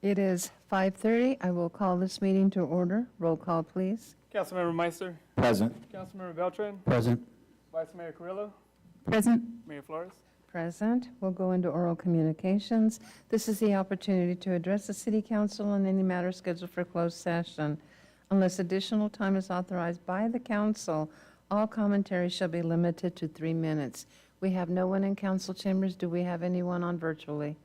It is 5:30. I will call this meeting to order. Roll call, please. Councilmember Meister, Present. Councilmember Beltran, Present. Vice Mayor Carrillo, Present. Mayor Flores. Present. We'll go into oral communications. This is the opportunity to address the City Council on any matter scheduled for closed session. Unless additional time is authorized by the council, all commentary shall be limited to 3 minutes. We have no one in council chambers. Do we have anyone on virtually?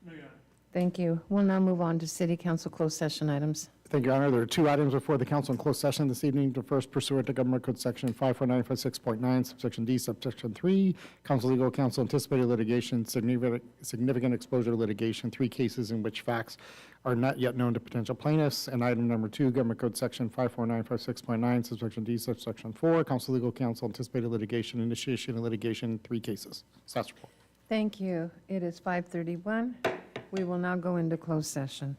No, Your Honor. Thank you. We'll now move on to City Council closed session items. Thank you, Your Honor. There are two items before the council in closed session this evening. The first, pursuant to Government Code Section 54956.9, subsection D, subsection 3, council legal counsel anticipated litigation, significant exposure to litigation, 3 cases in which facts are not yet known to potential plaintiffs. And item number 2, Government Code Section 54956.9, subsection D, subsection 4, council legal counsel anticipated litigation, initiation of litigation, 3 cases. Staff's report. Thank you. It is 5:31. We will now go into closed session.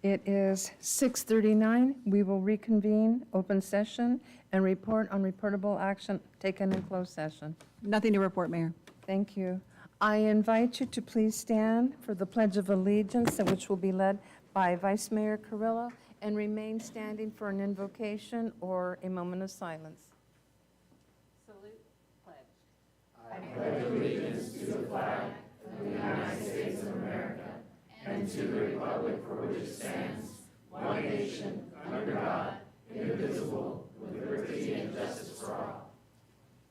It is 6:39. We will reconvene open session and report on reportable action taken in closed session. Nothing to report, Mayor. Thank you. I invite you to please stand for the Pledge of Allegiance, which will be led by Vice Mayor Carrillo, and remain standing for an invocation or a moment of silence. Salute, pledge.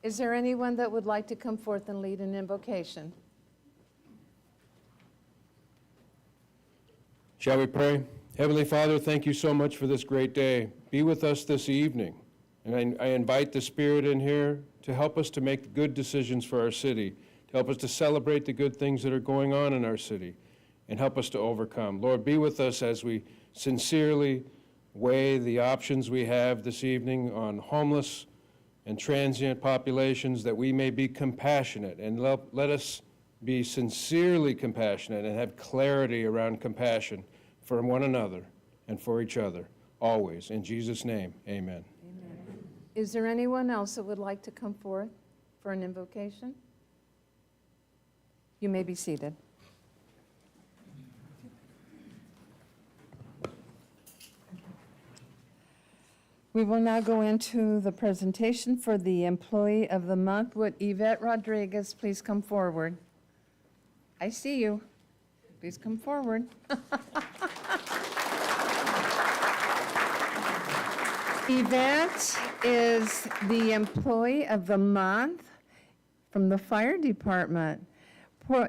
Is there anyone that would like to come forth and lead an invocation? Shall we pray? Heavenly Father, thank you so much for this great day. Be with us this evening. And I invite the Spirit in here to help us to make good decisions for our city, to help us to celebrate the good things that are going on in our city, and help us to overcome. Lord, be with us as we sincerely weigh the options we have this evening on homeless and transient populations, that we may be compassionate, and let us be sincerely compassionate and have clarity around compassion for one another and for each other, always. In Jesus' name, amen. Is there anyone else that would like to come forth for an invocation? You may be seated. We will now go into the presentation for the Employee of the Month. Would Yvette Rodriguez please come forward? I see you. Please come forward. Yvette is the Employee of the Month from the Fire Department.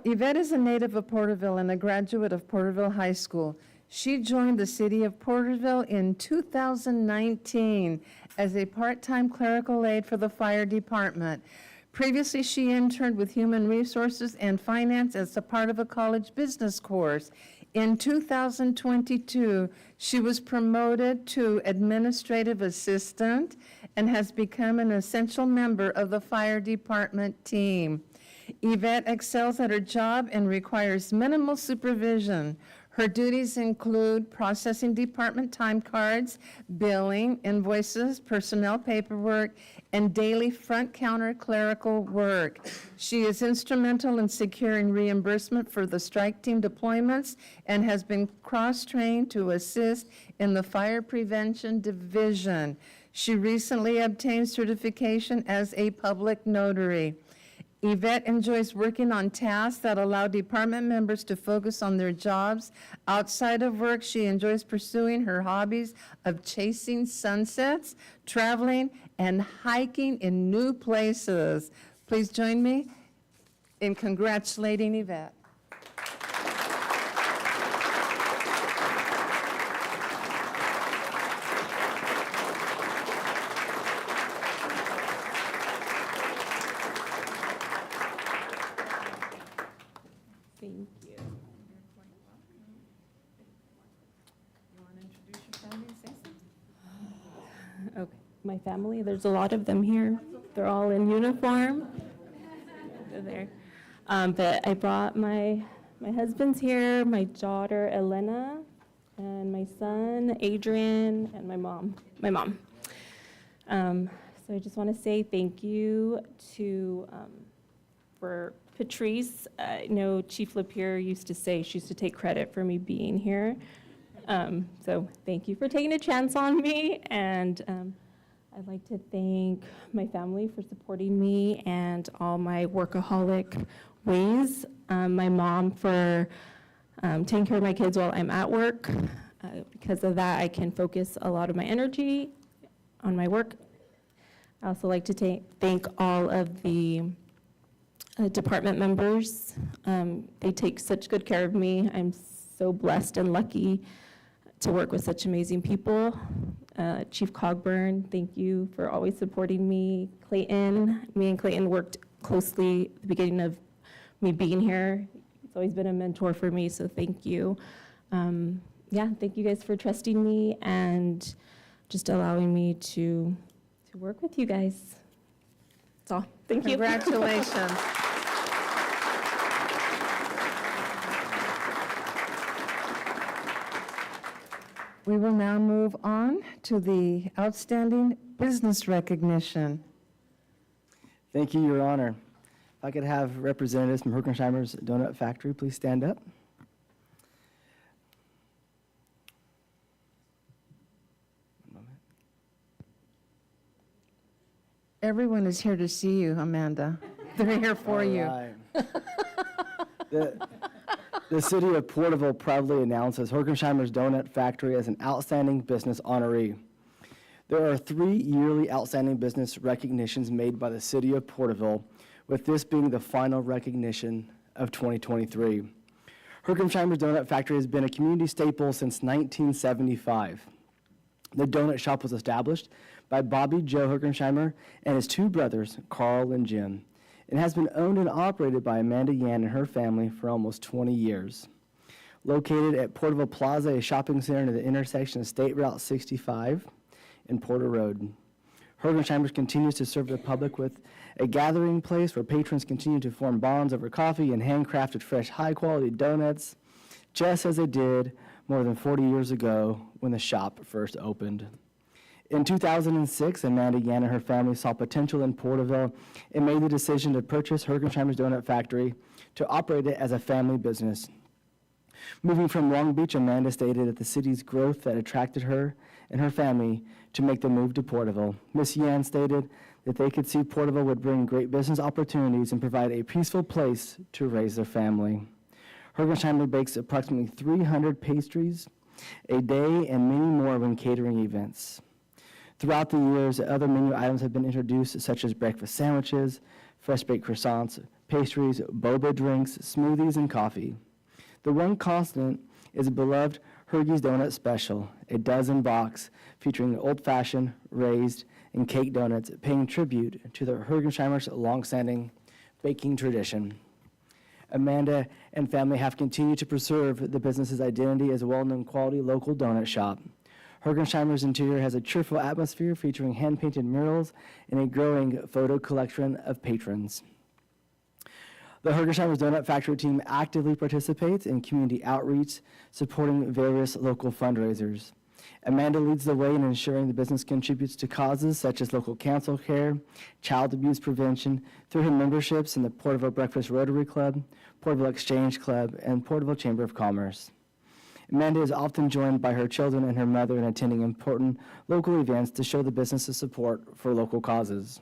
Yvette is a native of Porterville and a graduate of Porterville High School. She joined the city of Porterville in 2019 as a part-time clerical aide for the fire department. Previously, she interned with Human Resources and Finance as a part of a college business course. In 2022, she was promoted to administrative assistant and has become an essential member of the fire department team. Yvette excels at her job and requires minimal supervision. Her duties include processing department time cards, billing, invoices, personnel paperwork, and daily front counter clerical work. She is instrumental in securing reimbursement for the strike team deployments and has been cross-trained to assist in the fire prevention division. She recently obtained certification as a public notary. Yvette enjoys working on tasks that allow department members to focus on their jobs. Outside of work, she enjoys pursuing her hobbies of chasing sunsets, traveling, and hiking in new places. Please join me in congratulating Yvette. Thank you. You want to introduce your family and say something? Okay, my family, there's a lot of them here. They're all in uniform. They're there. But I brought my husband's here, my daughter Elena, and my son Adrian, and my mom. So I just want to say thank you for Patrice. I know Chief Lapierre used to say she used to take credit for me being here. So thank you for taking a chance on me. And I'd like to thank my family for supporting me and all my workaholic ways. My mom for taking care of my kids while I'm at work. Because of that, I can focus a lot of my energy on my work. I also like to thank all of the department members. They take such good care of me. I'm so blessed and lucky to work with such amazing people. Chief Cogburn, thank you for always supporting me. Clayton, me and Clayton worked closely at the beginning of me being here. He's always been a mentor for me, so thank you. Yeah, thank you guys for trusting me and just allowing me to work with you guys. That's all. Thank you. Congratulations. We will now move on to the outstanding business recognition. Thank you, Your Honor. If I could have representatives from Hergensheimer's Donut Factory, please stand up. One moment. Everyone is here to see you, Amanda. They're here for you. All right. The city of Porterville proudly announces Hergensheimer's Donut Factory as an outstanding business honoree. There are 3 yearly outstanding business recognitions made by the city of Porterville, with this being the final recognition of 2023. Hergensheimer's Donut Factory has been a community staple since 1975. The donut shop was established by Bobby Joe Hergensheimer and his 2 brothers, Carl and Jim, and has been owned and operated by Amanda Yan and her family for almost 20 years. Located at Porterville Plaza, a shopping center near the intersection of State Route 65 and Porter Road. Hergensheimer's continues to serve the public with a gathering place where patrons continue to form bonds over coffee and handcrafted fresh, high-quality donuts, just as they did more than 40 years ago when the shop first opened. In 2006, Amanda Yan and her family saw potential in Porterville and made the decision to purchase Hergensheimer's Donut Factory to operate it as a family business. Moving from Long Beach, Amanda stated that the city's growth that attracted her and her family to make the move to Porterville. Ms. Yan stated that they could see Porterville would bring great business opportunities and provide a peaceful place to raise their family. Hergensheimer bakes approximately 300 pastries a day and many more when catering events. Throughout the years, other menu items have been introduced, such as breakfast sandwiches, fresh baked croissants, pastries, boba drinks, smoothies, and coffee. The one constant is a beloved Hergie's Donut Special, a dozen box featuring old-fashioned, raised, and cake donuts, paying tribute to the Hergensheimer's longstanding baking tradition. Amanda and family have continued to preserve the business's identity as a well-known quality local donut shop. Hergensheimer's interior has a cheerful atmosphere featuring hand-painted murals and a growing photo collection of patrons. The Hergensheimer's Donut Factory team actively participates in community outreach, supporting various local fundraisers. Amanda leads the way in ensuring the business contributes to causes such as local council care, child abuse prevention, through her memberships in the Porterville Breakfast Rotary Club, Porterville Exchange Club, and Porterville Chamber of Commerce. Amanda is often joined by her children and her mother in attending important local events to show the business's support for local causes.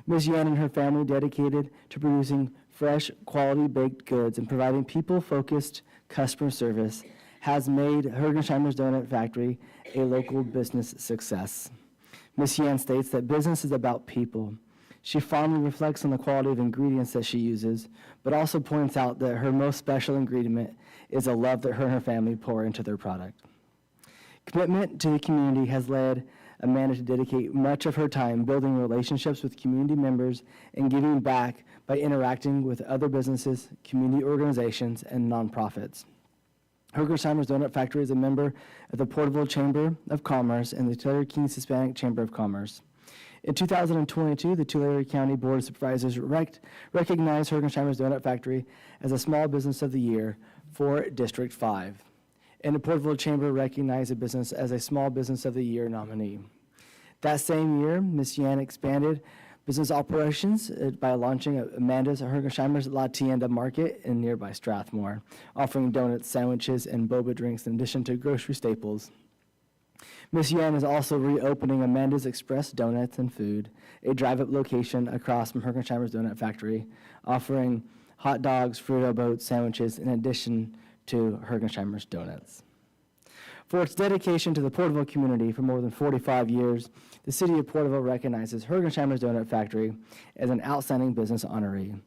Ms. Yan and her family, dedicated to producing fresh, quality baked goods and providing people-focused customer service, has made Hergensheimer's Donut Factory a local business success. Ms. Yan states that business is about people. She fondly reflects on the quality of ingredients that she uses, but also points out that her most special ingredient is the love that her and her family pour into their product. Commitment to the community has led Amanda to dedicate much of her time building relationships with community members and giving back by interacting with other businesses, community organizations, and nonprofits. Hergensheimer's Donut Factory is a member of the Porterville Chamber of Commerce and the Tulare Kings Hispanic Chamber of Commerce. In 2022, the Tulare County Board of Supervisors recognized Hergensheimer's Donut Factory as a Small Business of the Year for District 5. And the Porterville Chamber recognized the business as a Small Business of the Year nominee. That same year, Ms. Yan expanded business operations by launching Amanda's Hergensheimer's La Tienda Market in nearby Strathmore, offering donuts, sandwiches, and boba drinks in addition to grocery staples. Ms. Yan is also reopening Amanda's Express Donuts and Food, a drive-up location across from Hergensheimer's Donut Factory, offering hot dogs, Frito boat sandwiches, in addition to Hergensheimer's Donuts. For its dedication to the Porterville community for more than 45 years, the city of Porterville recognizes Hergensheimer's Donut Factory as an outstanding business honoree.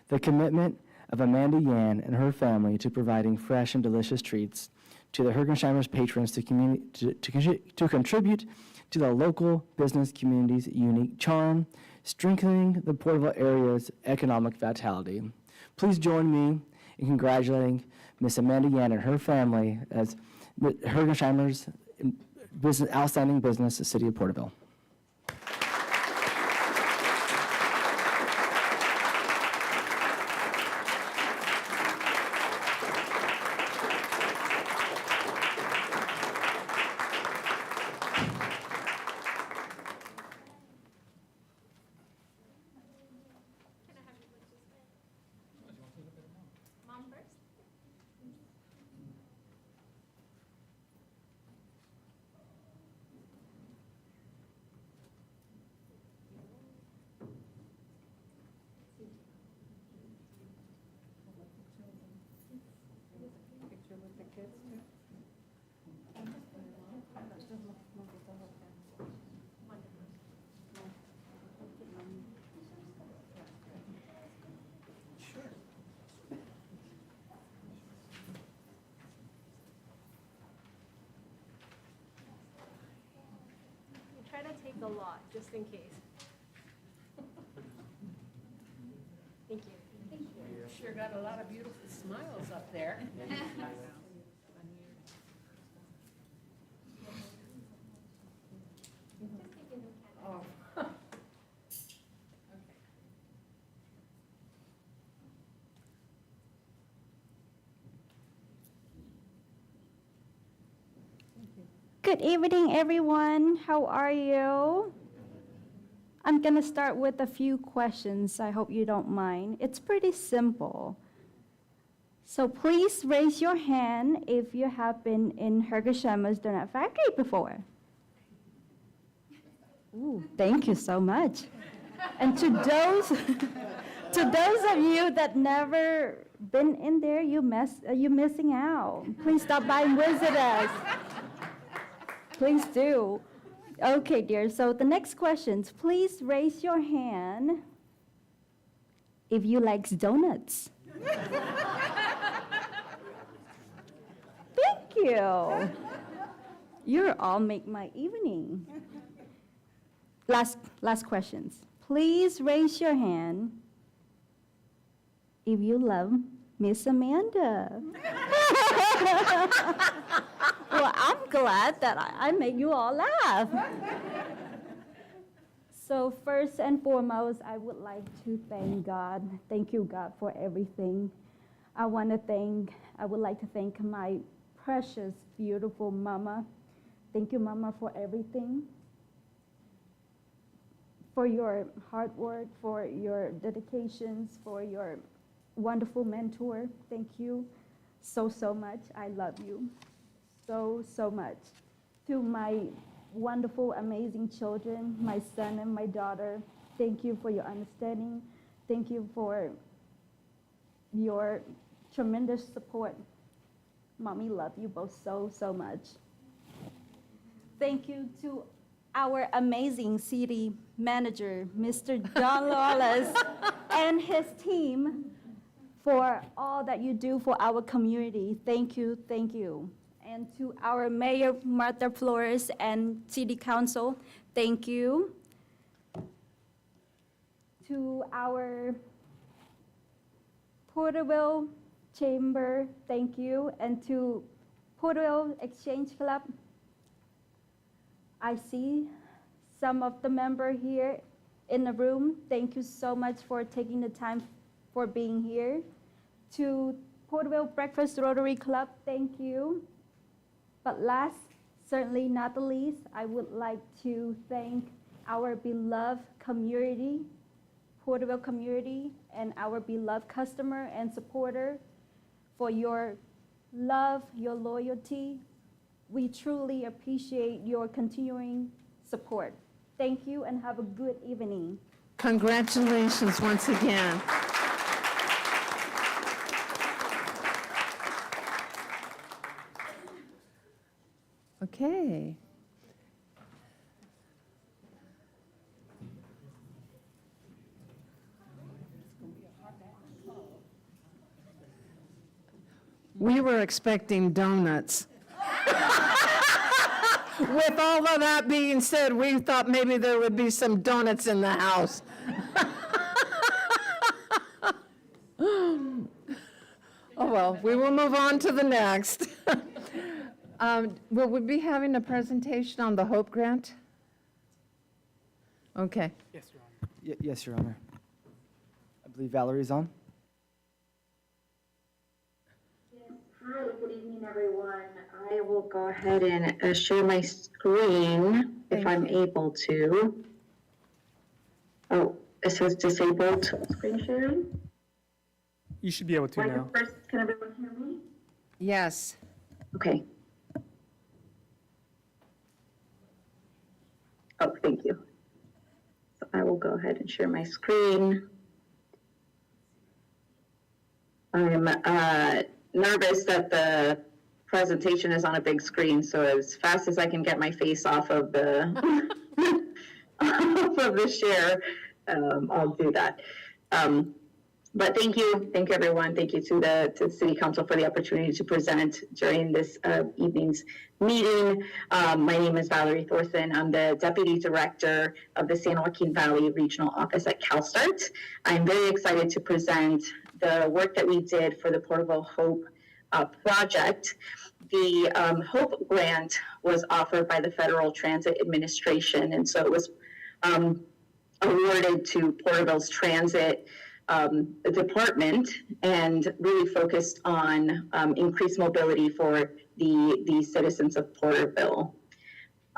The commitment of Amanda Yan and her family to providing fresh and delicious treats to the Hergensheimer's patrons to contribute to the local business community's unique charm, strengthening the Porterville area's economic vitality. Please join me in congratulating Miss Amanda Yan and her family as Hergensheimer's outstanding business, the city of Porterville. a lot, just in case. Thank you. Sure got a lot of beautiful smiles up there. Good evening, everyone. How are you? I'm going to start with a few questions. I hope you don't mind. It's pretty simple. So please raise your hand if you have been in Hergesheimer's Donut Factory before. Ooh, thank you so much. And to those of you that never been in there, you're missing out. Please stop by and visit us. Please do. Okay, dear. So the next questions, please raise your hand if you like donuts. Thank you. You all make my evening. Last questions. Please raise your hand if you love Miss Amanda. Well, I'm glad that I made you all laugh. So first and foremost, I would like to thank God. Thank you, God, for everything. I would like to thank my precious, beautiful mama. Thank you, Mama, for everything. For your hard work, for your dedications, for your wonderful mentor. Thank you so much. I love you so much. To my wonderful, amazing children, my son and my daughter, thank you for your understanding. Thank you for your tremendous support. Mommy, love you both so much. Thank you to our amazing city manager, Mr. John Lawless, and his team for all that you do for our community. Thank you. And to our Mayor, Martha Flores, and City Council, thank you. To our Porterville Chamber, thank you. And to Porterville Exchange Club, I see some of the members here in the room. Thank you so much for taking the time for being here. To Porterville Breakfast Rotary Club, thank you. But last, certainly not the least, I would like to thank our beloved community, Porterville community, and our beloved customer and supporter for your love, your loyalty. We truly appreciate your continuing support. Thank you and have a good evening. Congratulations once again. Okay. We were expecting donuts. With all of that being said, we thought maybe there would be some donuts in the house. Oh, well, we will move on to the next. Will we be having a presentation on the HOPE grant? Okay. Yes, Your Honor. Yes, Your Honor. I believe Valerie's on. Hi, good evening, everyone. I will go ahead and share my screen if I'm able to. Oh, it says disabled screen sharing. You should be able to now. First, can everyone hear me? Yes. Okay. Oh, thank you. So I will go ahead and share my screen. I'm nervous that the presentation is on a big screen, so as fast as I can get my face off of the off of the share, I'll do that. But thank you everyone. Thank you to the City Council for the opportunity to present during this evening's meeting. My name is Valerie Thorson. I'm the Deputy Director of the San Joaquin Valley Regional Office at CalSTART. I'm very excited to present the work that we did for the Porterville Hope project. The HOPE grant was offered by the Federal Transit Administration, and so it was awarded to Porterville's transit department and really focused on increased mobility for the citizens of Porterville.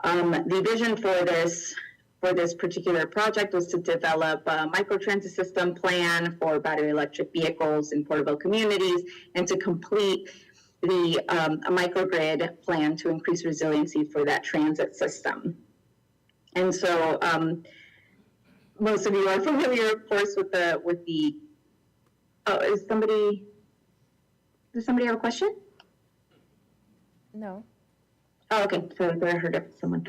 The vision for this particular project was to develop a microtransit system plan for battery electric vehicles in Porterville communities and to complete the microgrid plan to increase resiliency for that transit system. And so most of you are familiar, of course, with the does somebody have a question? No. Oh, okay, so I heard of someone.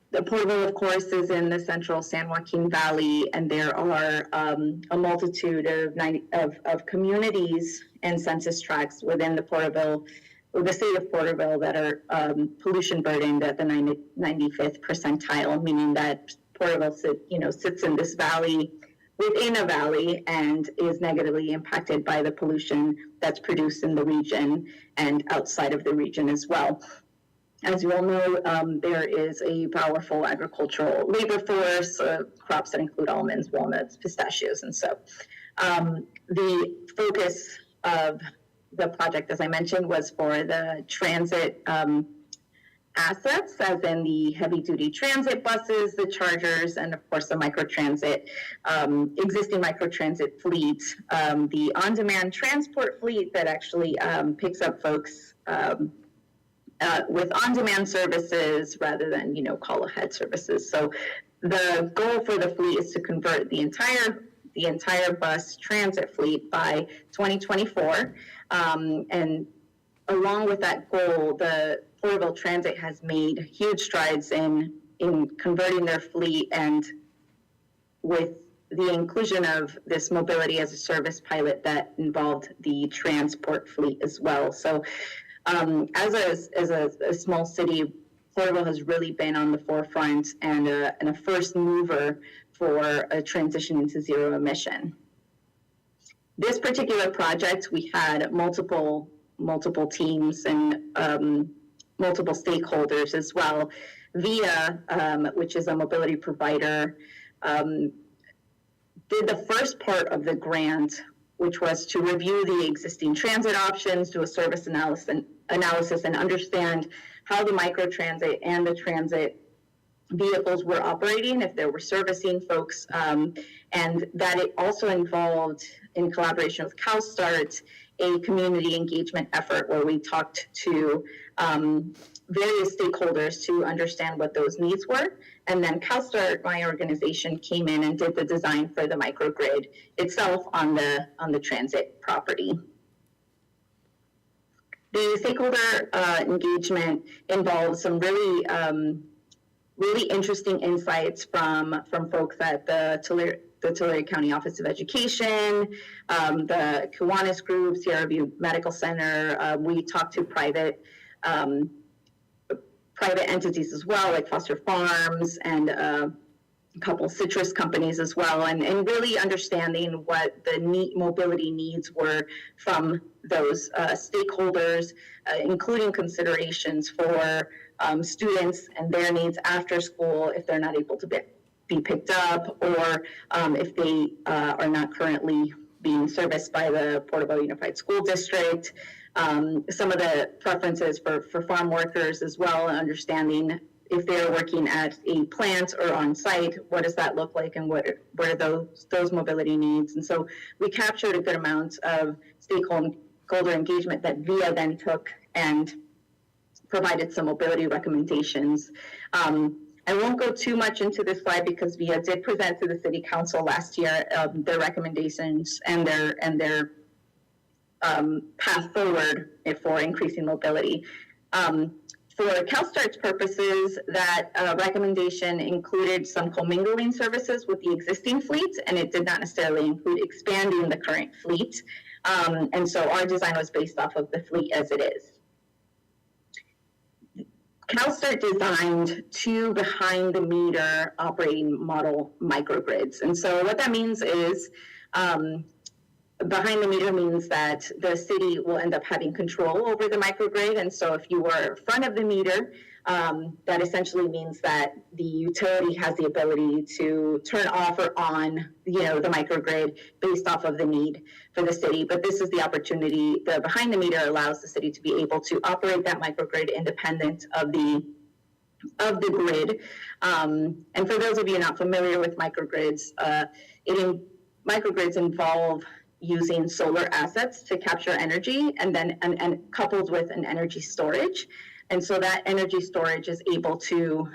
The Porterville, of course, is in the central San Joaquin Valley, and there are a multitude of communities and census tracts within the Porterville, or the state of Porterville, that are pollution burdened at the 95th percentile, meaning that Porterville sits in this valley, within a valley, and is negatively impacted by the pollution that's produced in the region and outside of the region as well. As you all know, there is a powerful agricultural labor force, crops that include almonds, walnuts, pistachios, and so the focus of the project, as I mentioned, was for the transit assets, as in the heavy-duty transit buses, the chargers, and of course the microtransit, existing microtransit fleet, the on-demand transport fleet that actually picks up folks with on-demand services rather than, call-ahead services. So the goal for the fleet is to convert the entire bus transit fleet by 2024. And along with that goal, the Porterville Transit has made huge strides in converting their fleet, and with the inclusion of this mobility as a service pilot that involved the transport fleet as well. So as a small city, Porterville has really been on the forefront and a first mover for a transition into zero emission. This particular project, we had multiple teams and multiple stakeholders as well. VIA, which is a mobility provider, did the first part of the grant, which was to review the existing transit options, do a service analysis, and understand how the microtransit and the transit vehicles were operating, if they were servicing folks, and that it also involved, in collaboration with CalSTART, a community engagement effort where we talked to various stakeholders to understand what those needs were. And then CalSTART, my organization, came in and did the design for the microgrid itself on the transit property. The stakeholder engagement involves some really interesting insights from folks at the Tulare County Office of Education, the Kiwanis Group, Sierra View Medical Center. We talked to private entities as well, like Foster Farms and a couple citrus companies as well, and really understanding what the mobility needs were from those stakeholders, including considerations for students and their needs after school if they're not able to be picked up, or if they are not currently being serviced by the Porterville Unified School District. Some of the preferences for farm workers as well, understanding if they're working at a plant or on site, what does that look like, and what are those mobility needs. And so we captured a good amount of stakeholder engagement that VIA then took and provided some mobility recommendations. I won't go too much into this slide because VIA did present to the City Council last year their recommendations and their path forward for increasing mobility. For CalStart's purposes, that recommendation included some commingling services with the existing fleet, and it did not necessarily include expanding the current fleet. And so our design was based off of the fleet as it is. CalStart designed two behind-the-meter operating model microgrids. And so what that means is behind the meter means that the city will end up having control over the microgrid. And so if you were front of the meter, that essentially means that the utility has the ability to turn off or on, the microgrid based off of the need for the city. But this is the opportunity, the behind the meter allows the city to be able to operate that microgrid independent of the grid. And for those of you not familiar with microgrids, microgrids involve using solar assets to capture energy and coupled with an energy storage. And so that energy storage is able to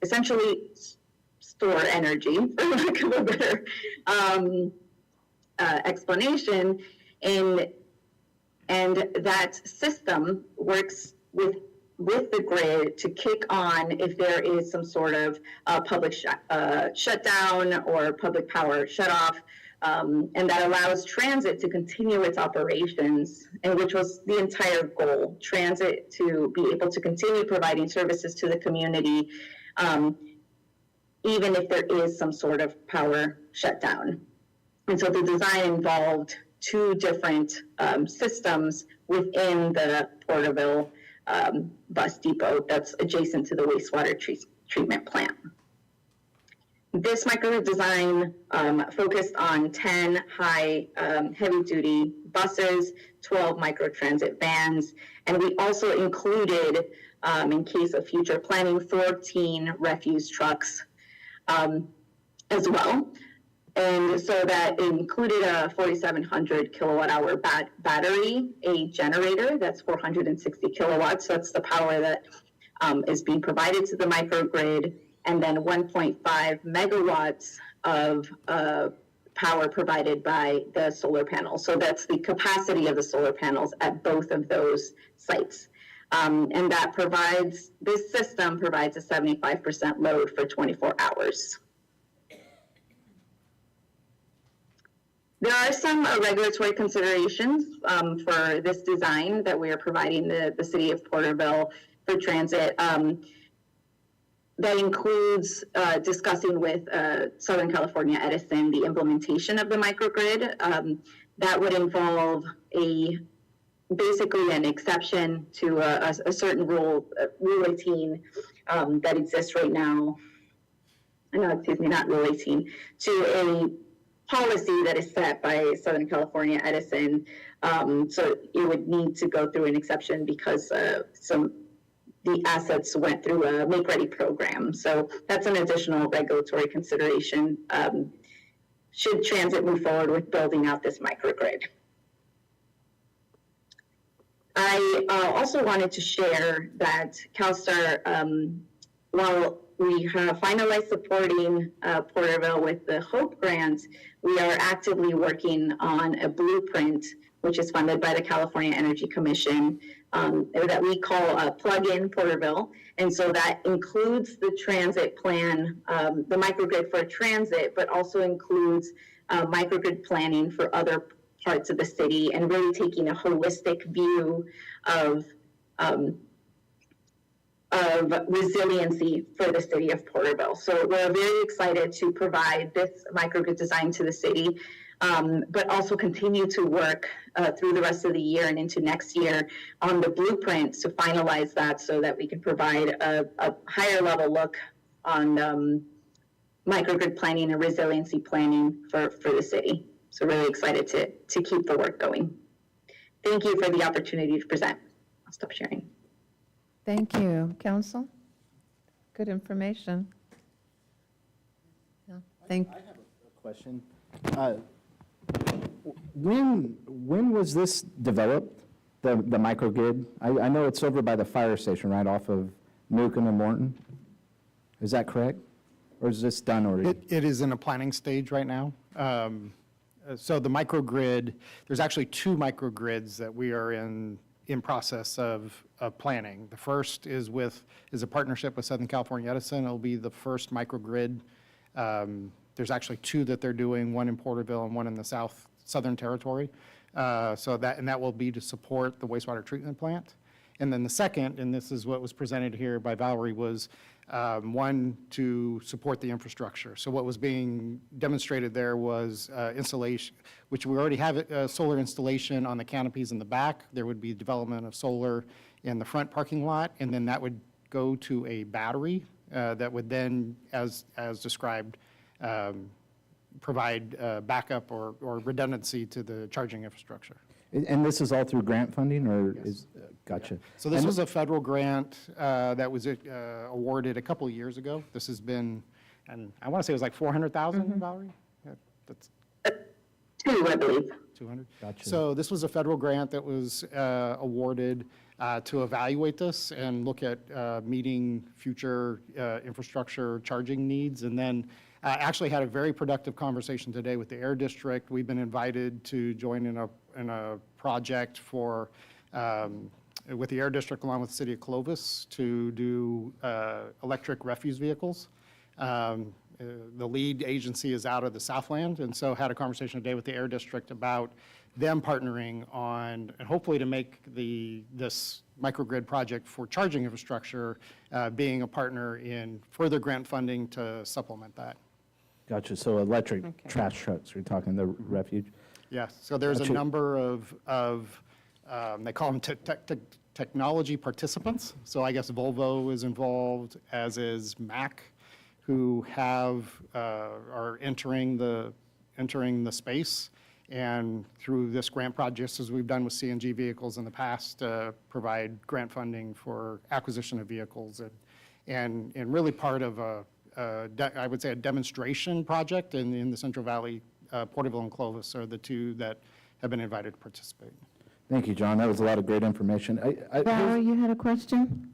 essentially store energy, for lack of a better explanation. And that system works with the grid to kick on if there is some sort of public shutdown or public power shutoff. And that allows transit to continue its operations, and which was the entire goal, transit to be able to continue providing services to the community, even if there is some sort of power shutdown. And so the design involved two different systems within the Porterville bus depot that's adjacent to the wastewater treatment plant. This microgrid design focused on 10 high heavy-duty buses, 12 microtransit vans, and we also included, in case of future planning, 14 refuse trucks as well. And so that included a 4,700 kilowatt hour battery, a generator that's 460 kilowatts. So that's the power that is being provided to the microgrid, and then 1.5 megawatts of power provided by the solar panels. So that's the capacity of the solar panels at both of those sites. And that this system provides a 75% load for 24 hours. There are some regulatory considerations for this design that we are providing the city of Porterville for transit. That includes discussing with Southern California Edison the implementation of the microgrid. That would involve basically an exception to a certain rule 18 that exists right now. Not rule 18, to a policy that is set by Southern California Edison. So it would need to go through an exception because the assets went through a make-ready program. So that's an additional regulatory consideration should transit move forward with building out this microgrid. I also wanted to share that CalStar, while we have finalized supporting Porterville with the HOPE grant, we are actively working on a blueprint, which is funded by the California Energy Commission, that we call Plug-in Porterville. And so that includes the transit plan, the microgrid for transit, but also includes microgrid planning for other parts of the city, and really taking a holistic view of resiliency for the city of Porterville. So we're very excited to provide this microgrid design to the city, but also continue to work through the rest of the year and into next year on the blueprints to finalize that so that we can provide a higher level look on microgrid planning and resiliency planning for the city. So really excited to keep the work going. Thank you for the opportunity to present. I'll stop sharing. Thank you. Council? Good information. Yeah, I have a question. When was this developed, the microgrid? I know it's over by the fire station, right off of Newcomb and Morton. Is that correct? Or is this done already? It is in a planning stage right now. So the microgrid, there's actually two microgrids that we are in in process of planning. The first is a partnership with Southern California Edison. It'll be the first microgrid. There's actually two that they're doing, one in Porterville and one in the Southern Territory. That will be to support the wastewater treatment plant. And then the second, and this is what was presented here by Valerie, was one to support the infrastructure. So what was being demonstrated there was installation, which we already have solar installation on the canopies in the back. There would be development of solar in the front parking lot, and then that would go to a battery that would then, as described, provide backup or redundancy to the charging infrastructure. And this is all through grant funding, or Yes. is, gotcha. So this And- was a federal grant that was awarded a couple of years ago. This has been, and I want to say it was like 400,000, Valerie? Yeah, that's 2, I believe. 200? Gotcha. So this was a federal grant that was awarded to evaluate this and look at meeting future infrastructure charging needs. And then actually had a very productive conversation today with the Air District. We've been invited to join in a project for, with the Air District along with the City of Clovis to do electric refuse vehicles. The lead agency is out of the Southland, and so had a conversation today with the Air District about them partnering on, and hopefully to make this microgrid project for charging infrastructure being a partner in further grant funding to supplement that. Gotcha, so electric Okay. trash trucks, you're talking the refuge? Yes, so there's a Gotcha. number of they call them technology participants. So I guess Volvo is involved, as is Mac, who are entering the space. And through this grant project, just as we've done with CNG vehicles in the past, provide grant funding for acquisition of vehicles and really part of I would say a demonstration project in the Central Valley. Porterville and Clovis are the two that have been invited to participate. Thank you, John, that was a lot of great information. Valerie, you had a question?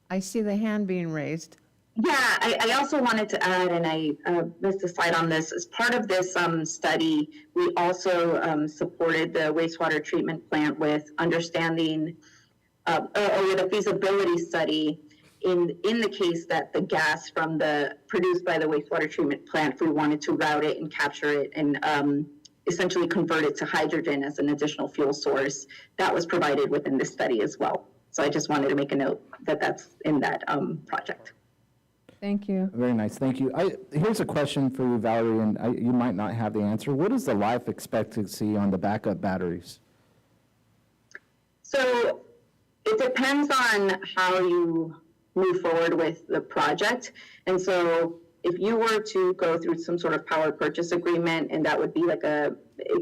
I see the hand being raised. Yeah, I also wanted to add, and I missed a slide on this, as part of this study, we also supported the wastewater treatment plant with understanding, or with a feasibility study in the case that the gas produced by the wastewater treatment plant, if we wanted to route it and capture it and essentially convert it to hydrogen as an additional fuel source, that was provided within this study as well. So I just wanted to make a note that that's in that project. Thank you. Very nice, thank you. Here's a question for you, Valerie, and you might not have the answer. What is the life expectancy on the backup batteries? So it depends on how you move forward with the project. And so if you were to go through some sort of power purchase agreement, and that would be it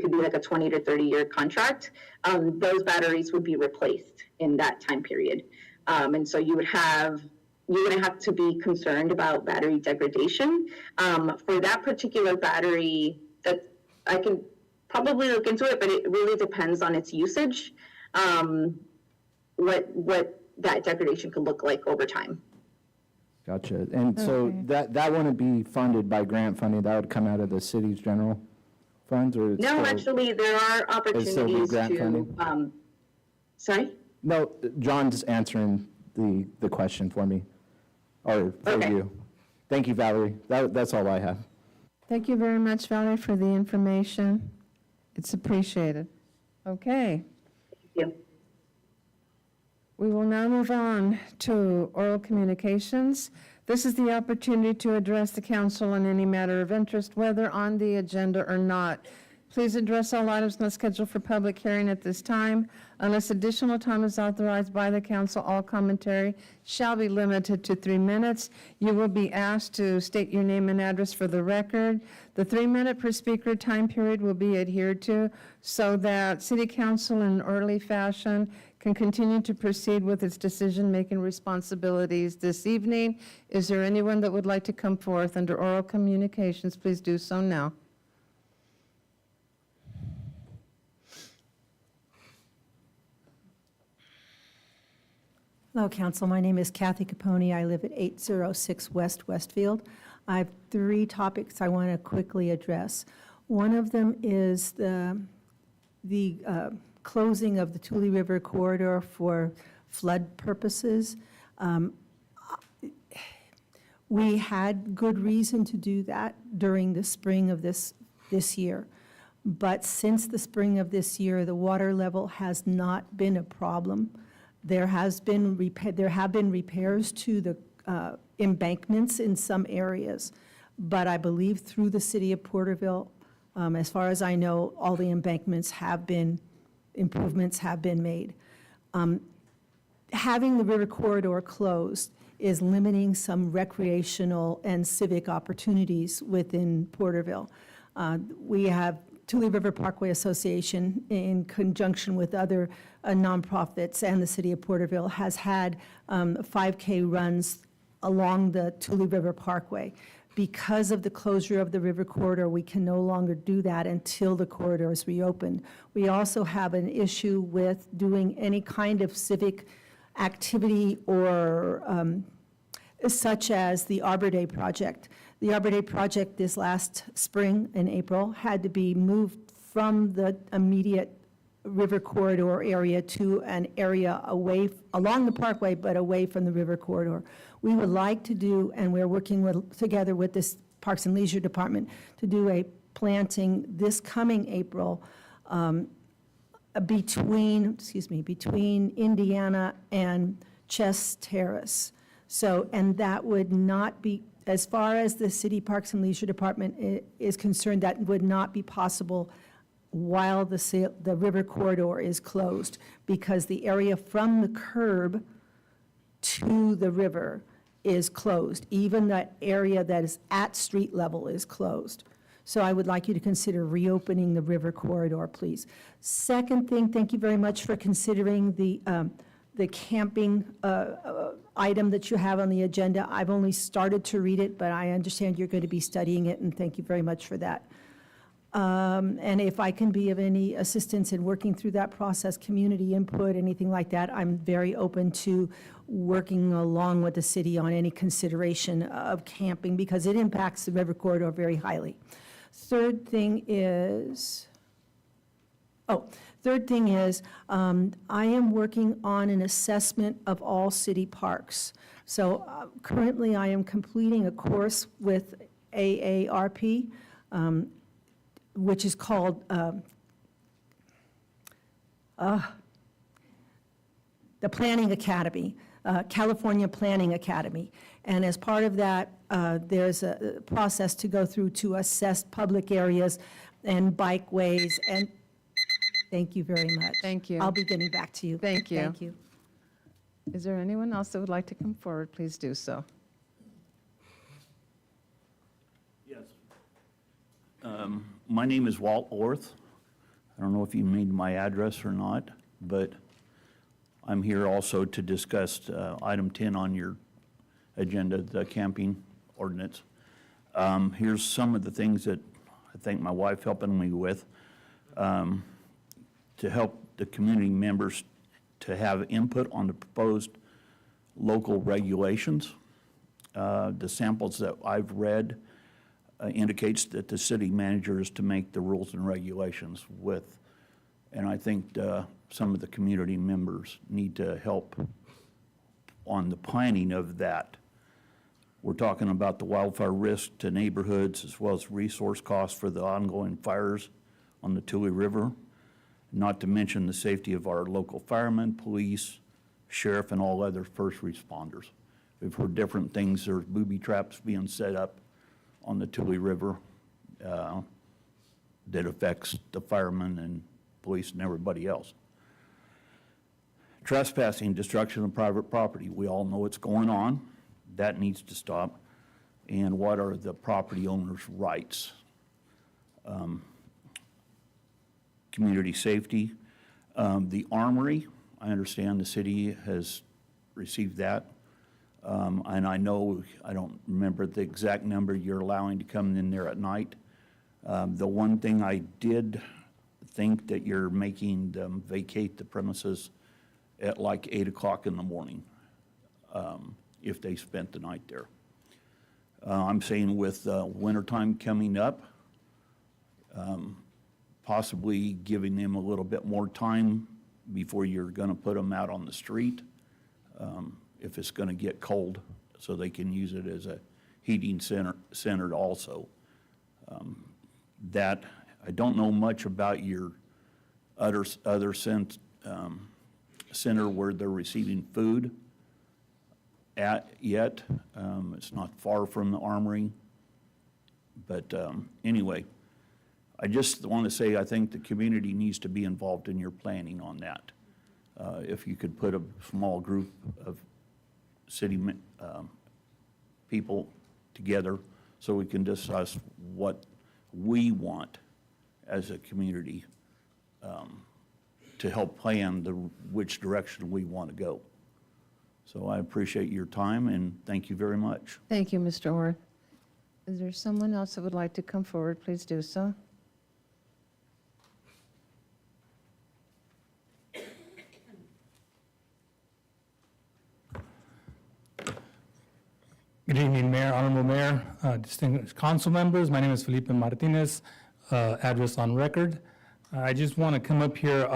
could be like a 20 to 30-year contract, those batteries would be replaced in that time period. And so you wouldn't have to be concerned about battery degradation. For that particular battery, that I can probably look into it, but it really depends on its usage, what that degradation could look like over time. Gotcha, and so Okay. that wouldn't be funded by grant funding, that would come out of the city's general funds, or? it's No, still- actually, there are opportunities grant to, funding? sorry? No, John's answering the question for me, or for Okay. you. Thank you, Valerie, that's all I have. Thank you very much, Valerie, for the information. It's appreciated. Okay. Thank you. We will now move on to oral communications. This is the opportunity to address the council on any matter of interest, whether on the agenda or not. Please address all items not scheduled for public hearing at this time. Unless additional time is authorized by the council, all commentary shall be limited to 3 minutes. You will be asked to state your name and address for the record. The 3-minute per speaker time period will be adhered to so that city council in an orderly fashion can continue to proceed with its decision-making responsibilities this evening. Is there anyone that would like to come forth under oral communications? Please do so now. Hello, Council. My name is Kathy Capone. I live at 806 West Westfield. I have 3 topics I want to quickly address. One of them is the closing of the Tule River corridor for flood purposes. We had good reason to do that during the spring of this year. But since the spring of this year, the water level has not been a problem. There have been repairs to the embankments in some areas, but I believe through the city of Porterville, as far as I know, all the improvements have been made. Having the river corridor closed is limiting some recreational and civic opportunities within Porterville. We have Tule River Parkway Association, in conjunction with other nonprofits and the city of Porterville, has had 5K runs along the Tule River Parkway. Because of the closure of the river corridor, we can no longer do that until the corridor is reopened. We also have an issue with doing any kind of civic activity or such as the Arbor Day project. The Arbor Day project this last spring in April had to be moved from the immediate river corridor area to an area along the parkway, but away from the river corridor. We would like to do, and we're working together with this Parks and Leisure Department, to do a planting this coming April between Indiana and Chess Terrace. So, and that would not be, as far as the City Parks and Leisure Department is concerned, that would not be possible while the river corridor is closed, because the area from the curb to the river is closed. Even that area that is at street level is closed. So I would like you to consider reopening the river corridor, please. Second thing, thank you very much for considering the camping item that you have on the agenda. I've only started to read it, but I understand you're going to be studying it, and thank you very much for that. And if I can be of any assistance in working through that process, community input, anything like that, I'm very open to working along with the city on any consideration of camping, because it impacts the river corridor very highly. Third thing is, I am working on an assessment of all city parks. So currently I am completing a course with AARP, which is called the Planning Academy, California Planning Academy. And as part of that, there's a process to go through to assess public areas and bikeways. And thank you very much. Thank you. I'll be getting back to you. Thank you. Thank you. Is there anyone else that would like to come forward? Please do so. Yes. My name is Walt Orth. I don't know if you need my address or not, but I'm here also to discuss item 10 on your agenda, the camping ordinance. Here's some of the things that I think my wife helping me with to help the community members to have input on the proposed local regulations. The samples that I've read indicates that the city manager is to make the rules and regulations with, and I think some of the community members need to help on the planning of that. We're talking about the wildfire risk to neighborhoods, as well as resource costs for the ongoing fires on the Tule River, not to mention the safety of our local firemen, police, sheriff, and all other first responders. We've heard different things. There's booby traps being set up on the Tule River that affects the firemen and police and everybody else. Trespassing, destruction of private property. We all know what's going on. That needs to stop. And what are the property owner's rights? Community safety. The armory, I understand the city has received that. And I know, I don't remember the exact number you're allowing to come in there at night. The one thing I did think that you're making them vacate the premises at like 8 o'clock in the morning if they spent the night there. I'm saying with wintertime coming up, possibly giving them a little bit more time before you're going to put them out on the street, if it's going to get cold, so they can use it as a heating center also. That, I don't know much about your other center where they're receiving food at yet. It's not far from the Armory. But anyway, I just want to say I think the community needs to be involved in your planning on that. If you could put a small group of city people together so we can discuss what we want as a community to help plan which direction we want to go. So I appreciate your time and thank you very much. Thank you, Mr. Orr. Is there someone else that would like to come forward? Please do so. Good evening, Mayor, Honorable Mayor, distinguished council members. My name is Felipe Martinez, address on record. I just want to come up here,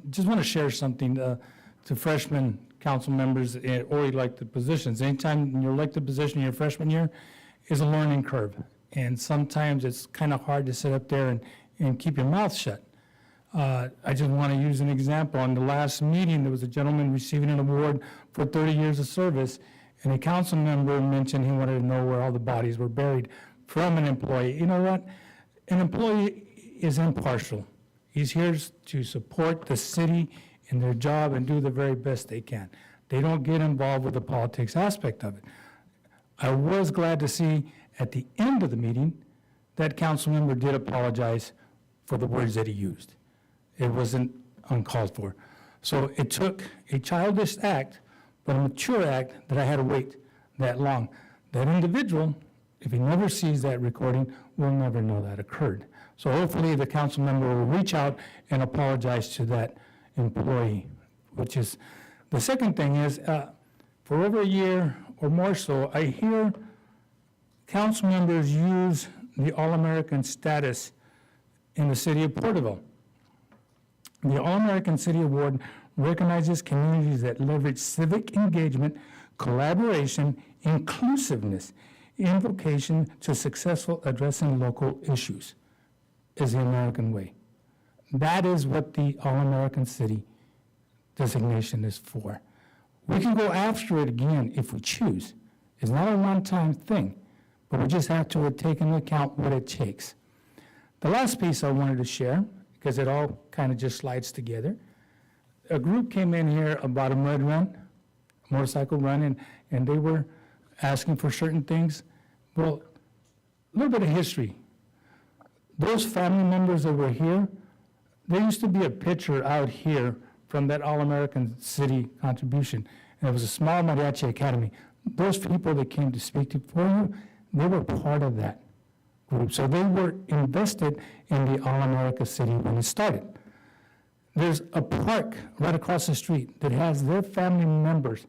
just want to share something to freshman council members or elected positions. Anytime you're elected position in your freshman year is a learning curve. And sometimes it's kind of hard to sit up there and keep your mouth shut. I just want to use an example. On the last meeting, there was a gentleman receiving an award for 30 years of service. And a council member mentioned he wanted to know where all the bodies were buried from an employee. You know what? An employee is impartial. He's here to support the city in their job and do the very best they can. They don't get involved with the politics aspect of it. I was glad to see at the end of the meeting that council member did apologize for the words that he used. It wasn't uncalled for. So it took a childish act, but a mature act that I had to wait that long. That individual, if he never sees that recording, will never know that occurred. So hopefully the council member will reach out and apologize to that employee, which is, the second thing is, for over a year or more so, I hear council members use the All-American status in the city of Porterville. The All-American City Award recognizes communities that leverage civic engagement, collaboration, inclusiveness, invocation to successful addressing local issues is the American way. That is what the All-American City designation is for. We can go after it again if we choose. It's not a one-time thing, but we just have to take into account what it takes. The last piece I wanted to share, because it all kind of just slides together, a group came in here about a mud run, motorcycle run, and they were asking for certain things. Well, a little bit of history. Those family members that were here, there used to be a picture out here from that All-American City contribution, and it was a small mariachi academy. Those people that came to speak to for you, they were part of that group. So they were invested in the All-America City when it started. There's a park right across the street that has their family members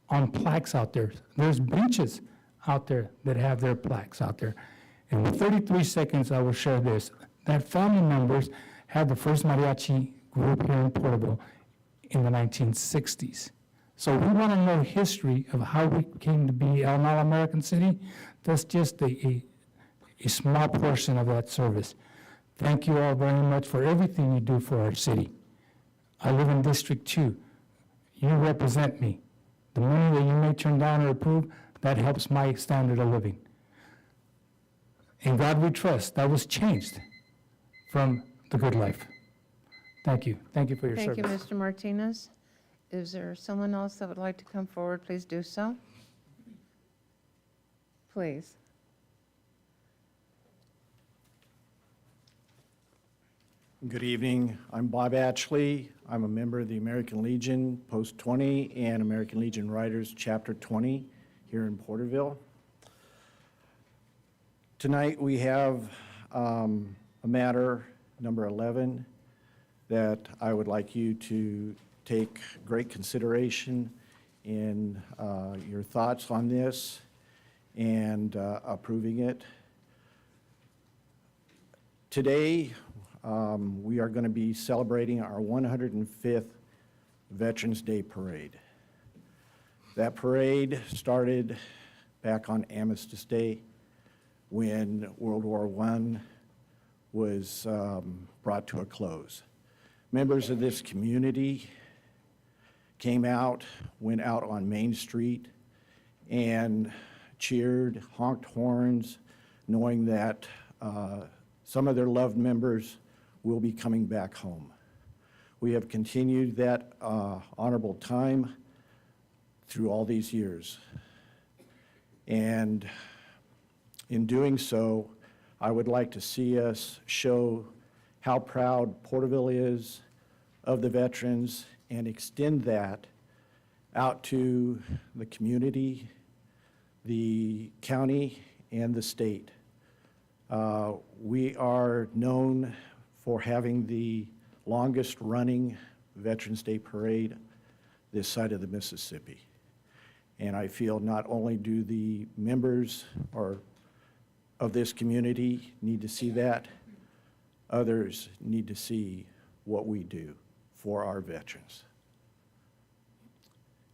on plaques out there. There's benches out there that have their plaques out there. And in 33 seconds, I will share this. That family members had the first mariachi group here in Porterville in the 1960s. So we want to know history of how we came to be an All-American City. That's just a small portion of that service. Thank you all very much for everything you do for our city. I live in District 2. You represent me. The money that you may turn down or approve, that helps my standard of living. In God we trust. That was changed from the good life. Thank you. Thank you for your service. Thank you, Mr. Martinez. Is there someone else that would like to come forward? Please do so. Please. Good evening. I'm Bob Atchley. I'm a member of the American Legion Post 20 and American Legion Riders Chapter 20 here in Porterville. Tonight we have a matter, number 11, that I would like you to take great consideration in your thoughts on this and approving it. Today, we are going to be celebrating our 105th Veterans Day Parade. That parade started back on Armistice Day when World War I was brought to a close. Members of this community came out, went out on Main Street, and cheered, honked horns, knowing that some of their loved members will be coming back home. We have continued that honorable time through all these years. And in doing so, I would like to see us show how proud Porterville is of the veterans and extend that out to the community, the county, and the state. We are known for having the longest running Veterans Day Parade this side of the Mississippi. And I feel not only do the members of this community need to see that, others need to see what we do for our veterans.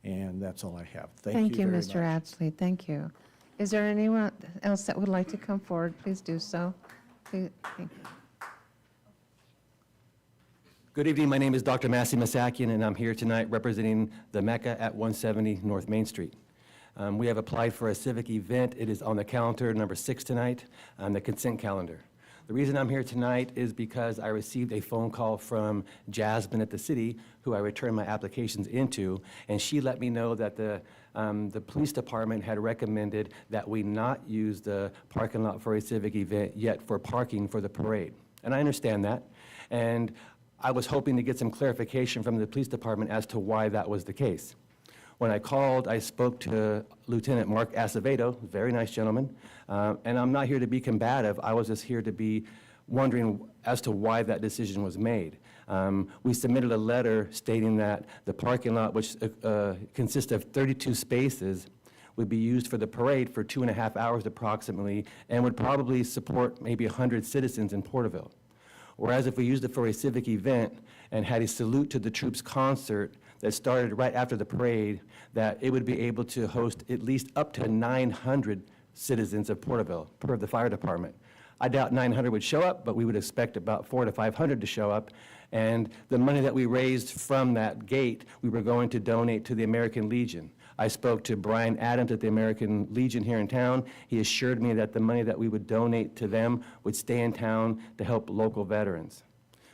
And that's all I have. Thank you very much. Mr. Atsley. Thank you. Is there anyone else that would like to come forward? Please do so. Thank you. Good evening. My name is Dr. Massey Masakian, and I'm here tonight representing the Mecca at 170 North Main Street. We have applied for a civic event. It is on the calendar, number 6 tonight, on the consent calendar. The reason I'm here tonight is because I received a phone call from Jasmine at the city, who I returned my applications into, and she let me know that the police department had recommended that we not use the parking lot for a civic event yet for parking for the parade. And I understand that. And I was hoping to get some clarification from the police department as to why that was the case. When I called, I spoke to Lieutenant Mark Acevedo, very nice gentleman, and I'm not here to be combative. I was just here to be wondering as to why that decision was made. We submitted a letter stating that the parking lot, which consists of 32 spaces, would be used for the parade for 2.5 hours approximately, and would probably support maybe 100 citizens in Porterville. Whereas if we used it for a civic event and had a salute to the troops concert that started right after the parade, that it would be able to host at least up to 900 citizens of Porterville, per the fire department. I doubt 900 would show up, but we would expect about 400 to 500 to show up. And the money that we raised from that gate, we were going to donate to the American Legion. I spoke to Brian Adams at the American Legion here in town. He assured me that the money that we would donate to them would stay in town to help local veterans.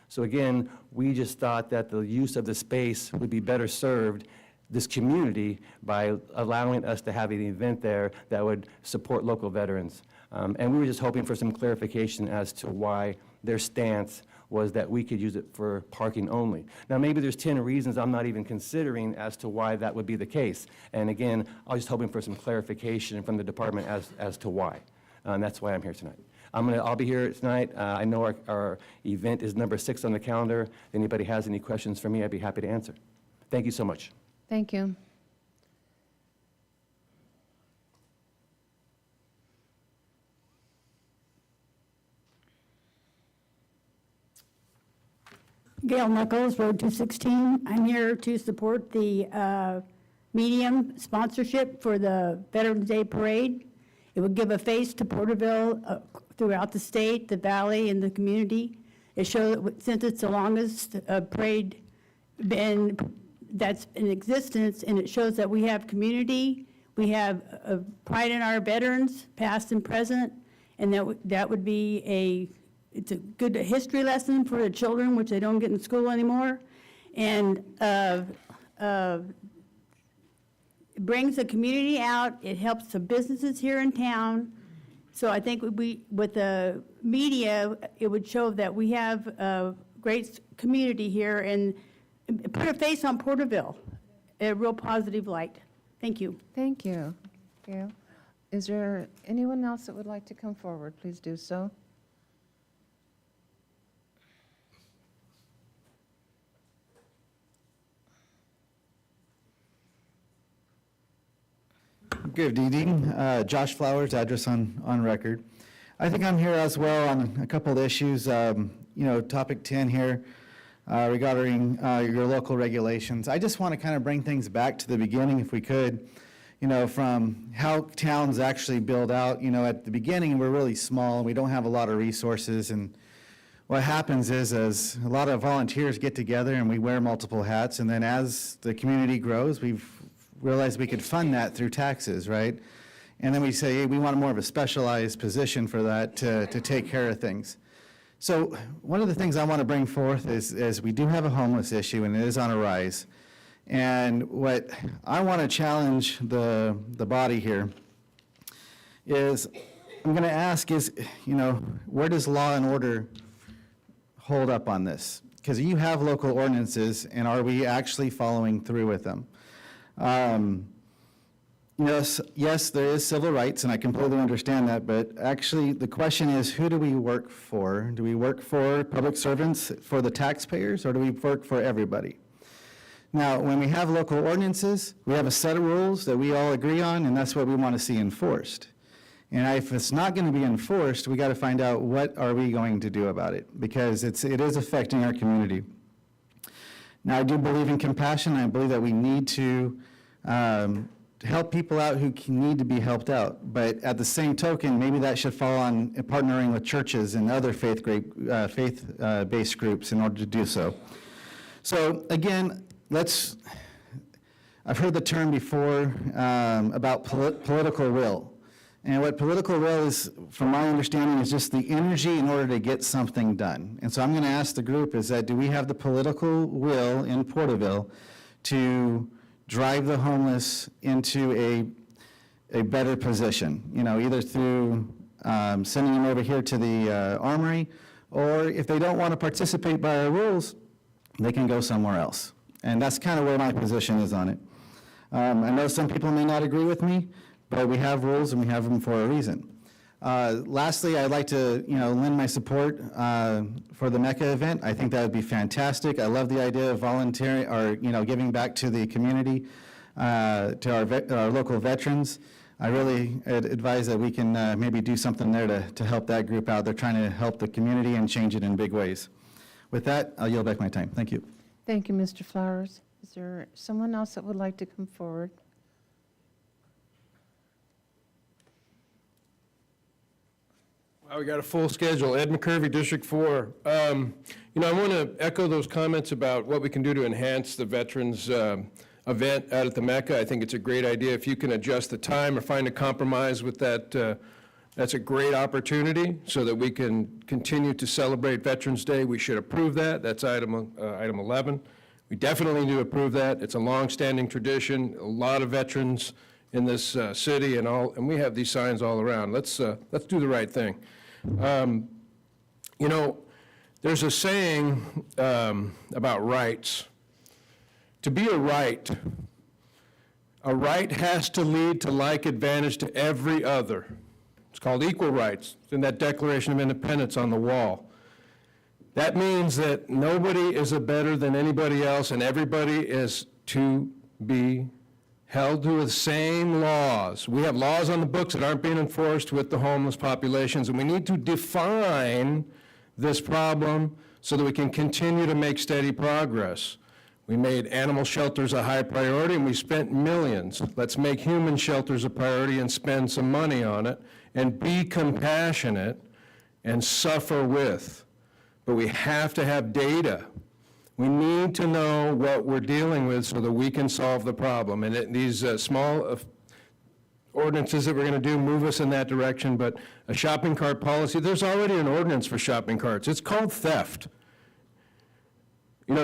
So again, we just thought that the use of the space would be better served, this community, by allowing us to have an event there that would support local veterans. And we were just hoping for some clarification as to why their stance was that we could use it for parking only. Now, maybe there's 10 reasons I'm not even considering as to why that would be the case. And again, I was just hoping for some clarification from the department as to why. And that's why I'm here tonight. I'll be here tonight. I know our event is number 6 on the calendar. If anybody has any questions for me, I'd be happy to answer. Thank you so much. Thank you. Gail Nichols, Road 216. I'm here to support the medium sponsorship for the Veterans Day Parade. It would give a face to Porterville throughout the state, the valley, and the community. It shows that since it's the longest parade that's in existence, and it shows that we have community, we have pride in our veterans, past and present, and that would be it's a good history lesson for the children, which they don't get in school anymore, and it brings the community out. It helps the businesses here in town. So I think with the media, it would show that we have a great community here and put a face on Porterville, a real positive light. Thank you. Thank you, Gail. Is there anyone else that would like to come forward? Please do so. Good evening. Josh Flowers, address on record. I think I'm here as well on a couple of issues. topic 10 here regarding your local regulations. I just want to kind of bring things back to the beginning if we could, from how towns actually build out. At the beginning, we're really small and we don't have a lot of resources. And what happens is as a lot of volunteers get together and we wear multiple hats, and then as the community grows, we've realized we could fund that through taxes, right? And then we say, hey, we want more of a specialized position for that to take care of things. So one of the things I want to bring forth is we do have a homeless issue, and it is on a rise. And what I want to challenge the body here is, I'm going to ask is, where does law and order hold up on this? Because you have local ordinances, and are we actually following through with them? Yes, there is civil rights, and I completely understand that, but actually the question is, who do we work for? Do we work for public servants, for the taxpayers, or do we work for everybody? Now, when we have local ordinances, we have a set of rules that we all agree on, and that's what we want to see enforced. And if it's not going to be enforced, we got to find out what are we going to do about it, because it is affecting our community. Now, I do believe in compassion. I believe that we need to help people out who need to be helped out. But at the same token, maybe that should fall on partnering with churches and other faith-based groups in order to do so. So again, I've heard the term before about political will. And what political will is, from my understanding, is just the energy in order to get something done. And so I'm going to ask the group is that, do we have the political will in Porterville to drive the homeless into a better position? Either through sending them over here to the armory, or if they don't want to participate by our rules, they can go somewhere else. And that's kind of where my position is on it. I know some people may not agree with me, but we have rules and we have them for a reason. Lastly, I'd like to lend my support for the Mecca event. I think that would be fantastic. I love the idea of volunteering or giving back to the community, to our local veterans. I really advise that we can maybe do something there to help that group out. They're trying to help the community and change it in big ways. With that, I'll yield back my time. Thank you. Thank you, Mr. Flowers. Is there someone else that would like to come forward? Wow, we got a full schedule. Ed McCurvey, District 4. I want to echo those comments about what we can do to enhance the veterans event out at the Mecca. I think it's a great idea. If you can adjust the time or find a compromise with that, that's a great opportunity so that we can continue to celebrate Veterans Day. We should approve that. That's item 11. We definitely need to approve that. It's a long-standing tradition. A lot of veterans in this city and we have these signs all around. Let's do the right thing. There's a saying about rights. To be a right has to lead to like advantage to every other. It's called equal rights. It's in that Declaration of Independence on the wall. That means that nobody is better than anybody else, and everybody is to be held to the same laws. We have laws on the books that aren't being enforced with the homeless populations, and we need to define this problem so that we can continue to make steady progress. We made animal shelters a high priority, and we spent millions. Let's make human shelters a priority and spend some money on it, and be compassionate and suffer with. But we have to have data. We need to know what we're dealing with so that we can solve the problem. And these small ordinances that we're going to do move us in that direction, but a shopping cart policy, there's already an ordinance for shopping carts. It's called theft.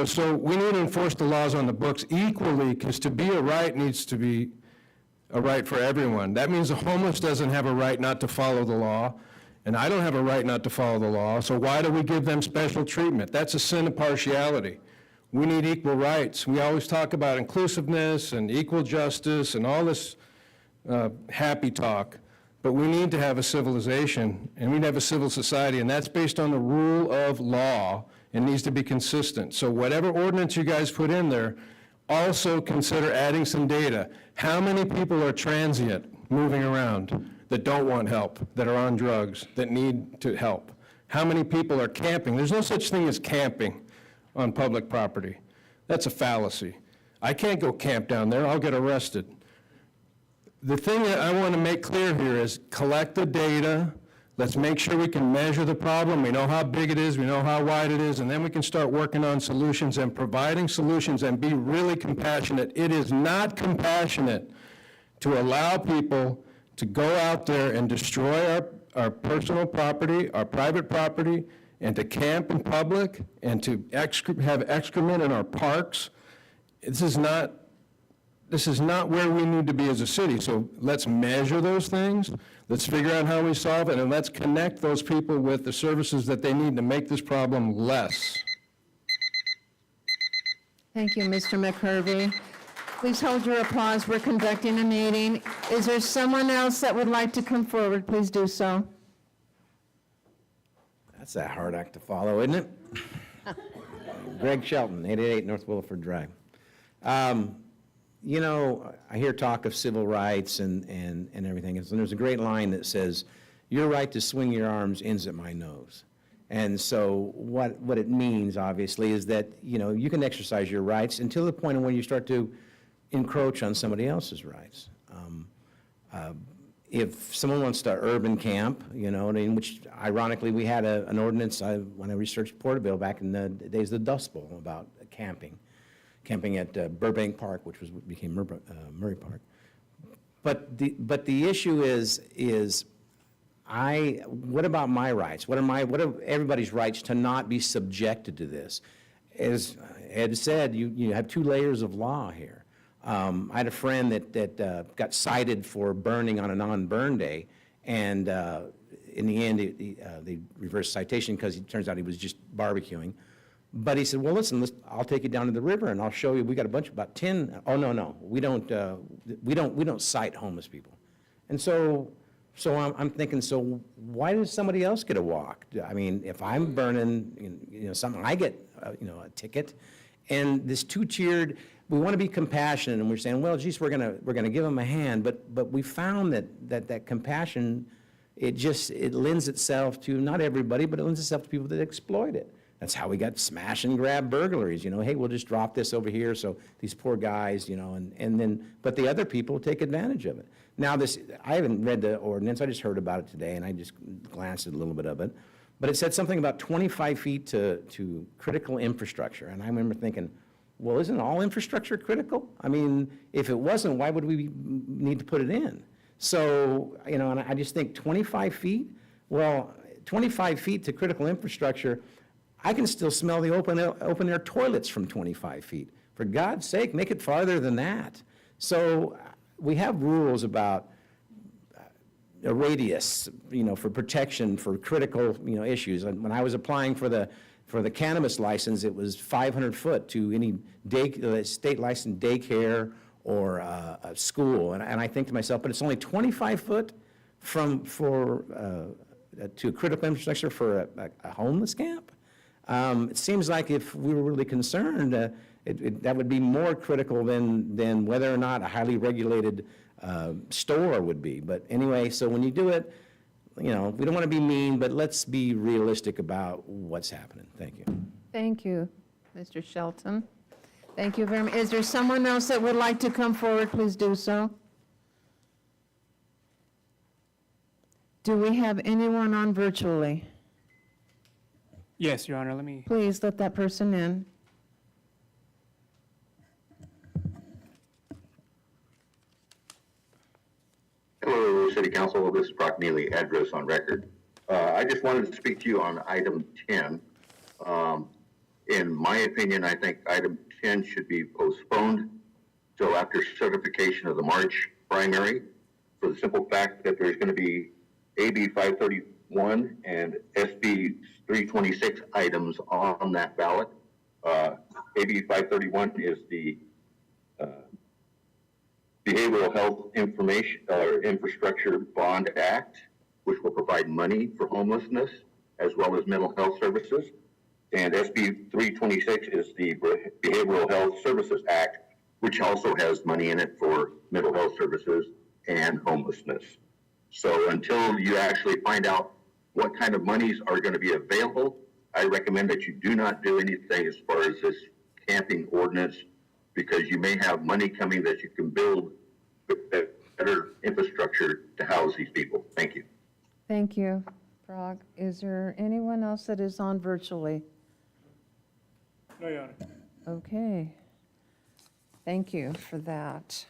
So we need to enforce the laws on the books equally, because to be a right needs to be a right for everyone. That means the homeless doesn't have a right not to follow the law, and I don't have a right not to follow the law, so why do we give them special treatment? That's a sin of partiality. We need equal rights. We always talk about inclusiveness and equal justice and all this happy talk, but we need to have a civilization, and we need to have a civil society, and that's based on the rule of law. It needs to be consistent. So whatever ordinance you guys put in there, also consider adding some data. How many people are transient moving around that don't want help, that are on drugs, that need to help? how many people are camping. There's no such thing as camping on public property. That's a fallacy. I can't go camp down there, I'll get arrested. The thing that I want to make clear here is collect the data, let's make sure we can measure the problem, we know how big it is, we know how wide it is, and then we can start working on solutions and providing solutions and be really compassionate. It is not compassionate to allow people to go out there and destroy our personal property, our private property, and to camp in public, and to have excrement in our parks. This is not where we need to be as a city. So let's measure those things, let's figure out how we solve it, and let's connect those people with the services that they need to make this problem less. Thank you, Mr. McCurvey. Please hold your applause. We're conducting a meeting. Is there someone else that would like to come forward? Please do so. That's a hard act to follow, isn't it? Greg Shelton, 888 North Williford Drive. You know, I hear talk of civil rights and everything, and there's a great line that says, "Your right to swing your arms ends at my nose." And so what it means, obviously, is that, you know, you can exercise your rights until the point when you start to encroach on somebody else's rights. If someone wants to urban camp, you know, in which ironically we had an ordinance when I researched Porterville back in the days of the Dust Bowl about camping at Burbank Park, which became Murray Park. But the issue is what about my rights? What are everybody's rights to not be subjected to this? As Ed said, you have two layers of law here. I had a friend that got cited for burning on a non-burn day, and in the end, they reversed citation because it turns out he was just barbecuing. But he said, well, listen, I'll take you down to the river and I'll show you. We got about 10. Oh, no, we don't cite homeless people. And so I'm thinking, so why does somebody else get a walk? I mean, if I'm burning, you know, something, I get, a ticket. And this two-tiered, we want to be compassionate, and we're saying, well, geez, we're gonna give them a hand, but we found that compassion, it lends itself to not everybody, but it lends itself to people that exploit it. That's how we got smash and grab burglaries, you know, hey, we'll just drop this over here so these poor guys, you know, and then, but the other people take advantage of it. Now I haven't read the ordinance, I just heard about it today, and I just glanced at a little bit of it, but it said something about 25 feet to critical infrastructure, and I remember thinking, well, isn't all infrastructure critical? I mean, if it wasn't, why would we need to put it in? So, you know, and I just think 25 feet, well, 25 feet to critical infrastructure, I can still smell the open air toilets from 25 feet. For God's sake, make it farther than that. So we have rules about a radius, you know, for protection for critical, you know, issues. And when I was applying for the cannabis license, it was 500 foot to any state licensed daycare or a school. And I think to myself, but it's only 25 foot to critical infrastructure for a homeless camp? It seems like if we were really concerned, that would be more critical than whether or not a highly regulated store would be. But anyway, so when you do it, you know, we don't want to be mean, but let's be realistic about what's happening. Thank you. Thank you, Mr. Shelton. Thank you very much. Is there someone else that would like to come forward? Please do so. Do we have anyone on virtually? Yes, Your Honor, let me. Please let that person in. Hello, City Council. This is Brock Neely, address on record. I just wanted to speak to you on item 10. In my opinion, I think item 10 should be postponed till after certification of the March primary, for the simple fact that there's going to be AB 531 and SB 326 items on that ballot. AB 531 is the Behavioral Health Information or Infrastructure Bond Act, which will provide money for homelessness as well as mental health services. And SB 326 is the Behavioral Health Services Act, which also has money in it for mental health services and homelessness. So until you actually find out what kind of monies are going to be available. I recommend that you do not do anything as far as this camping ordinance, because you may have money coming that you can build better infrastructure to house these people. Thank you. Thank you, Brock. Is there anyone else that is on virtually? No, Your Honor. Okay. Thank you for that.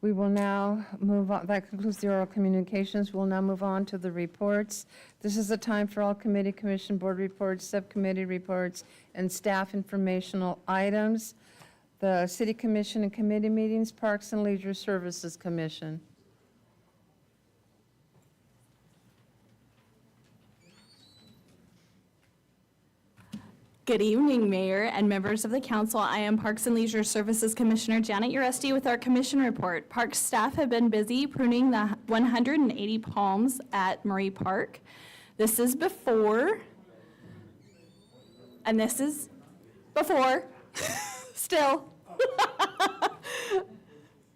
We will now move on. That concludes the oral communications. We'll now move on to the reports. This is a time for all committee, commission, board reports, subcommittee reports, and staff informational items. The City Commission and committee meetings, Parks and Leisure Services Commission. Good evening, Mayor and members of the council. I am Parks and Leisure Services Commissioner Janet Uresti with our commission report. Parks staff have been busy pruning the 180 palms at Murray Park. This is before, and this is before, still.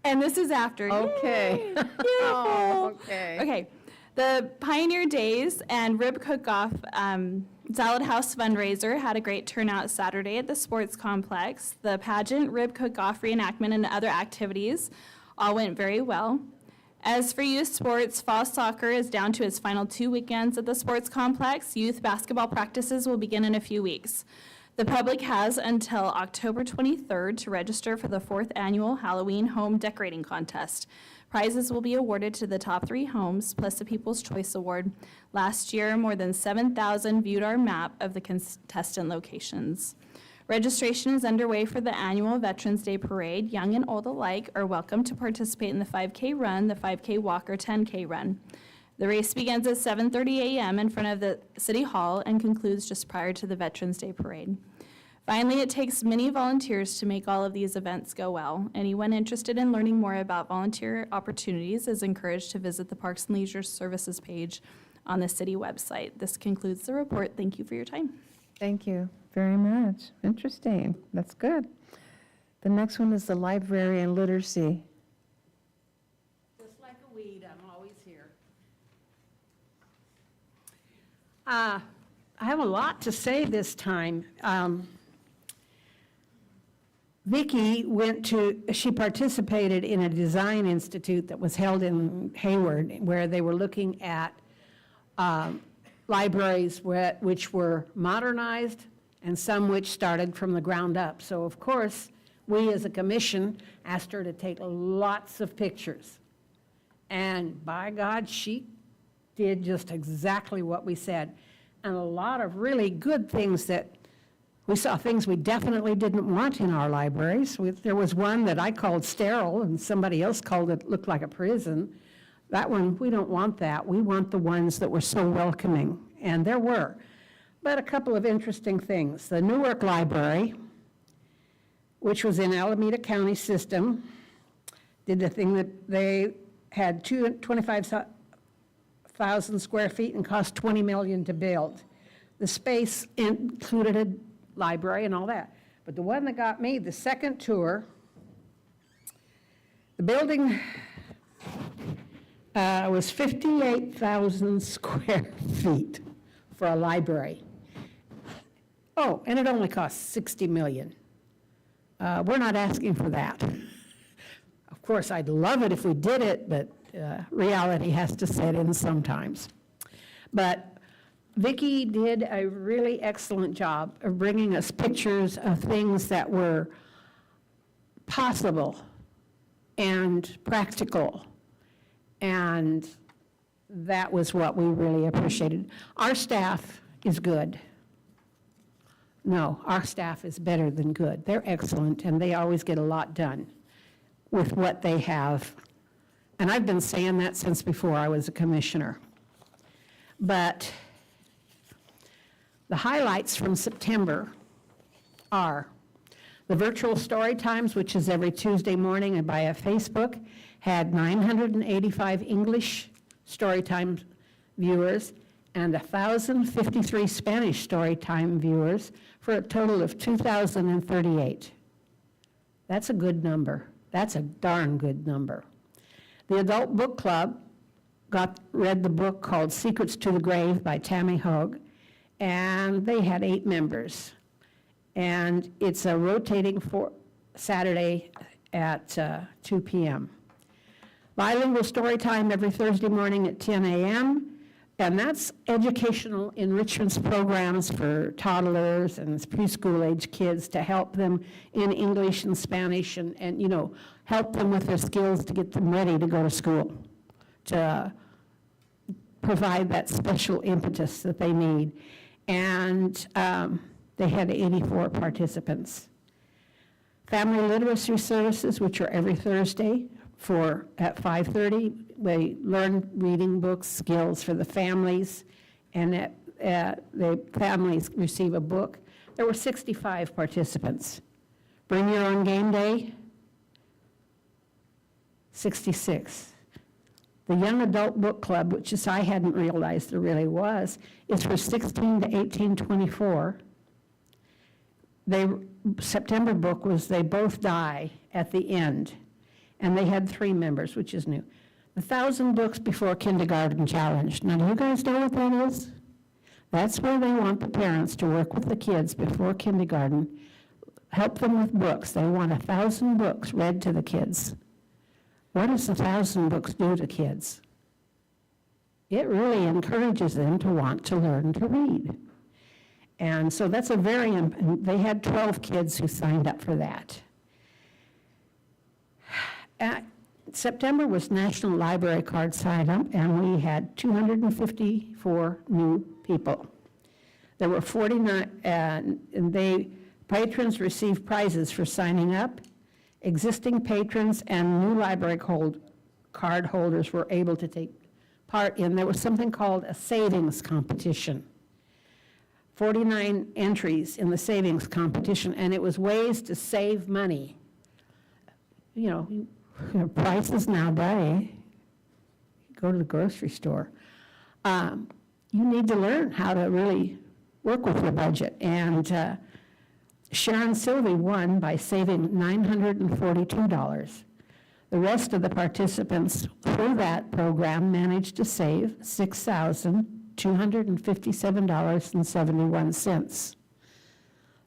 And this is after. Okay. Yay! Oh, okay. Okay. The Pioneer Days and Rib Cook-Off Salad House fundraiser had a great turnout Saturday at the sports complex. The pageant, Rib Cook-Off reenactment, and other activities all went very well. As for youth sports, fall soccer is down to its final 2 weekends at the sports complex. Youth basketball practices will begin in a few weeks. The public has until October 23rd to register for the 4th annual Halloween Home Decorating Contest. Prizes will be awarded to the top 3 homes, plus the People's Choice Award. Last year, more than 7,000 viewed our map of the contestant locations. Registration is underway for the annual Veterans Day Parade. Young and old alike are welcome to participate in the 5K run, the 5K walk, or 10K run. The race begins at 7:30 a.m. in front of the City Hall and concludes just prior to the Veterans Day Parade. Finally, it takes many volunteers to make all of these events go well. Anyone interested in learning more about volunteer opportunities is encouraged to visit the Parks and Leisure Services page on the city website. This concludes the report. Thank you for your time. Thank you very much. Interesting. That's good. The next one is the library and literacy. Just like a weed, I'm always here. I have a lot to say this time. Vicki she participated in a design institute that was held in Hayward, where they were looking at libraries which were modernized and some which started from the ground up. So of course, we as a commission asked her to take lots of pictures. And by God, she did just exactly what we said. And a lot of really good things that we saw, things we definitely didn't want in our libraries. There was one that I called sterile and somebody else called it looked like a prison. That one, we don't want that. We want the ones that were so welcoming, and there were. But a couple of interesting things. The Newark Library, which was in Alameda County system, did the thing that they had 25,000 square feet and cost $20 million to build. The space included a library and all that. But the one that got me, the second tour, the building was 58,000 square feet for a library. Oh, and it only cost $60 million. We're not asking for that. Of course, I'd love it if we did it, but reality has to set in sometimes. But Vicki did a really excellent job of bringing us pictures of things that were possible and practical, and that was what we really appreciated. Our staff is good. No, our staff is better than good. They're excellent, and they always get a lot done with what they have. And I've been saying that since before I was a commissioner. But the highlights from September are the virtual story times, which is every Tuesday morning and via Facebook, had 985 English story time viewers and 1,053 Spanish story time viewers for a total of 2,038. That's a good number. That's a darn good number. The Adult Book Club read the book called Secrets to the Grave by Tammy Hogue, and they had 8 members. And it's a rotating Saturday at 2 p.m. Bilingual story time every Thursday morning at 10 a.m., and that's educational enrichment programs for toddlers and preschool-age kids to help them in English and Spanish and you know, help them with their skills to get them ready to go to school, to provide that special impetus that they need. And they had 84 participants. Family literacy services, which are every Thursday at 5:30, they learn reading books, skills for the families, and the families receive a book. There were 65 participants. Bring your own game day, 66. The Young Adult Book Club, which is, I hadn't realized there really was, is for 16 to 1824. September book was They Both Die at the End, and they had 3 members, which is new. The 1,000 Books Before Kindergarten Challenge. Now, do you guys know what that is? That's where they want the parents to work with the kids before kindergarten, help them with books. They want 1,000 books read to the kids. What does 1,000 books do to kids? It really encourages them to want to learn to read. And so that's they had 12 kids who signed up for that. September was National Library Card Sign-Up, and we had 254 new people. There were 49, and patrons received prizes for signing up. Existing patrons and new library card holders were able to take part in, there was something called a savings competition. 49 entries in the savings competition, and it was ways to save money. You know, prices nowadays, go to the grocery store. You need to learn how to really work with your budget. And Sharon Sylvie won by saving $942. The rest of the participants through that program managed to save $6,257.71.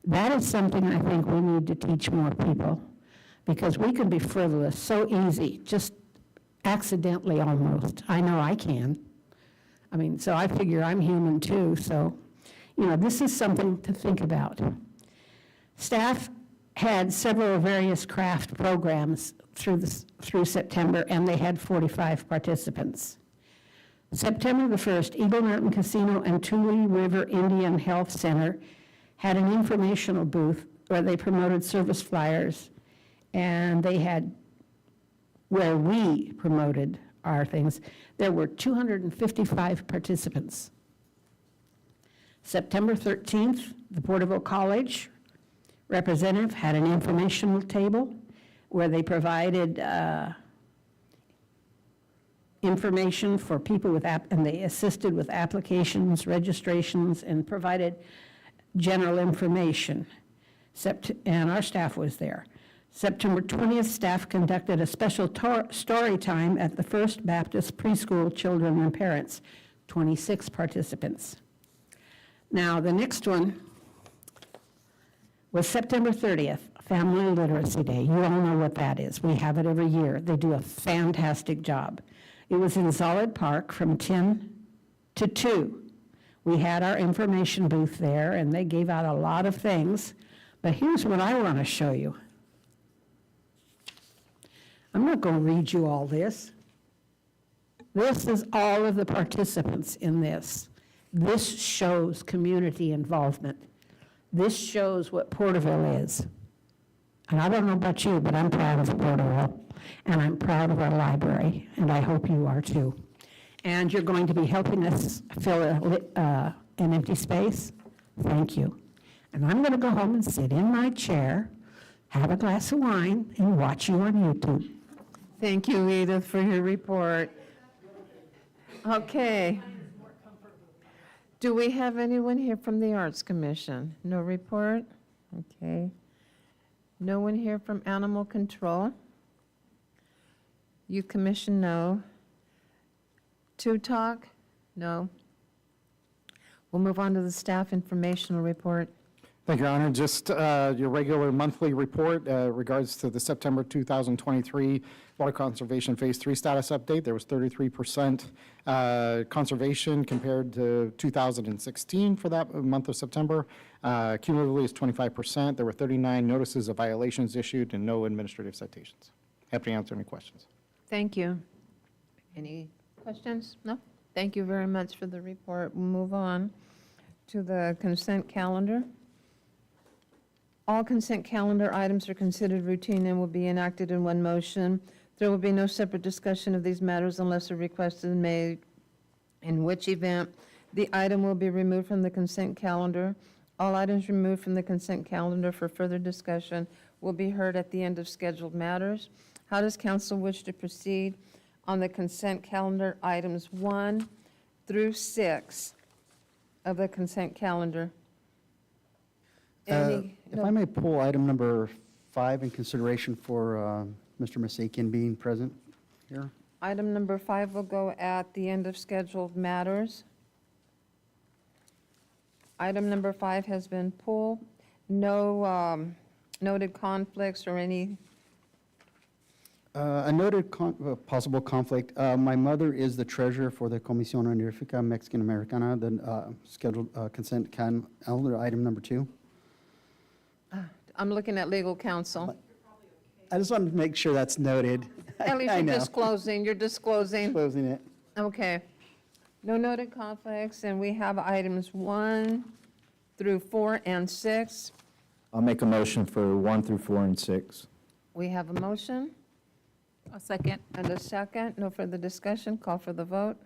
That is something I think we need to teach more people, because we can be frivolous so easy, just accidentally almost. I know I can. I mean, so I figure I'm human too, so, you know, this is something to think about. Staff had several various craft programs through September, and they had 45 participants. September the 1st, Eagle Mountain Casino and Tule River Indian Health Center had an informational booth where they promoted service flyers, and they had, where we promoted our things, there were 255 participants. September 13th, the Porterville College representative had an informational table where they provided information for people with and they assisted with applications, registrations, and provided general information. And our staff was there. September 20th, staff conducted a special story time at the First Baptist Preschool Children and Parents, 26 participants. Now, the next one was September 30th, Family Literacy Day. You all know what that is. We have it every year. They do a fantastic job. It was in Solid Park from 10 to 2. We had our information booth there, and they gave out a lot of things. But here's what I want to show you. I'm not going to read you all this. This is all of the participants in this. This shows community involvement. This shows what Porterville is. And I don't know about you, but I'm proud of Porterville, and I'm proud of our library, and I hope you are too. And you're going to be helping us fill an empty space. Thank you. And I'm going to go home and sit in my chair, have a glass of wine, and watch you on YouTube. Thank you, Edith, for your report. Okay. Do we have anyone here from the Arts Commission? No report? Okay. No one here from Animal Control? Youth Commission, no. to talk? No. We'll move on to the staff informational report. Thank you, Your Honor. Just your regular monthly report regards to the September 2023 Water Conservation Phase 3 status update. There was 33% conservation compared to 2016 for that month of September. Cumulatively is 25%. There were 39 notices of violations issued and no administrative citations. Happy to answer any questions. Thank you. Any questions? No? Thank you very much for the report. We'll move on to the consent calendar. All consent calendar items are considered routine and will be enacted in one motion. There will be no separate discussion of these matters unless a request is made, in which event the item will be removed from the consent calendar. All items removed from the consent calendar for further discussion will be heard at the end of scheduled matters. How does council wish to proceed on the consent calendar items 1 through 6 of the consent calendar? If I may pull item number 5 in consideration for Mr. Masakian being present here. Item number 5 will go at the end of scheduled matters. Item number 5 has been pulled. No noted conflicts or any. A noted possible conflict. My mother is the treasurer for the Comisión Honorífica Mexican Americana, the scheduled consent calendar item number 2. I'm looking at legal counsel. I just wanted to make sure that's noted. At least I you're know. disclosing, you're disclosing. Disclosing it. Okay. No noted conflicts, and we have items 1 through 4 and 6. I'll make a motion for 1 through 4 and 6. We have a motion. A second. And a second. No further discussion. Call for the vote.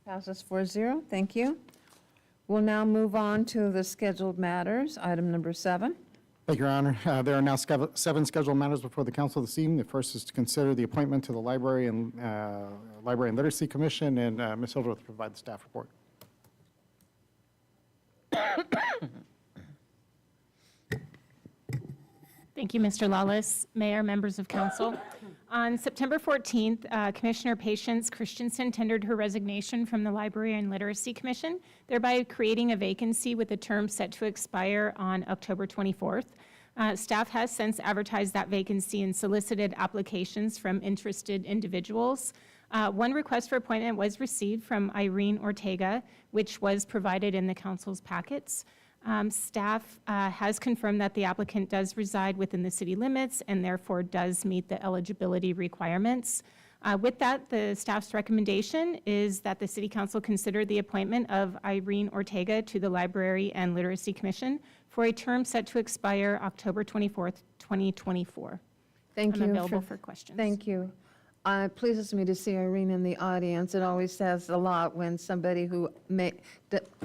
Passes 4-0. Thank you. We'll now move on to the scheduled matters. Item number 7. Thank you, Your Honor. There are now 7 scheduled matters before the council this evening. The first is to consider the appointment to the Library and Literacy Commission, and Ms. Hildreth will provide the staff report. Thank you, Mr. Lawless, Mayor, members of council. On September 14th, Commissioner Patience Christensen tendered her resignation from the Library and Literacy Commission, thereby creating a vacancy with a term set to expire on October 24th. Staff has since advertised that vacancy and solicited applications from interested individuals. One request for appointment was received from Irene Ortega, which was provided in the council's packets. Staff has confirmed that the applicant does reside within the city limits and therefore does meet the eligibility requirements. With that, the staff's recommendation is that the City Council consider the appointment of Irene Ortega to the Library and Literacy Commission for a term set to expire October 24th, 2024. Thank you. I'm available for questions. Thank you. It pleases me to see Irene in the audience. It always says a lot when somebody who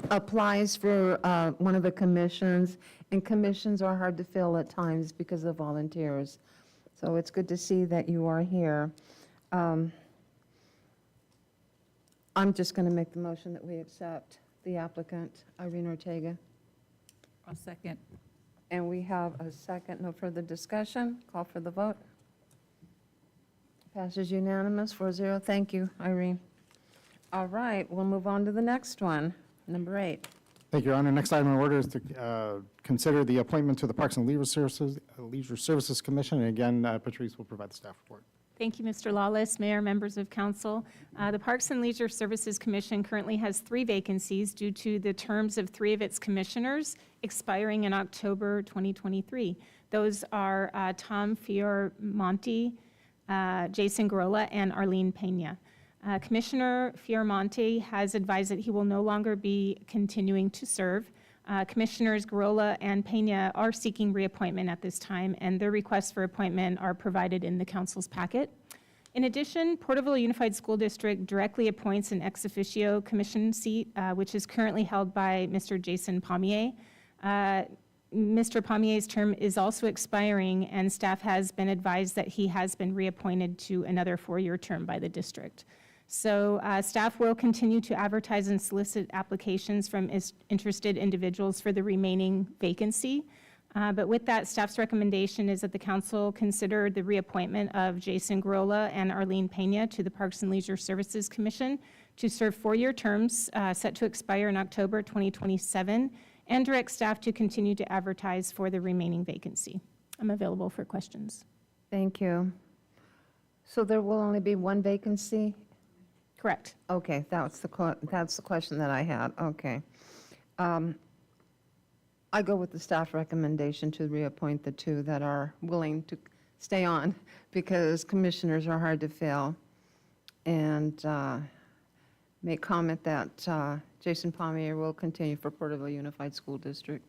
applies for one of the commissions, and commissions are hard to fill at times because of volunteers. So it's good to see that you are here. I'm just going to make the motion that we accept the applicant, Irene Ortega. A second. And we have a second. No further discussion. Call for the vote. Passes unanimous, 4-0. Thank you, Irene. All right, we'll move on to the next one, number 8. Thank you, Your Honor. Next item on order is to consider the appointment to the Parks and Leisure Services Commission. And again, Patrice will provide the staff report. Thank you, Mr. Lawless, Mayor, members of council. The Parks and Leisure Services Commission currently has 3 vacancies due to the terms of 3 of its commissioners expiring in October 2023. Those are Tom Fiormonte, Jason Garola, and Arlene Pena. Commissioner Fiormonte has advised that he will no longer be continuing to serve. Commissioners Garola and Pena are seeking reappointment at this time, and their requests for appointment are provided in the council's packet. In addition, Porterville Unified School District directly appoints an ex officio commission seat, which is currently held by Mr. Jason Pommier. Mr. Pommier's term is also expiring, and staff has been advised that he has been reappointed to another 4-year term by the district. So staff will continue to advertise and solicit applications from interested individuals for the remaining vacancy. But with that, staff's recommendation is that the council consider the reappointment of Jason Grola and Arlene Pena to the Parks and Leisure Services Commission to serve 4-year terms set to expire in October 2027, and direct staff to continue to advertise for the remaining vacancy. I'm available for questions. Thank you. So there will only be one vacancy? Correct. Okay, that's the question that I had, okay. I go with the staff recommendation to reappoint the 2 that are willing to stay on, because commissioners are hard to fill. And make comment that Jason Pommier will continue for Porterville Unified School District.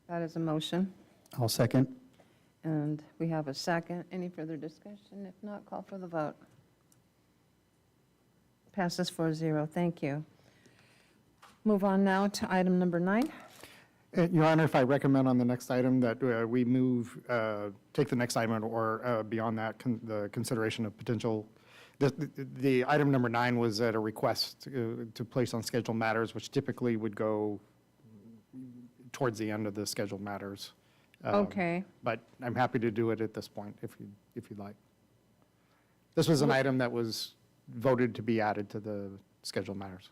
That is a motion, I'll second. and we have a second. Any further discussion? If not, call for the vote. Passes 4-0. Thank you. Move on now to item number 9. Your Honor, if I recommend on the next item that we move, take the next item or beyond that, the consideration of potential, the item number 9 was at a request to place on scheduled matters, which typically would go towards the end of the scheduled matters. Okay. But I'm happy to do it at this point if you'd like. This was an item that was voted to be added to the scheduled matters.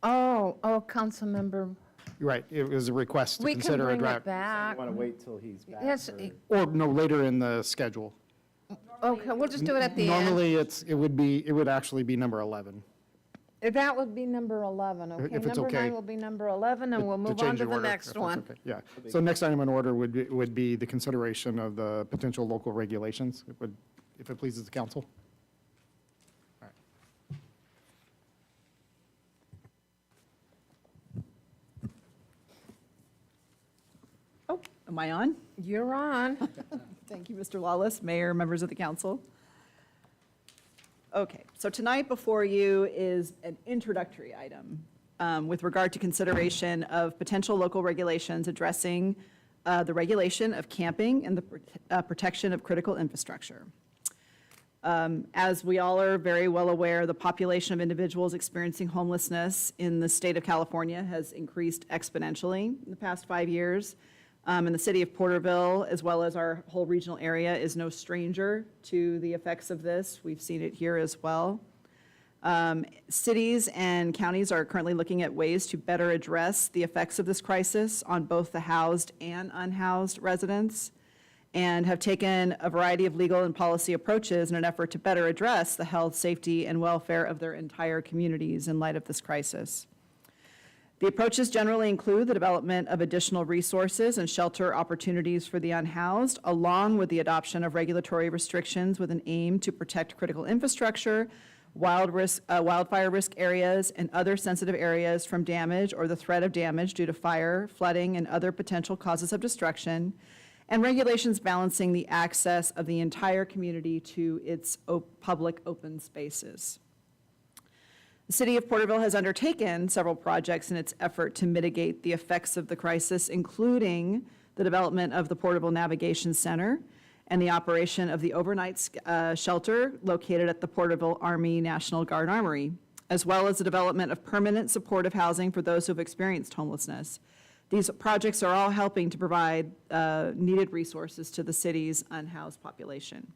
Oh, Councilmember, You're right, it was a request to we can consider a bring draft. it back. Want to wait till he's back? Yes, Or no, later in the schedule. okay, we'll just do it at the end. Normally, it would actually be number 11. That would be number 11, okay? If it's Number okay. 9 will be number 11, and we'll To move on change to the the order, next if that's one. okay. Yeah, so next item in order would be the consideration of the potential local regulations, if it pleases the council. All right. Oh, am I on? You're on. Thank you, Mr. Lawless, Mayor, members of the council. Okay, so tonight before you is an introductory item with regard to consideration of potential local regulations addressing the regulation of camping and the protection of critical infrastructure. As we all are very well aware, the population of individuals experiencing homelessness in the state of California has increased exponentially in the past 5 years. And the city of Porterville, as well as our whole regional area, is no stranger to the effects of this. We've seen it here as well. Cities and counties are currently looking at ways to better address the effects of this crisis on both the housed and unhoused residents, and have taken a variety of legal and policy approaches in an effort to better address the health, safety, and welfare of their entire communities in light of this crisis. The approaches generally include the development of additional resources and shelter opportunities for the unhoused, along with the adoption of regulatory restrictions with an aim to protect critical infrastructure, wildfire risk areas, and other sensitive areas from damage or the threat of damage due to fire, flooding, and other potential causes of destruction, and regulations balancing the access of the entire community to its public open spaces. The city of Porterville has undertaken several projects in its effort to mitigate the effects of the crisis, including the development of the Porterville Navigation Center and the operation of the overnight shelter located at the Porterville Army National Guard Armory, as well as the development of permanent supportive housing for those who have experienced homelessness. These projects are all helping to provide needed resources to the city's unhoused population.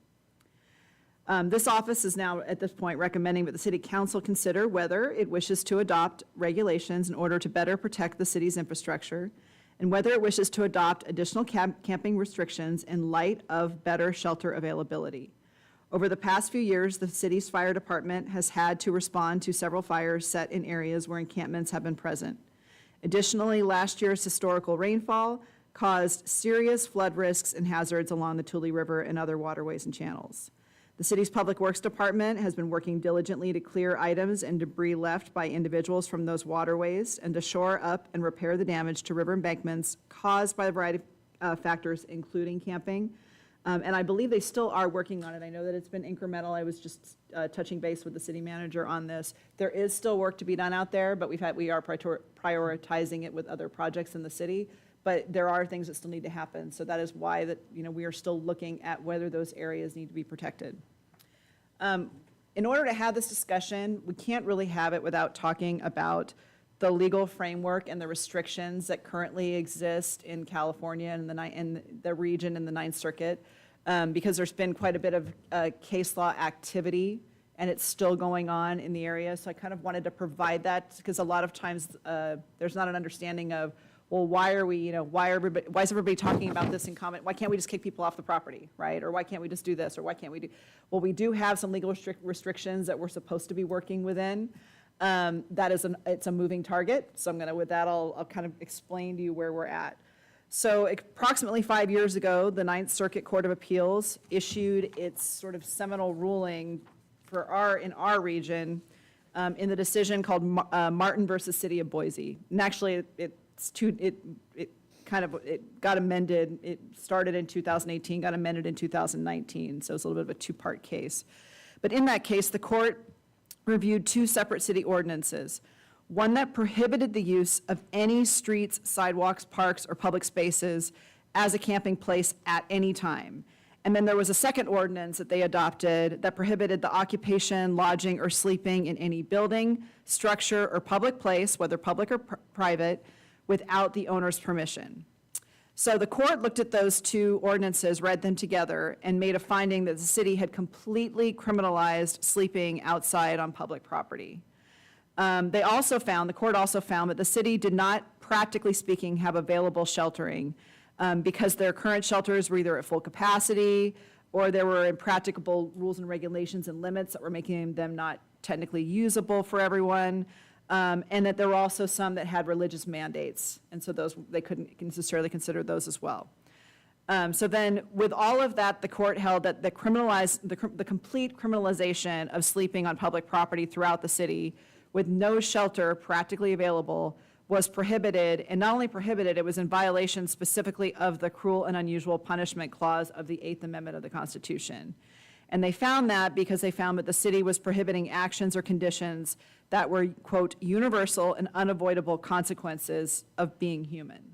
This office is now, at this point, recommending that the city council consider whether it wishes to adopt regulations in order to better protect the city's infrastructure, and whether it wishes to adopt additional camping restrictions in light of better shelter availability. Over the past few years, the city's fire department has had to respond to several fires set in areas where encampments have been present. Additionally, last year's historical rainfall caused serious flood risks and hazards along the Tule River and other waterways and channels. The city's Public Works Department has been working diligently to clear items and debris left by individuals from those waterways and to shore up and repair the damage to river embankments caused by a variety of factors, including camping. And I believe they still are working on it. I know that it's been incremental. I was just touching base with the city manager on this. There is still work to be done out there, but we are prioritizing it with other projects in the city. But there are things that still need to happen. So that is why we are still looking at whether those areas need to be protected. In order to have this discussion, we can't really have it without talking about the legal framework and the restrictions that currently exist in California and in the region in the Ninth Circuit, because there's been quite a bit of case law activity, and it's still going on in the area. So I kind of wanted to provide that, because a lot of times there's not an understanding of, well, why is everybody talking about this in comment? Why can't we just kick people off the property, right? Or why can't we just do this? Or why can't we do? Well, we do have some legal restrictions that we're supposed to be working within. It's a moving target. So with that, I'll kind of explain to you where we're at. So approximately 5 years ago, the Ninth Circuit Court of Appeals issued its sort of seminal ruling in our region in the decision called Martin versus City of Boise. And actually, it got amended. It started in 2018, got amended in 2019. So it's a little bit of a two-part case. But in that case, the court reviewed two separate city ordinances. One that prohibited the use of any streets, sidewalks, parks, or public spaces as a camping place at any time. And then there was a second ordinance that they adopted that prohibited the occupation, lodging, or sleeping in any building, structure, or public place, whether public or private, without the owner's permission. So the court looked at those two ordinances, read them together, and made a finding that the city had completely criminalized sleeping outside on public property. The court also found that the city did not, practically speaking, have available sheltering because their current shelters were either at full capacity or there were impracticable rules and regulations and limits that were making them not technically usable for everyone, and that there were also some that had religious mandates, and so they couldn't necessarily consider those as well. So then, with all of that, the court held that the complete criminalization of sleeping on public property throughout the city with no shelter practically available was prohibited, and not only prohibited, it was in violation specifically of the cruel and unusual punishment clause of the 8th Amendment of the Constitution. And they found that because they found that the city was prohibiting actions or conditions that were, quote, universal and unavoidable consequences of being human.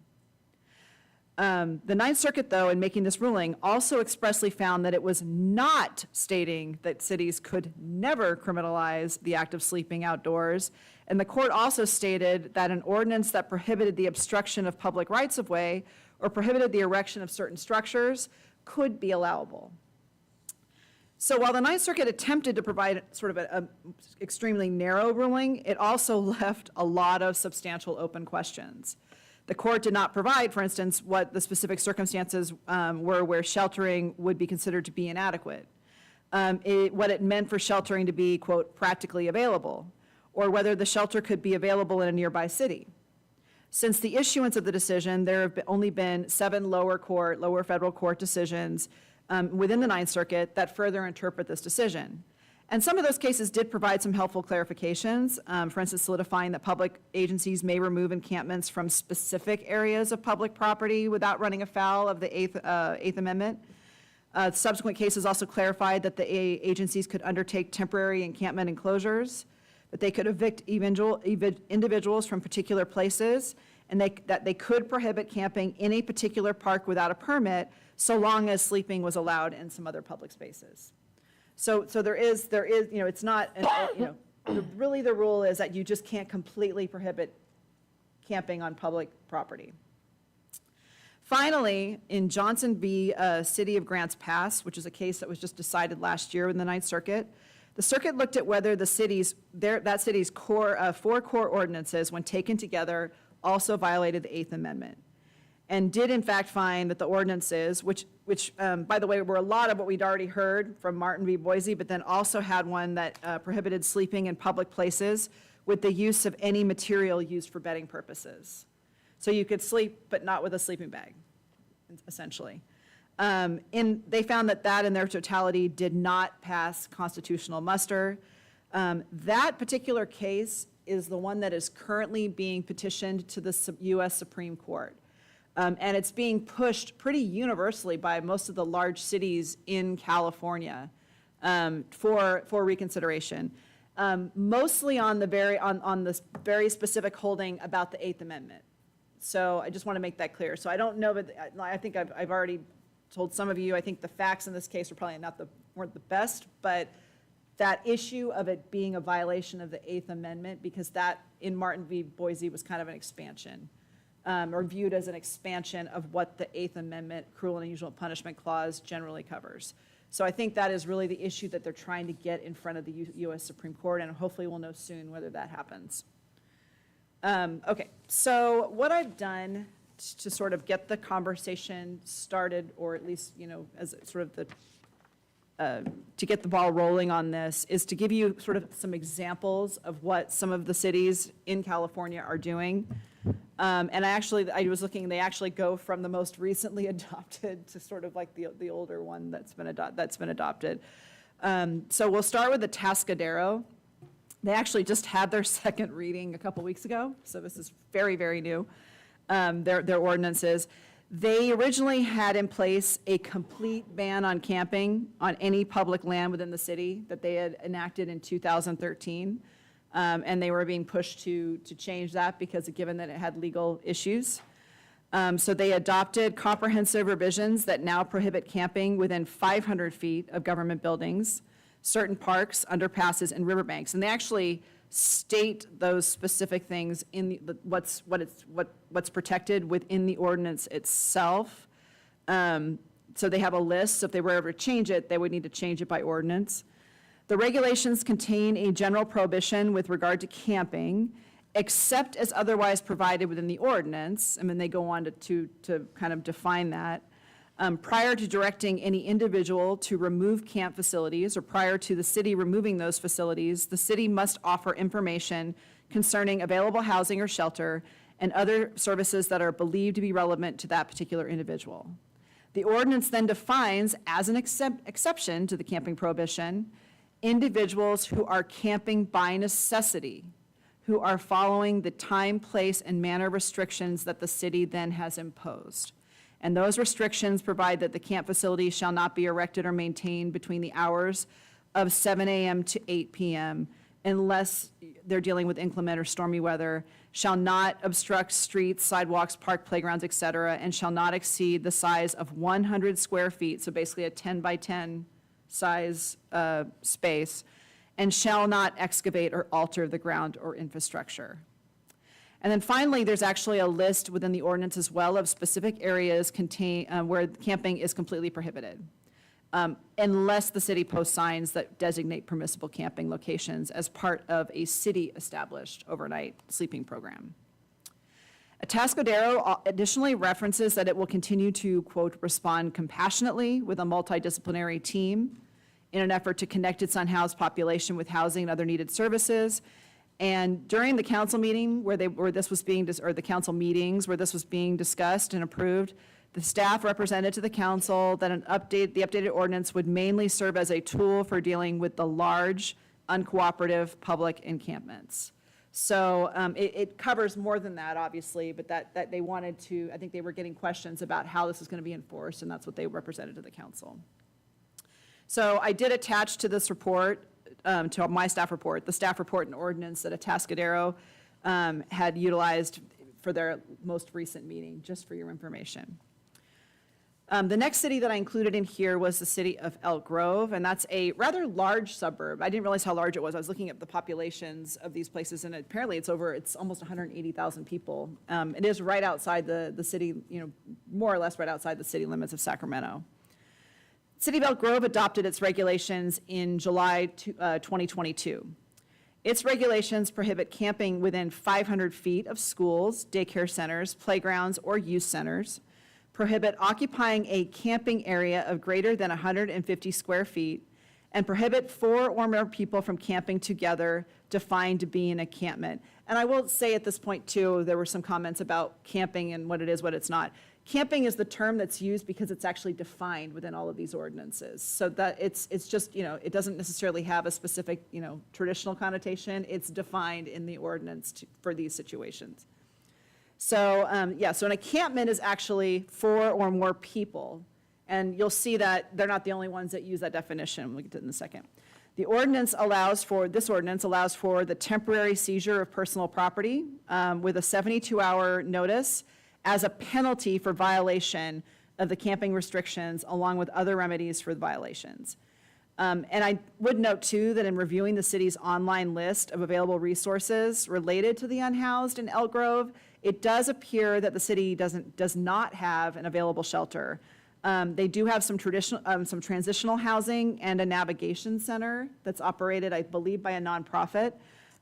The Ninth Circuit, though, in making this ruling, also expressly found that it was not stating that cities could never criminalize the act of sleeping outdoors. And the court also stated that an ordinance that prohibited the obstruction of public rights-of-way or prohibited the erection of certain structures could be allowable. So while the Ninth Circuit attempted to provide sort of an extremely narrow ruling, it also left a lot of substantial open questions. The court did not provide, for instance, what the specific circumstances were where sheltering would be considered to be inadequate, what it meant for sheltering to be, quote, practically available, or whether the shelter could be available in a nearby city. Since the issuance of the decision, there have only been 7 lower federal court decisions within the Ninth Circuit that further interpret this decision. And some of those cases did provide some helpful clarifications, for instance, solidifying that public agencies may remove encampments from specific areas of public property without running afoul of the Eighth Amendment. Subsequent cases also clarified that the agencies could undertake temporary encampment enclosures, that they could evict individuals from particular places, and that they could prohibit camping in a particular park without a permit, so long as sleeping was allowed in some other public spaces. So there is, it's not, really the rule is that you just can't completely prohibit camping on public property. Finally, in Johnson v. City of Grants Pass, which is a case that was just decided last year in the Ninth Circuit, the circuit looked at whether that city's four core ordinances, when taken together, also violated the Eighth Amendment, and did in fact find that the ordinances, which by the way, were a lot of what we'd already heard from Martin v. Boise, but then also had one that prohibited sleeping in public places with the use of any material used for bedding purposes. So you could sleep, but not with a sleeping bag, essentially. They found that in their totality did not pass constitutional muster. That particular case is the one that is currently being petitioned to the U.S. Supreme Court. And it's being pushed pretty universally by most of the large cities in California for reconsideration, mostly on this very specific holding about the Eighth Amendment. So I just want to make that clear. So I don't know, but I think I've already told some of you, I think the facts in this case are probably weren't the best, but that issue of it being a violation of the Eighth Amendment, because that in Martin v. Boise was kind of an expansion, or viewed as an expansion of what the Eighth Amendment cruel and unusual punishment clause generally covers. So I think that is really the issue that they're trying to get in front of the U.S. Supreme Court, and hopefully we'll know soon whether that happens. Okay, so what I've done to sort of get the conversation started, or at least, as sort of the to get the ball rolling on this, is to give you sort of some examples of what some of the cities in California are doing. And I was looking, they actually go from the most recently adopted to sort of like the older one that's been adopted. So we'll start with the Atascadero. They actually just had their second reading a couple weeks ago, so this is very, very new, their ordinances. They originally had in place a complete ban on camping on any public land within the city that they had enacted in 2013. And they were being pushed to change that because given that it had legal issues. So they adopted comprehensive revisions that now prohibit camping within 500 feet of government buildings, certain parks, underpasses, and riverbanks. And they actually state those specific things in what's protected within the ordinance itself. So they have a list, so if they were ever to change it, they would need to change it by ordinance. The regulations contain a general prohibition with regard to camping, except as otherwise provided within the ordinance. I mean, they go on to kind of define that. Prior to directing any individual to remove camp facilities, or prior to the city removing those facilities, the city must offer information concerning available housing or shelter and other services that are believed to be relevant to that particular individual. The ordinance then defines, as an exception to the camping prohibition, individuals who are camping by necessity, who are following the time, place, and manner restrictions that the city then has imposed. And those restrictions provide that the camp facility shall not be erected or maintained between the hours of 7 a.m. to 8 p.m. unless they're dealing with inclement or stormy weather, shall not obstruct streets, sidewalks, park, playgrounds, et cetera, and shall not exceed the size of 100 square feet, so basically a 10 by 10 size space, and shall not excavate or alter the ground or infrastructure. And then finally, there's actually a list within the ordinance as well of specific areas where camping is completely prohibited, unless the city posts signs that designate permissible camping locations as part of a city-established overnight sleeping program. Atascadero additionally references that it will continue to, quote, respond compassionately with a multidisciplinary team in an effort to connect its unhoused population with housing and other needed services. And during the council meeting the council meetings where this was being discussed and approved, the staff represented to the council that the updated ordinance would mainly serve as a tool for dealing with the large, uncooperative public encampments. So it covers more than that, obviously, but that they wanted to, I think they were getting questions about how this is going to be enforced, and that's what they represented to the council. So I did attach to this report, to my staff report, the staff report and ordinance that Atascadero had utilized for their most recent meeting, just for your information. The next city that I included in here was the city of Elk Grove, and that's a rather large suburb. I didn't realize how large it was. I was looking at the populations of these places, and apparently it's almost 180,000 people. It is right outside the city, more or less right outside the city limits of Sacramento. City of Elk Grove adopted its regulations in July 2022. Its regulations prohibit camping within 500 feet of schools, daycare centers, playgrounds, or youth centers, prohibit occupying a camping area of greater than 150 square feet, and prohibit 4 or more people from camping together, defined to be an encampment. And I will say at this point, too, there were some comments about camping and what it is, what it's not. Camping is the term that's used because it's actually defined within all of these ordinances. So that it's just, it doesn't necessarily have a specific, traditional connotation. It's defined in the ordinance for these situations. So, so an encampment is actually 4 or more people. And you'll see that they're not the only ones that use that definition. We'll get to it in a second. This ordinance allows for the temporary seizure of personal property with a 72-hour notice as a penalty for violation of the camping restrictions, along with other remedies for the violations. And I would note, too, that in reviewing the city's online list of available resources related to the unhoused in Elk Grove, it does appear that the city does not have an available shelter. They do have some transitional housing and a navigation center that's operated, I believe, by a nonprofit.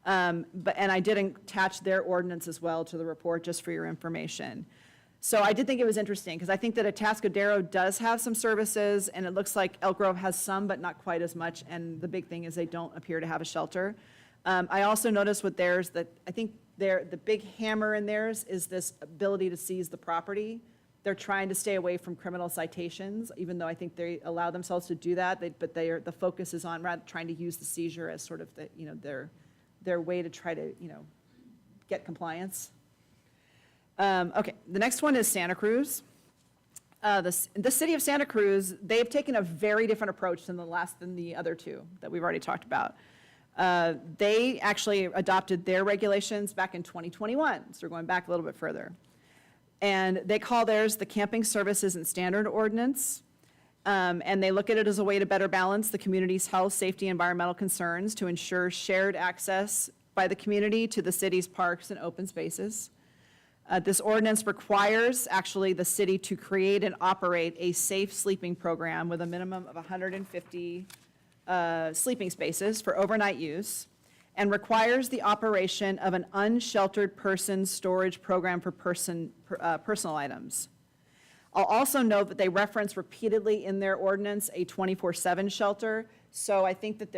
And I did attach their ordinance as well to the report, just for your information. So I did think it was interesting, because I think that Atascadero does have some services, and it looks like Elk Grove has some, but not quite as much, and the big thing is they don't appear to have a shelter. I also noticed with theirs that I think the big hammer in theirs is this ability to seize the property. They're trying to stay away from criminal citations, even though I think they allow themselves to do that, but the focus is on rather trying to use the seizure as sort of their way to try to, get compliance. Okay, the next one is Santa Cruz. The city of Santa Cruz, they've taken a very different approach than the other two that we've already talked about. They actually adopted their regulations back in 2021, so we're going back a little bit further. And they call theirs the Camping Services and Standard Ordinance. And they look at it as a way to better balance the community's health, safety, and environmental concerns to ensure shared access by the community to the city's parks and open spaces. This ordinance requires, actually, the city to create and operate a safe sleeping program with a minimum of 150 sleeping spaces for overnight use, and requires the operation of an unsheltered person storage program for personal items. I'll also note that they reference repeatedly in their ordinance a 24/7 shelter. So I think that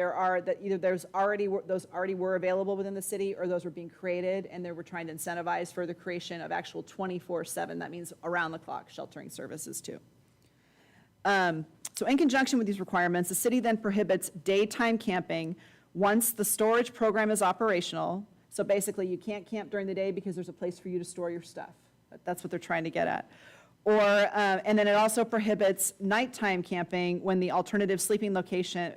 either those already were available within the city, or those were being created, and they were trying to incentivize for the creation of actual 24/7. That means around-the-clock sheltering services too. So in conjunction with these requirements, the city then prohibits daytime camping once the storage program is operational. So basically, you can't camp during the day because there's a place for you to store your stuff. That's what they're trying to get at. And then it also prohibits nighttime camping when the alternative sleeping location,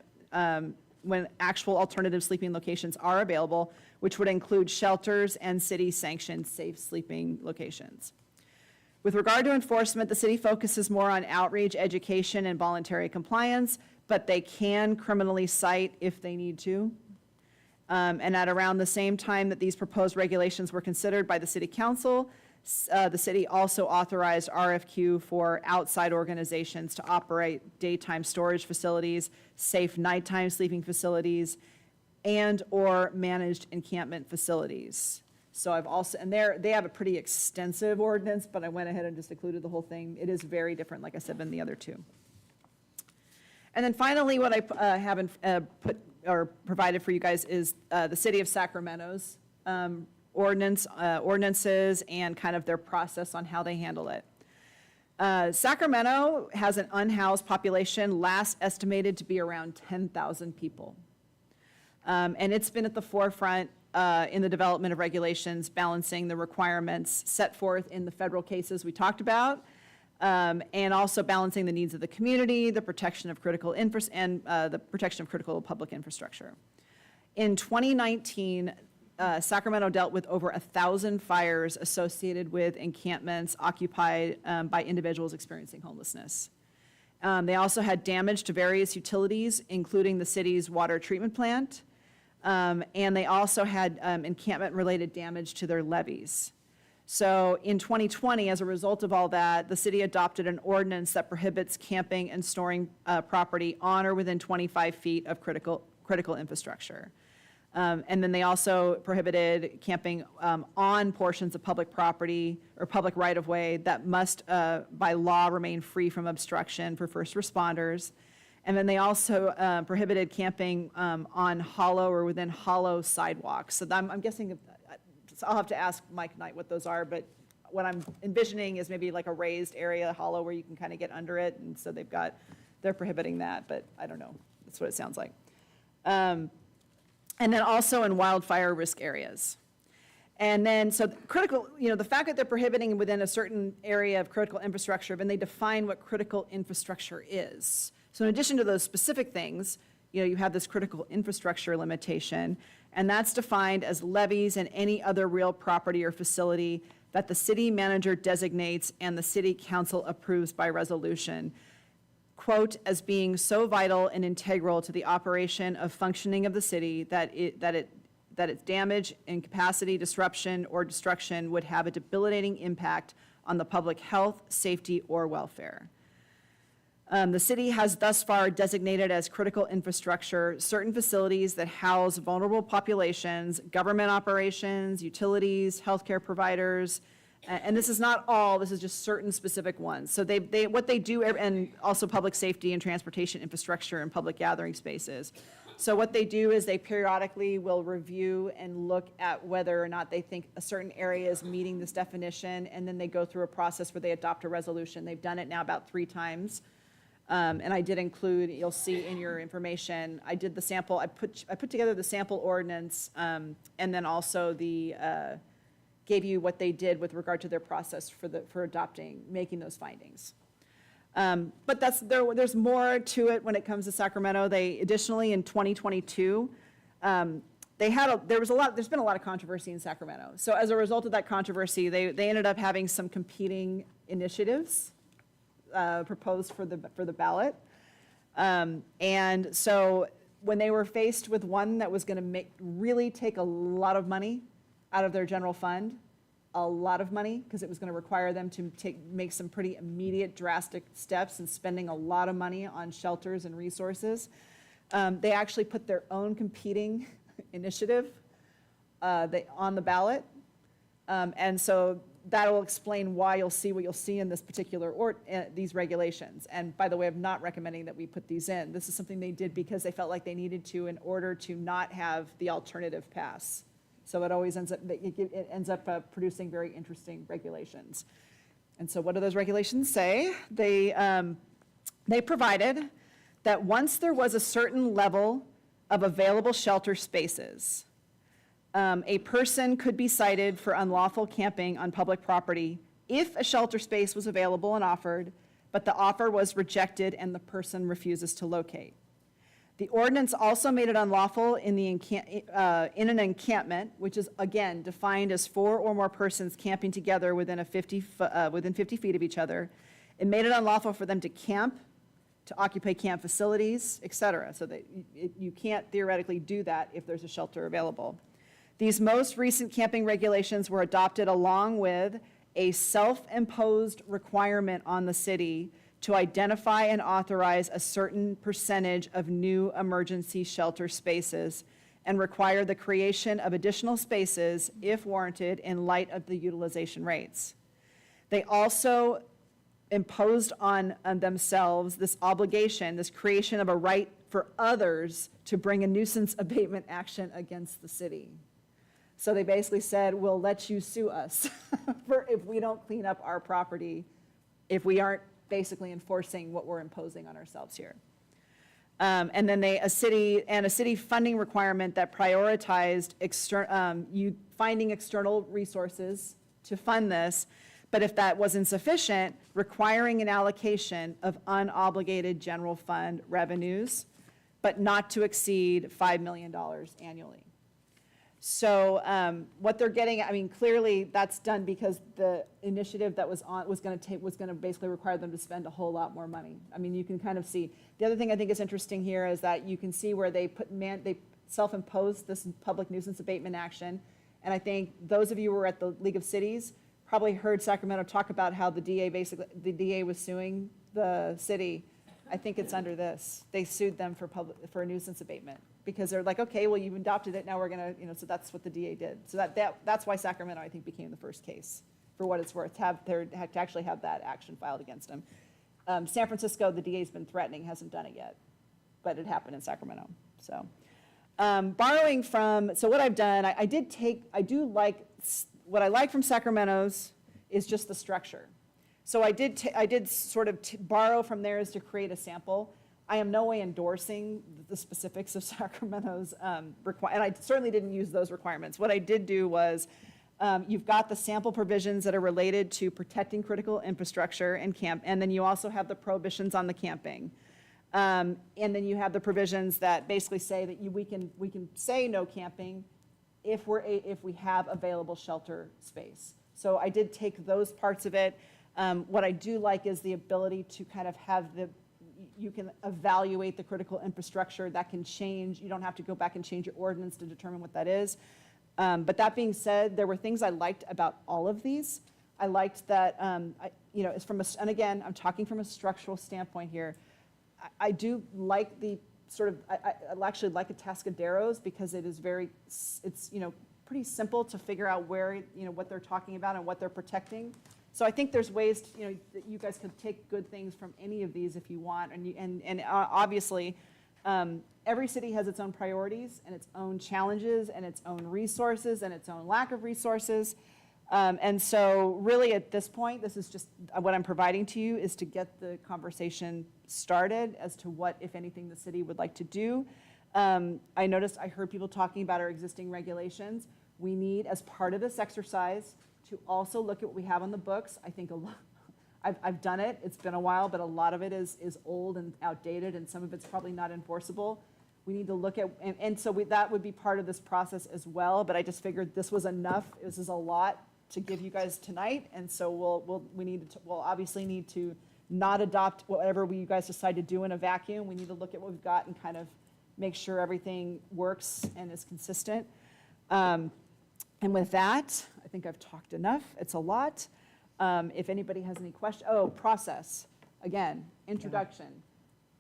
when actual alternative sleeping locations are available, which would include shelters and city-sanctioned safe sleeping locations. With regard to enforcement, the city focuses more on outreach, education, and voluntary compliance, but they can criminally cite if they need to. And at around the same time that these proposed regulations were considered by the city council, the city also authorized RFQ for outside organizations to operate daytime storage facilities, safe nighttime sleeping facilities, and/or managed encampment facilities. So I've also, and they have a pretty extensive ordinance, but I went ahead and just included the whole thing. It is very different, like I said, than the other two. And then finally, what I haven't provided for you guys is the city of Sacramento's ordinances and kind of their process on how they handle it. Sacramento has an unhoused population last estimated to be around 10,000 people. And it's been at the forefront in the development of regulations, balancing the requirements set forth in the federal cases we talked about, and also balancing the needs of the community, the protection of critical public infrastructure. In 2019, Sacramento dealt with over 1,000 fires associated with encampments occupied by individuals experiencing homelessness. They also had damage to various utilities, including the city's water treatment plant, and they also had encampment-related damage to their levees. So in 2020, as a result of all that, the city adopted an ordinance that prohibits camping and storing property on or within 25 feet of critical infrastructure. And then they also prohibited camping on portions of public property or public right-of-way that must, by law, remain free from obstruction for first responders. And then they also prohibited camping on hollow or within hollow sidewalks. So I'm guessing, I'll have to ask Mike Knight what those are, but what I'm envisioning is maybe like a raised area, hollow, where you can kind of get under it. And so they're prohibiting that, but I don't know. That's what it sounds like. And then also in wildfire risk areas. And then, so critical, the fact that they're prohibiting within a certain area of critical infrastructure, then they define what critical infrastructure is. So in addition to those specific things, you have this critical infrastructure limitation, and that's defined as levees and any other real property or facility that the city manager designates and the city council approves by resolution. quote, as being so vital and integral to the operation of functioning of the city that its damage, incapacity, disruption, or destruction would have a debilitating impact on the public health, safety, or welfare. The city has thus far designated as critical infrastructure certain facilities that house vulnerable populations, government operations, utilities, healthcare providers, and this is not all, this is just certain specific ones. So what they do, and also public safety and transportation infrastructure and public gathering spaces. So what they do is they periodically will review and look at whether or not they think a certain area is meeting this definition, and then they go through a process where they adopt a resolution. They've done it now about 3 times. And I did include, you'll see in your information, I did the sample, I put together the sample ordinance, and then also gave you what they did with regard to their process for adopting, making those findings. But there's more to it when it comes to Sacramento. They additionally in 2022, there's been a lot of controversy in Sacramento. So as a result of that controversy, they ended up having some competing initiatives proposed for the ballot. And so when they were faced with one that was going to really take a lot of money out of their general fund, a lot of money, because it was going to require them to make some pretty immediate drastic steps and spending a lot of money on shelters and resources, they actually put their own competing initiative on the ballot. And so that will explain why you'll see what you'll see in this particular these regulations. And by the way, I'm not recommending that we put these in. This is something they did because they felt like they needed to in order to not have the alternative pass. So it always ends up producing very interesting regulations. And so what do those regulations say? They provided that once there was a certain level of available shelter spaces, a person could be cited for unlawful camping on public property if a shelter space was available and offered, but the offer was rejected and the person refuses to locate. The ordinance also made it unlawful in an encampment, which is, again, defined as 4 or more persons camping together within 50 feet of each other. It made it unlawful for them to camp, to occupy camp facilities, et cetera, so that you can't theoretically do that if there's a shelter available. These most recent camping regulations were adopted along with a self-imposed requirement on the city to identify and authorize a certain percentage of new emergency shelter spaces and require the creation of additional spaces if warranted in light of the utilization rates. They also imposed on themselves this obligation, this creation of a right for others to bring a nuisance abatement action against the city. So they basically said, we'll let you sue us if we don't clean up our property, if we aren't basically enforcing what we're imposing on ourselves here. And then a city funding requirement that prioritized finding external resources to fund this, but if that was insufficient, requiring an allocation of unobligated general fund revenues, but not to exceed $5 million annually. So what they're getting, I mean, clearly that's done because the initiative that was going to basically require them to spend a whole lot more money. I mean, you can kind of see. The other thing I think is interesting here is that you can see where they self-imposed this public nuisance abatement action. And I think those of you who were at the League of Cities probably heard Sacramento talk about how the DA was suing the city. I think it's under this. They sued them for a nuisance abatement because they're like, okay, well, you've adopted it, now we're gonna, so that's what the DA did. So that's why Sacramento, I think, became the first case, for what it's worth, to actually have that action filed against them. San Francisco, the DA's been threatening, hasn't done it yet, but it happened in Sacramento. So borrowing from, so what I've done, what I like from Sacramento's is just the structure. So I did sort of borrow from theirs to create a sample. I am no way endorsing the specifics of Sacramento's and I certainly didn't use those requirements. What I did do was, you've got the sample provisions that are related to protecting critical infrastructure and and then you also have the prohibitions on the camping. And then you have the provisions that basically say that we can say no camping if we have available shelter space. So I did take those parts of it. What I do like is the ability to kind of have you can evaluate the critical infrastructure. That can change. You don't have to go back and change your ordinance to determine what that is. But that being said, there were things I liked about all of these. I liked that, it's from and again, I'm talking from a structural standpoint here. I do like the sort of, I actually like Atascaderos because it is it's pretty simple to figure out where, what they're talking about and what they're protecting. So I think there's ways, that you guys could take good things from any of these if you want. And obviously, every city has its own priorities and its own challenges and its own resources and its own lack of resources. And so really at this point, this is just what I'm providing to you is to get the conversation started as to what, if anything, the city would like to do. I heard people talking about our existing regulations. We need, as part of this exercise, to also look at what we have on the books. I think a lot, I've done it, it's been a while, but a lot of it is old and outdated, and some of it's probably not enforceable. We need to look at, and so that would be part of this process as well, but I just figured this was enough, this is a lot to give you guys tonight, and so we'll obviously need to not adopt whatever you guys decide to do in a vacuum. We need to look at what we've got and kind of make sure everything works and is consistent. And with that, I think I've talked enough. It's a lot. If anybody has any questions, process. Again, introduction.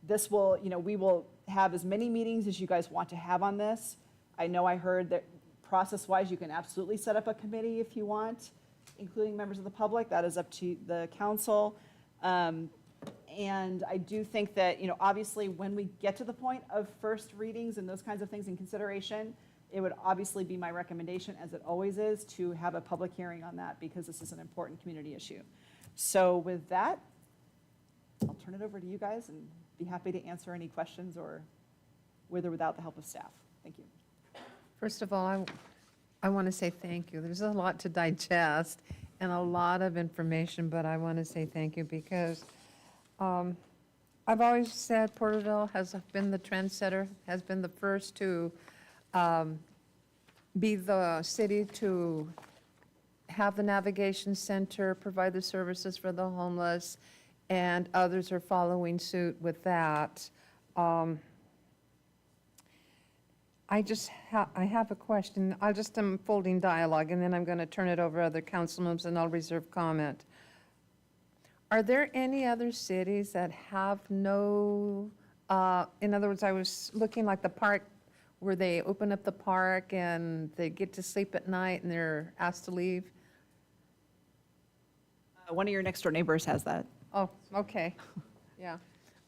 This will, we will have as many meetings as you guys want to have on this. I know I heard that process-wise, you can absolutely set up a committee if you want, including members of the public. That is up to the council. And I do think that, obviously when we get to the point of first readings and those kinds of things in consideration, it would obviously be my recommendation, as it always is, to have a public hearing on that because this is an important community issue. So with that, I'll turn it over to you guys and be happy to answer any questions or with or without the help of staff. Thank you. First of all, I want to say thank you. There's a lot to digest and a lot of information, but I want to say thank you because I've always said Porterville has been the trendsetter, has been the first to be the city to have the navigation center, provide the services for the homeless, and others are following suit with that. I have a question. I just am folding dialogue, and then I'm going to turn it over to other council members, and I'll reserve comment. Are there any other cities that have no, in other words, I was looking like the park where they open up the park and they get to sleep at night and they're asked to leave? One of your next door neighbors has that. Oh, okay. Yeah,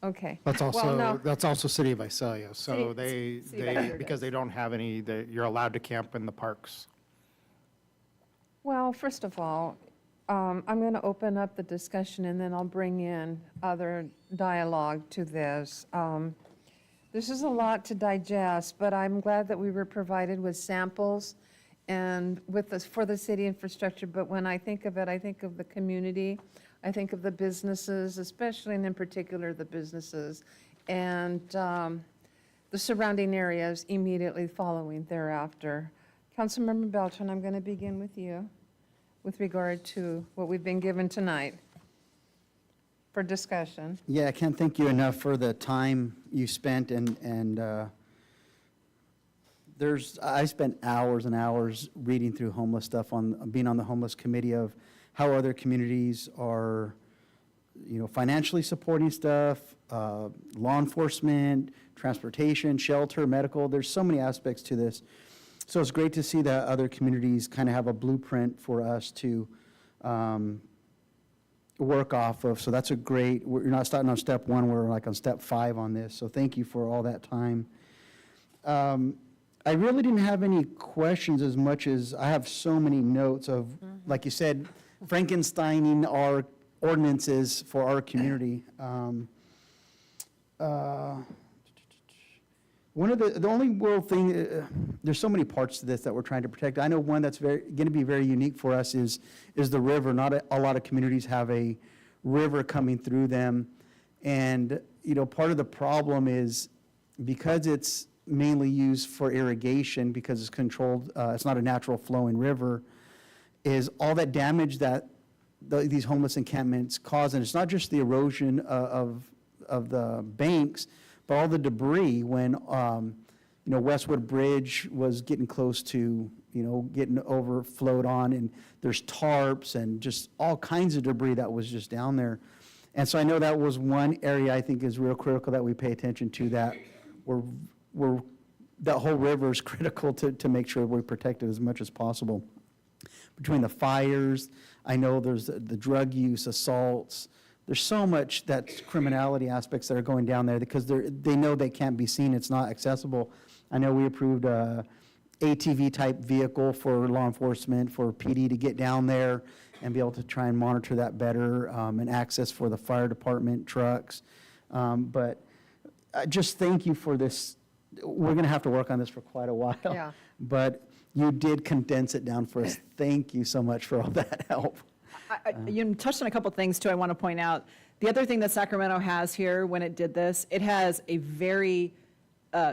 okay. That's Well, no. also City of Visalia. So City of Visalia because does. they don't have any, you're allowed to camp in the parks. Well, first of all, I'm going to open up the discussion and then I'll bring in other dialogue to this. This is a lot to digest, but I'm glad that we were provided with samples and for the city infrastructure. But when I think of it, I think of the community. I think of the businesses, especially and in particular the businesses, and the surrounding areas immediately following thereafter. Councilmember Beltran, I'm going to begin with you with regard to what we've been given tonight for discussion. Yeah, I can't thank you enough for the time you spent and I spent hours and hours reading through homeless stuff being on the homeless committee of how other communities are, financially supporting stuff, law enforcement, transportation, shelter, medical. There's so many aspects to this. So it's great to see that other communities kind of have a blueprint for us to work off of. So that's we're not starting on step one, we're like on step 5 on this. So thank you for all that time. I really didn't have any questions as much as I have so many notes of, like you said, Frankensteining our ordinances for our community. One of the only real thing, there's so many parts to this that we're trying to protect. I know one that's going to be very unique for us is the river. Not a lot of communities have a river coming through them. And, part of the problem is because it's mainly used for irrigation, because it's controlled, it's not a natural flowing river, is all that damage that these homeless encampments cause. And it's not just the erosion of the banks, but all the debris when, Westwood Bridge was getting close to, getting overflowed on, and there's tarps and just all kinds of debris that was just down there. And so I know that was one area I think is real critical that we pay attention to, that that whole river is critical to make sure we protect it as much as possible. Between the fires, I know there's the drug use, assaults, there's so much that's criminality aspects that are going down there because they know they can't be seen, it's not accessible. I know we approved a ATV type vehicle for law enforcement, for PD to get down there and be able to try and monitor that better, and access for the fire department trucks. But just thank you for this. We're going to have to work on this for quite a while. Yeah. But you did condense it down for us. Thank you so much for all that help. You touched on a couple things, too, I want to point out. The other thing that Sacramento has here when it did this, it has a very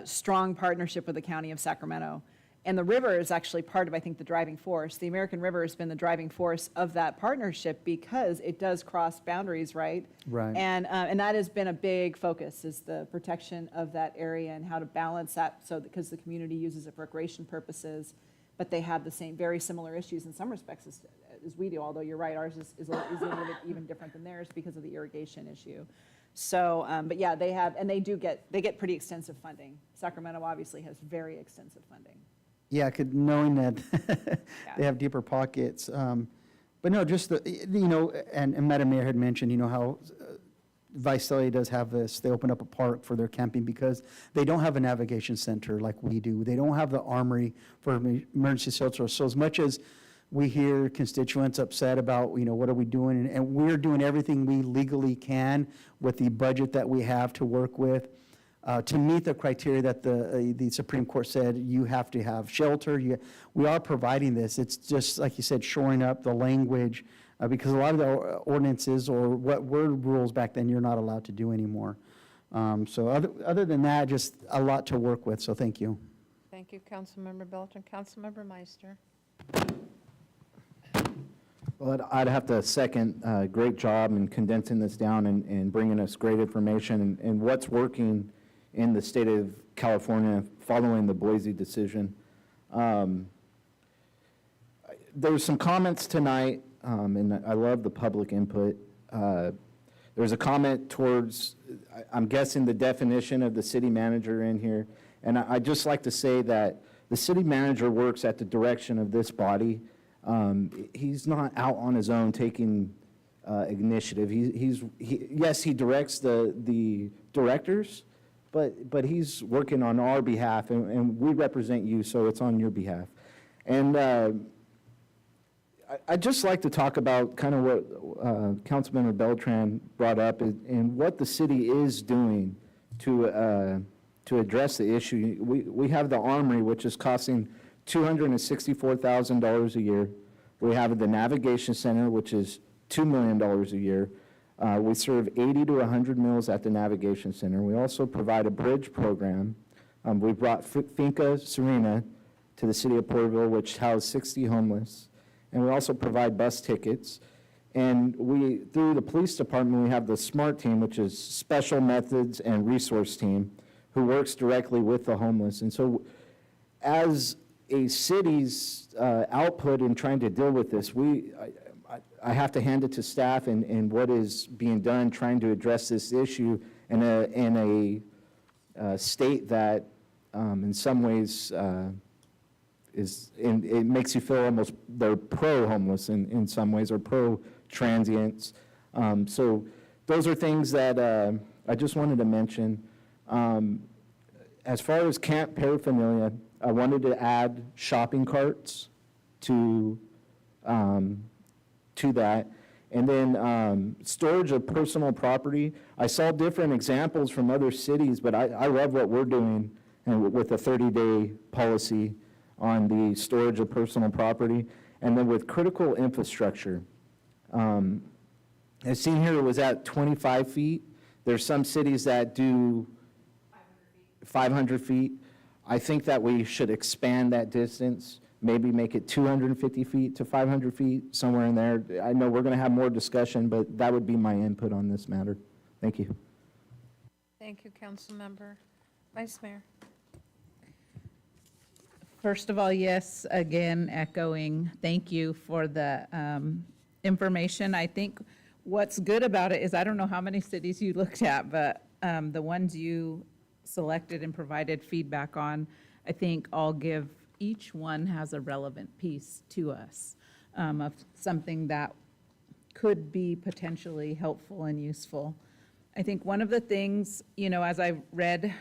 strong partnership with the County of Sacramento. And the river is actually part of, I think, the driving force. The American River has been the driving force of that partnership because it does cross boundaries, right? Right. And that has been a big focus, is the protection of that area and how to balance that, so because the community uses it for recreation purposes, but they have the same, very similar issues in some respects as we do, although you're right, ours is a little bit even different than theirs because of the irrigation issue. So, but yeah, they have, and they get pretty extensive funding. Sacramento obviously has very extensive funding. Yeah, knowing that they have deeper pockets. But no, just and Madam Mayor had mentioned, how Visalia does have this. They open up a park for their camping because they don't have a navigation center like we do. They don't have the armory for emergency shelters. So as much as we hear constituents upset about, what are we doing? And we're doing everything we legally can with the budget that we have to work with. To meet the criteria that the Supreme Court said you have to have shelter. We are providing this. It's just, like you said, shoring up the language because a lot of the ordinances or what were rules back then you're not allowed to do anymore. So other than that, just a lot to work with, so thank you. Thank you, Councilmember Belton. Councilmember Meister. Well, I'd have to second, great job in condensing this down and bringing us great information and what's working in the state of California following the Boise decision. There was some comments tonight, and I love the public input. There was a comment towards, I'm guessing, the definition of the city manager in here. And I'd just like to say that the city manager works at the direction of this body. He's not out on his own taking initiative. Yes, he directs the directors, but he's working on our behalf, and we represent you, so it's on your behalf. And I'd just like to talk about kind of what Councilmember Beltran brought up and what the city is doing to address the issue. We have the Armory, which is costing $264,000 a year. We have the Navigation Center, which is $2 million a year. We serve 80 to 100 meals at the Navigation Center. We also provide a bridge program. We brought Finca Serena to the city of Porterville, which housed 60 homeless. And we also provide bus tickets. And through the police department, we have the SMART team, which is Special Methods and Resource Team, who works directly with the homeless. And so as a city's output in trying to deal with this, I have to hand it to staff and what is being done trying to address this issue in a state that in some ways it makes you feel almost they're pro-homeless in some ways or pro-transients. So those are things that I just wanted to mention. As far as camp paraphernalia, I wanted to add shopping carts to that. And then storage of personal property. I saw different examples from other cities, but I love what we're doing and with the 30-day policy on the storage of personal property. And then with critical infrastructure, as seen here, it was at 25 feet. There's some cities that do 500 feet. I think that we should expand that distance, maybe make it 250 feet to 500 feet, somewhere in there. I know we're going to have more discussion, but that would be my input on this matter. Thank you. Thank you, Councilmember. Vice Mayor. First of all, yes, again, echoing, thank you for the information. I think what's good about it is, I don't know how many cities you looked at, but the ones you selected and provided feedback on, I think each one has a relevant piece to us of something that could be potentially helpful and useful. I think one of the things, as I read,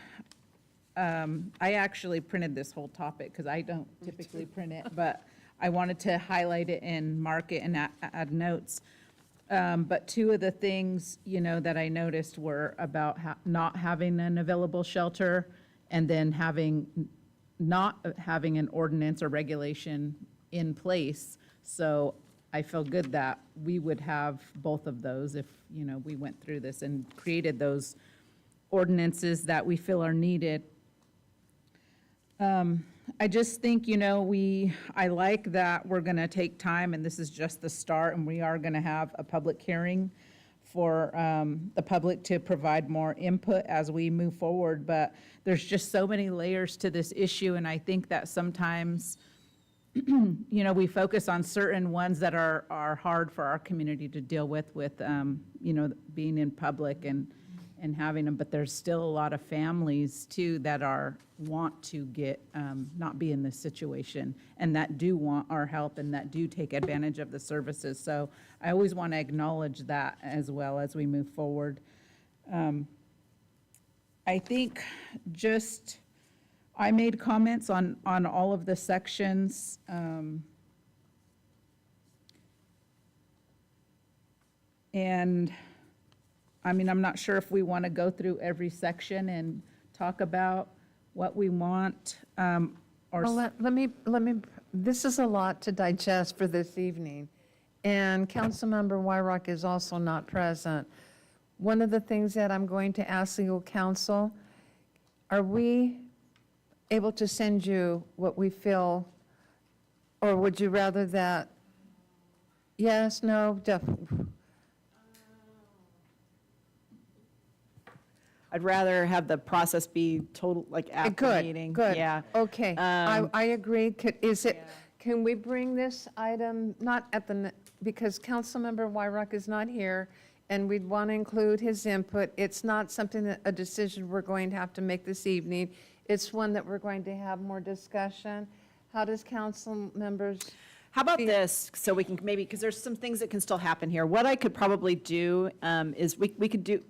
I actually printed this whole topic because I don't typically print it, but I wanted to highlight it and mark it and add notes. But two of the things, that I noticed were about not having an available shelter, and then not having an ordinance or regulation in place. So I feel good that we would have both of those if, we went through this and created those ordinances that we feel are needed. I just think, I like that we're going to take time, and this is just the start, and we are going to have a public hearing for the public to provide more input as we move forward. But there's just so many layers to this issue, and I think that sometimes, we focus on certain ones that are hard for our community to deal with, being in public and having them, but there's still a lot of families too that want to get, not be in this situation, and that do want our help and that do take advantage of the services. So I always want to acknowledge that as well as we move forward. I think I made comments on all of the sections. And I'm not sure if we want to go through every section and talk about what we want, or. Well, let me, this is a lot to digest for this evening, and Councilmember Wyrock is also not present. One of the things that I'm going to ask legal counsel, are we able to send you what we feel, or would you rather that, yes, no, definitely? I'd rather have the process be total, like after the meeting. Good, Yeah. okay. I agree. Can we bring this item, not at the, because Councilmember Wyrock is not here, and we'd want to include his input. It's not something a decision we're going to have to make this evening. It's one that we're going to have more discussion. How does council members? How about this, so we can maybe, because there's some things that can still happen here. What I could probably do is we could do,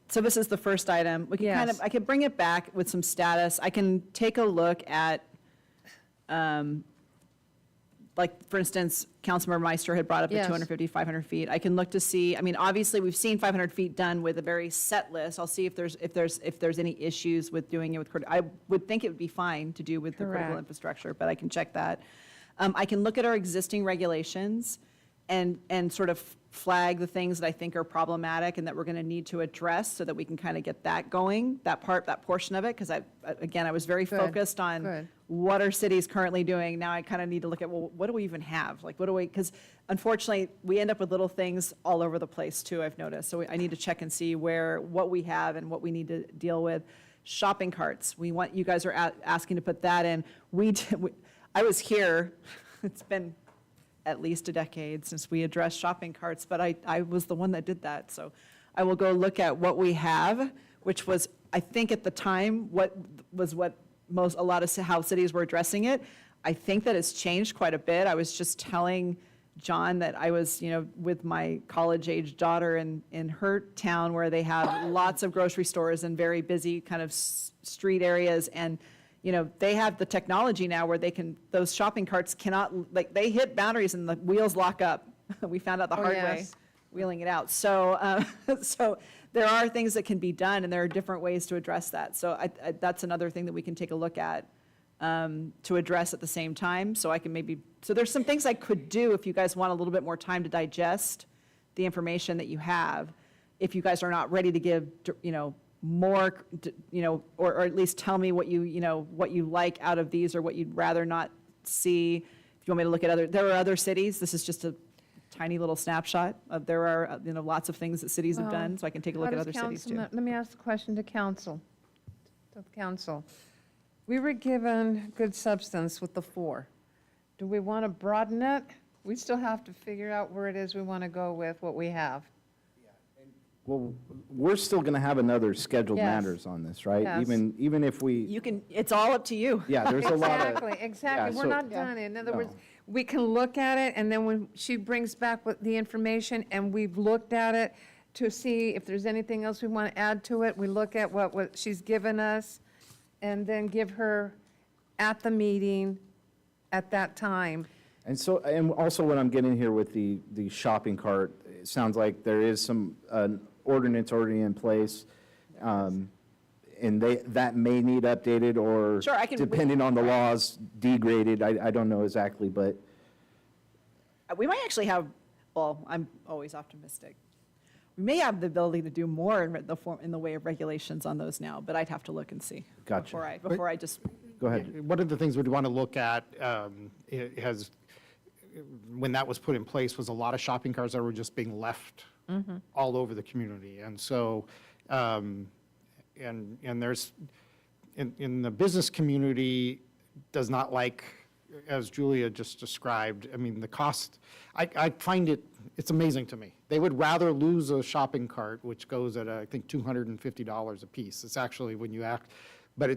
so this is the first item. We can I could bring it back with some status. I can take a look at, like, for instance, Councilmember Meister had brought up the 250, 500 feet. I can look to see, obviously, we've seen 500 feet done with a very set list. I'll see if there's any issues with doing it with, I would think it would be fine to do with the critical infrastructure, but I can check that. I can look at our existing regulations and sort of flag the things that I think are problematic and that we're going to need to address so that we can kind of get that going, that portion of it, because I was very focused on what are cities currently doing. Now I kind of need to look at, well, what do we even have? Like, because unfortunately, we end up with little things all over the place too, I've noticed. So I need to check and see what we have and what we need to deal with. Shopping carts, you guys are asking to put that in. I was here, it's been at least a decade since we addressed shopping carts, but I was the one that did that. So I will go look at what we have, which was, I think at the time, a lot of how cities were addressing it. I think that it's changed quite a bit. I was just telling John that I was, with my college-age daughter in her town where they have lots of grocery stores and very busy kind of street areas, and they have the technology now where those shopping carts cannot, they hit boundaries and the wheels lock up. We found out the hard way, wheeling it out. So, so there are things that can be done, and there are different ways to address that. So that's another thing that we can take a look at to address at the same time. So so there's some things I could do if you guys want a little bit more time to digest the information that you have. If you guys are not ready to give, more, or at least tell me what you like out of these or what you'd rather not see. If you want me to look at there are other cities. This is just tiny little snapshot of, there are, lots of things that cities have done, so I can take a look at other cities too. Let me ask the question to council, to the council. We were given good substance with the 4. Do we want to broaden it? We still have to figure out where it is we want to go with what we have. Well, we're still going to have another scheduled Yes. matters on this, right? Yes. Even if we, You can, it's all up to you. yeah, there's a lot of. Exactly. yeah, We're so- not done. In other No. words, we can look at it, and then when she brings back with the information, and we've looked at it to see if there's anything else we want to add to it, we look at what she's given us, and then give her at the meeting at that time. And so, and also what I'm getting here with the shopping cart, it sounds like there is some ordinance already in place, and that may need updated or, Sure, I can- depending on the laws, degraded. I don't know exactly, but We might actually have, well, I'm always optimistic. We may have the ability to do more in the way of regulations on those now, but I'd have to look and see. Gotcha. Before I just, go ahead. One of the things we'd want to look at when that was put in place, was a lot of shopping carts that were just being left all over the community. And so, and there's, in the business community, does not like, as Julia just described, I mean, the cost, I find it's amazing to me. They would rather lose a shopping cart, which goes at, I think, $250 a piece. It's actually, when you act, but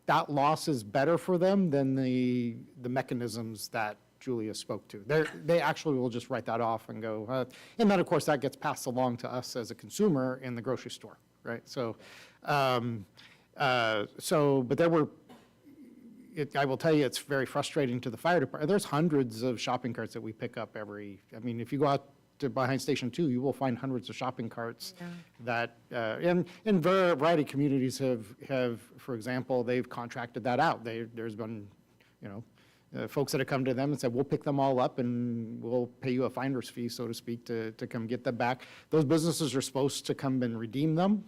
that loss is better for them than the mechanisms that Julia spoke to. They actually will just write that off and go, and then, of course, that gets passed along to us as a consumer in the grocery store, right? So, but there were, I will tell you, it's very frustrating to the fire department. There's hundreds of shopping carts that we pick up if you go out to behind Station 2, you will find hundreds of shopping carts that, and a variety of communities have, for example, they've contracted that out. There's been, folks that have come to them and said, we'll pick them all up and we'll pay you a finder's fee, so to speak, to come get them back. Those businesses are supposed to come and redeem them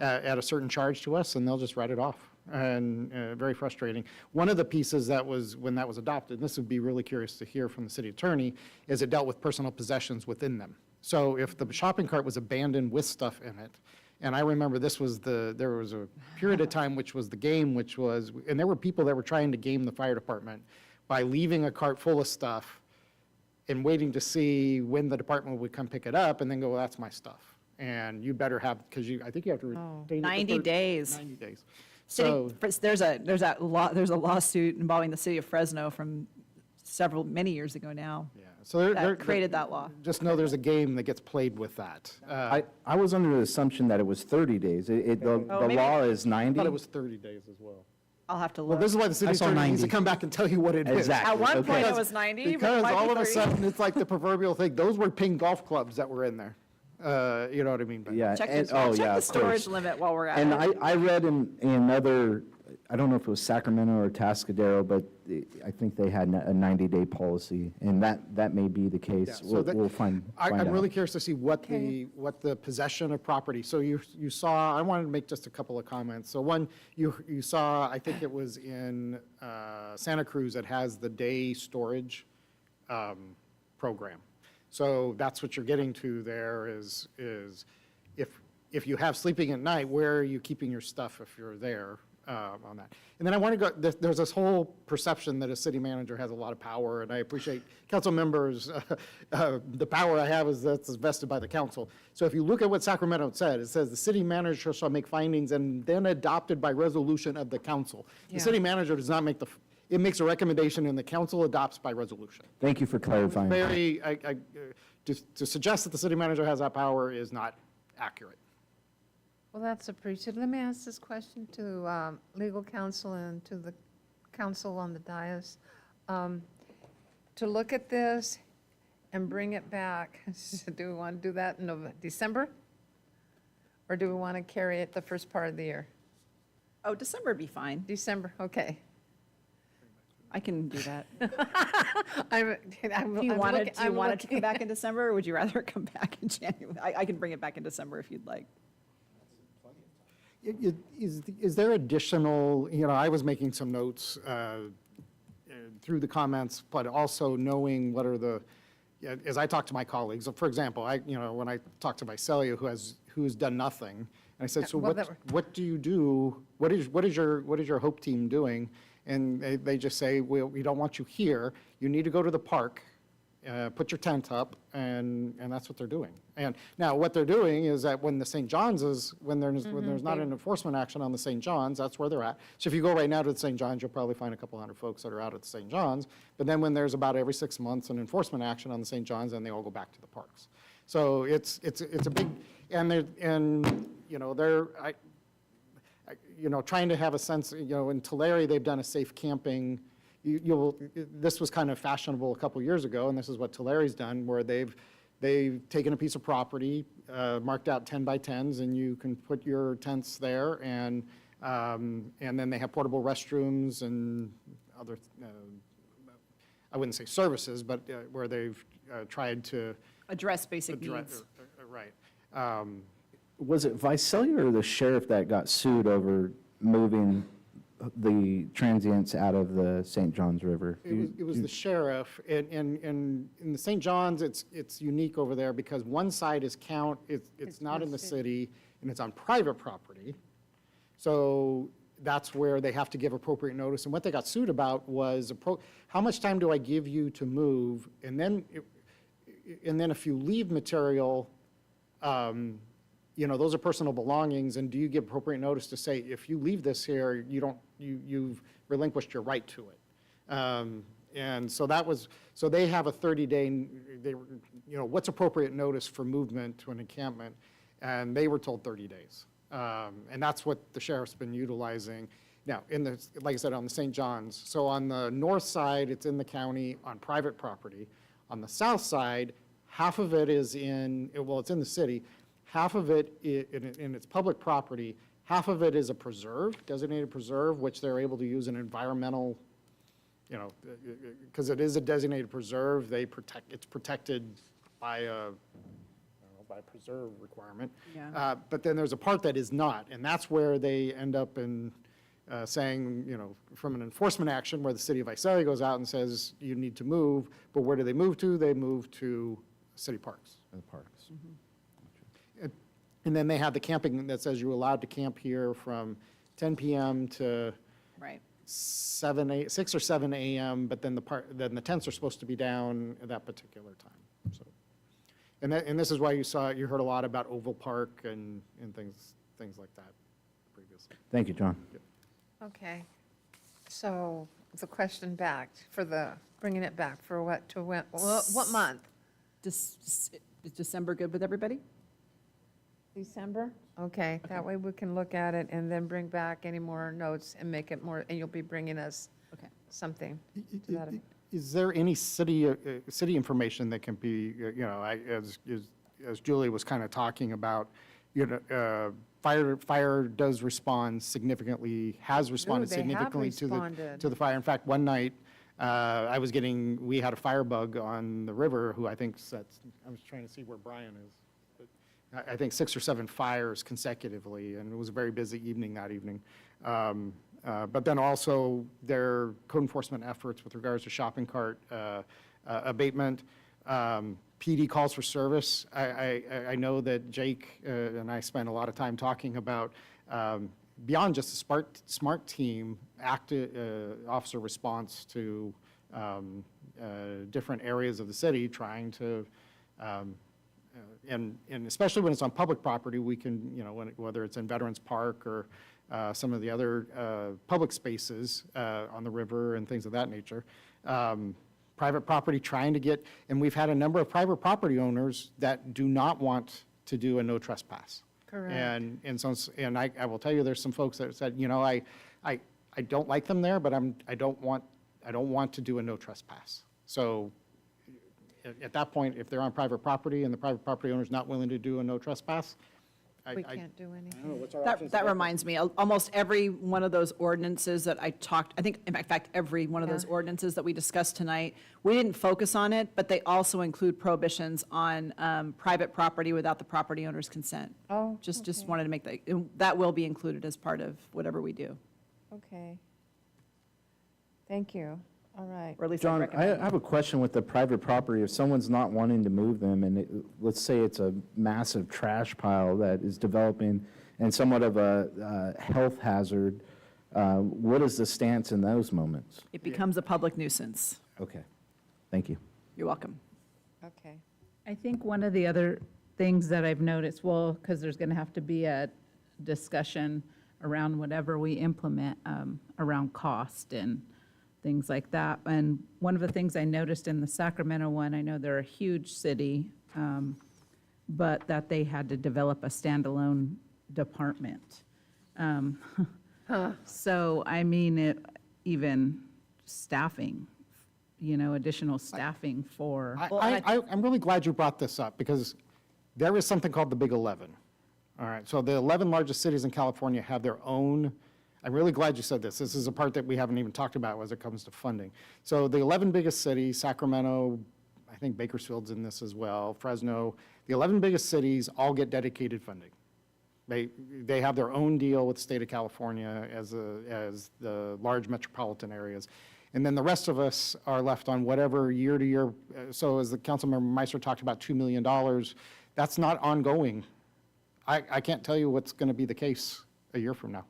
at a certain charge to us, and they'll just write it off. And very frustrating. One of the pieces that was, when that was adopted, and this would be really curious to hear from the city attorney, is it dealt with personal possessions within them. So if the shopping cart was abandoned with stuff in it, and I remember there was a period of time which was the game, and there were people that were trying to game the fire department by leaving a cart full of stuff and waiting to see when the department would come pick it up, and then go, well, that's my stuff. And you better have, because I think you have to retain it for 90 days. 90 days. City, there's a lawsuit involving the city of Fresno from many years ago now. Yeah. So that created that law. Just know there's a game that gets played with that. I was under the assumption that it was 30 days. The law is 90. I thought it was 30 days as well. I'll have to Well, look. this is why the city attorney needs to come back and tell you what it is. Exactly. At one point, Okay. it was 90, but it Because might be all of a 30. sudden, it's like the proverbial thing, those were ping golf clubs that were in there. You know what I mean? by that? Yeah. Check and- the oh, yeah, check the of storage course. limit while we're at And it. I read in another, I don't know if it was Sacramento or Tascadero, but I think they had a 90-day policy, and that may be the case. Yeah, so We'll find I'm out. really curious to see what the possession of property, so you saw, I wanted to make just a couple of comments. So one, you saw, I think it was in Santa Cruz, that has the day storage program. So that's what you're getting to there is if you have sleeping at night, where are you keeping your stuff if you're there on that? And then I want to go, there's this whole perception that a city manager has a lot of power, and I appreciate council members, the power I have is that's vested by the council. So if you look at what Sacramento said, it says the city manager shall make findings and then adopted by resolution of the council. The city manager does not make it makes a recommendation and the council adopts by resolution. Thank you for clarifying. To suggest that the city manager has that power is not accurate. Well, that's appreciated. Let me ask this question to legal counsel and to the council on the dais. To look at this and bring it back, do we want to do that in December? Or do we want to carry it the first part of the year? Oh, December would be fine. December, okay. I can do that. I'm Do you I'm want looking- it to I'm come looking- back in December, or would you rather come back in January? I can bring it back in December if you'd like. Is there additional, I was making some notes through the comments, but also knowing what are the as I talk to my colleagues, for example, when I talk to Visalia, who's done nothing, and I said, so well, what do you do? What is your Hope team doing? And they just say, we don't want you here. You need to go to the park, put your tent up, and that's what they're doing. And now what they're doing is that when the St. John's when there's not an enforcement action on the St. John's, that's where they're at. So if you go right now to the St. John's, you'll probably find a couple hundred folks that are out at the St. John's. But then when there's about every 6 months an enforcement action on the St. John's, then they all go back to the parks. So it's a big, trying to have a sense, in Tulare, they've done a safe camping. This was kind of fashionable a couple years ago, and this is what Tulare's done, where they've taken a piece of property, marked out 10 by 10s, and you can put your tents there, and then they have portable restrooms and other, I wouldn't say services, but where they've tried to Address basic needs. Right. Was it Visalia or the sheriff that got sued over moving the transients out of the St. Johns River? It was the sheriff, and in the St. John's, it's unique over there because one side is it's not in the city, and it's on private property. So that's where they have to give appropriate notice. And what they got sued about was how much time do I give you to move? And then if you leave material, those are personal belongings, and do you give appropriate notice to say, if you leave this here, you've relinquished your right to it? And so so they have a 30-day, what's appropriate notice for movement to an encampment? And they were told 30 days. And that's what the sheriff's been utilizing. Now, like I said, on the St. John's, so on the north side, it's in the county on private property. On the south side, half of it is it's in the city. Half of it, in its public property, half of it is a preserve, designated preserve, which they're able to use an environmental, because it is a designated preserve, it's protected by a preserve requirement. Yeah. But then there's a part that is not, and that's where they end up saying, from an enforcement action where the city of Visalia goes out and says, you need to move, but where do they move to? They move to city parks. The parks. And then they have the camping that says you're allowed to camp here from 10 p.m. to Right. 6 or 7 a.m., but then the tents are supposed to be down at that particular time. So, and this is why you heard a lot about Oval Park and things like that previously. Thank you, John. Okay. So the question bringing it back for what month? Is December good with everybody? December? Okay, that way we can look at it and then bring back any more notes and make it more, and you'll be bringing us something to that effect. Is there any city information that can be, as Julie was kind of talking about, fire does respond significantly, has responded They have significantly responded. to the fire. In fact, one night, we had a firebug on the river who I was trying to see where Brian is. I think 6 or 7 fires consecutively, and it was a very busy evening that evening. But then also their code enforcement efforts with regards to shopping cart abatement, PD calls for service. I know that Jake and I spent a lot of time talking about beyond just the SMART team, active officer response to different areas of the city, trying to and especially when it's on public property, we can, whether it's in Veterans Park or some of the other public spaces on the river and things of that nature. Private property trying to get, and we've had a number of private property owners that do not want to do a no trespass. Correct. And I will tell you, there's some folks that said, I don't like them there, but I don't want to do a no trespass. So at that point, if they're on private property and the private property owner's not willing to do a no trespass, We can't do anything. That reminds me, almost every one of those ordinances that I think, in fact, every one of those ordinances that we discussed tonight, we didn't focus on it, but they also include prohibitions on private property without the property owner's consent. Oh, Just wanted to make that will be included as part of whatever we do. Okay. Thank you. All right. or at least I John, I recommend. have a question with the private property. If someone's not wanting to move them, and let's say it's a massive trash pile that is developing and somewhat of a health hazard, what is the stance in those moments? It becomes a public nuisance. Okay, thank you. You're welcome. Okay. I think one of the other things that I've noticed, well, because there's going to have to be a discussion around whatever we implement around cost and things like that. And one of the things I noticed in the Sacramento one, I know they're a huge city, but that they had to develop a standalone department. So, I mean, even staffing, additional staffing for. I'm really glad you brought this up, because there is something called the Big 11. All right, so the 11 largest cities in California have their own, I'm really glad you said this. This is a part that we haven't even talked about as it comes to funding. So the 11 biggest cities, Sacramento, I think Bakersfield's in this as well, Fresno, the 11 biggest cities all get dedicated funding. They have their own deal with the state of California as the large metropolitan areas. And then the rest of us are left on whatever year to year. So as the Councilmember Meister talked about, $2 million, that's not ongoing. I can't tell you what's going to be the case a year from now.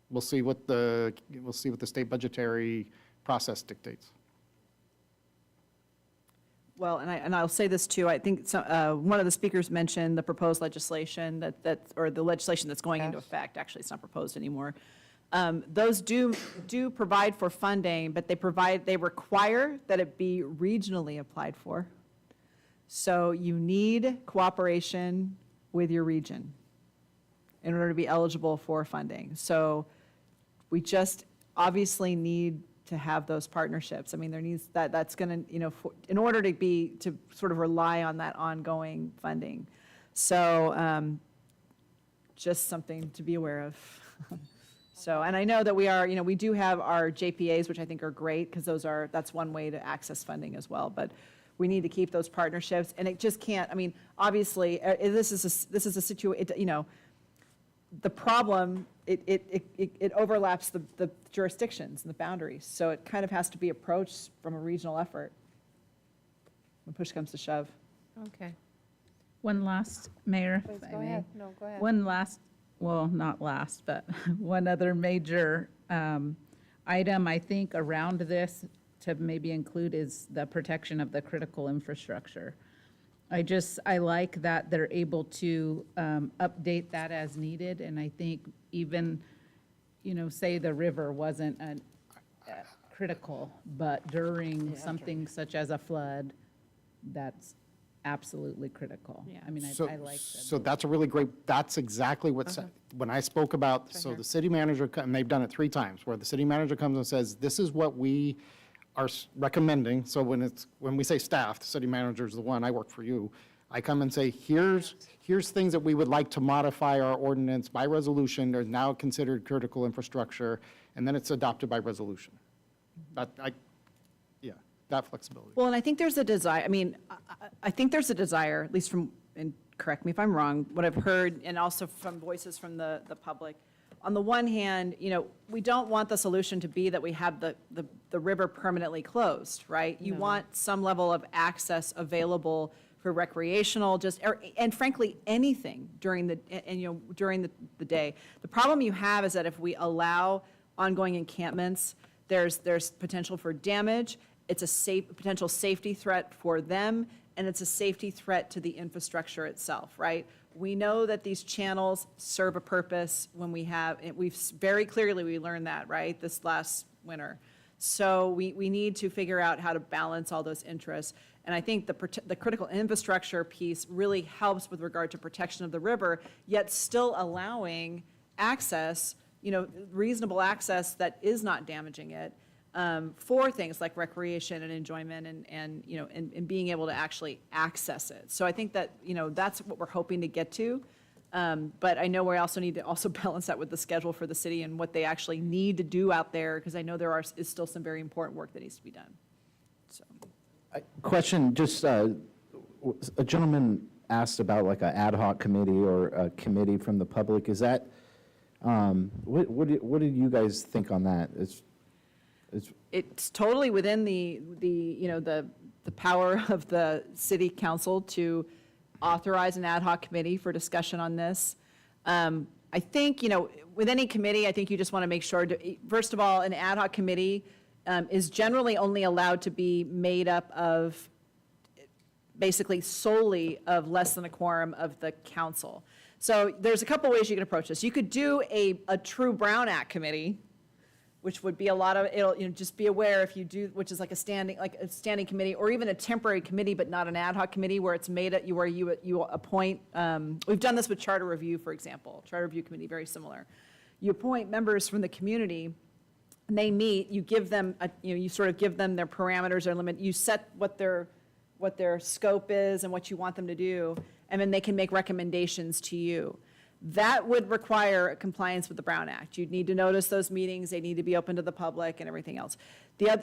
We'll see what the state budgetary process dictates. Well, and I'll say this too, I think one of the speakers mentioned the proposed legislation or the legislation that's going into effect. Actually, it's not proposed anymore. Those do provide for funding, but they require that it be regionally applied for. So you need cooperation with your region in order to be eligible for funding. So we just obviously need to have those partnerships. I mean, there needs that's going to, in order to sort of rely on that ongoing funding. So just something to be aware of. So, and I know that we do have our JPAs, which I think are great, because that's one way to access funding as well. But we need to keep those partnerships, and it just can't. I mean, obviously, this is a situation. The problem it overlaps the jurisdictions and the boundaries, so it kind of has to be approached from a regional effort when push comes to shove. Okay. One last, Mayor, Please if I go may. ahead. No, go ahead. One last, well, not last, but one other major item, I think, around this to maybe include is the protection of the critical infrastructure. I like that they're able to update that as needed, and I think even, say the river wasn't critical, but during something such as a flood, that's absolutely critical. I mean, I like that. So that's a really great, that's exactly what, when I spoke about, so the city manager, and they've done it 3 times, where the city manager comes and says, this is what we are recommending. So when we say staff, the city manager is the one, I work for you. I come and say, here's things that we would like to modify our ordinance by resolution. They're now considered critical infrastructure, and then it's adopted by resolution. That flexibility. Well, and I think there's a desire, I mean, I think there's a desire, at least from, and correct me if I'm wrong, what I've heard, and also from voices from the public. On the one hand, we don't want the solution to be that we have the river permanently closed, right? You want some level of access available for recreational, and frankly, anything during the day. The problem you have is that if we allow ongoing encampments, there's potential for damage. It's a potential safety threat for them, and it's a safety threat to the infrastructure itself, right? We know that these channels serve a purpose when we've very clearly learned that, right, this last winter. So we need to figure out how to balance all those interests. And I think the critical infrastructure piece really helps with regard to protection of the river, yet still allowing access, reasonable access that is not damaging it, for things like recreation and enjoyment and being able to actually access it. So I think that, that's what we're hoping to get to. But I know we also need to also balance that with the schedule for the city and what they actually need to do out there, because I know there is still some very important work that needs to be done. So. Question, just a gentleman asked about like an ad hoc committee or a committee from the public. Is that, what do you guys think on that? It's totally within the power of the city council to authorize an ad hoc committee for discussion on this. I think, with any committee, I think you just want to make sure, first of all, an ad hoc committee is generally only allowed to be made up of basically solely of less than a quorum of the council. So there's a couple ways you can approach this. You could do a true Brown Act committee, which would be a lot of, just be aware if you do, which is like a standing committee, or even a temporary committee, but not an ad hoc committee where it's made at, where you appoint, we've done this with charter review, for example, charter review committee, very similar. You appoint members from the community, and they meet, you give them, you sort of give them their parameters, their limit, you set what their scope is and what you want them to do, and then they can make recommendations to you. That would require compliance with the Brown Act. You'd need to notice those meetings, they need to be open to the public and everything else.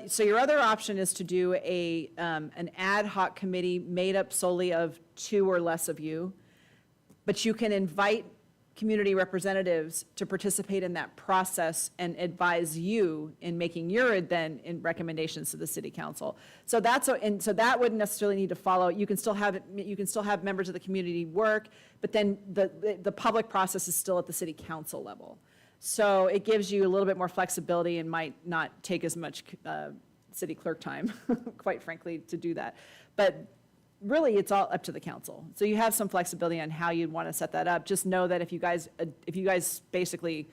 So your other option is to do an ad hoc committee made up solely of 2 or less of you, but you can invite community representatives to participate in that process and advise you in making your in recommendations to the city council. So so that wouldn't necessarily need to follow. You can still have members of the community work, but then the public process is still at the city council level. So it gives you a little bit more flexibility and might not take as much city clerk time, quite frankly, to do that. But really, it's all up to the council. So you have some flexibility on how you'd want to set that up. Just know that if you guys basically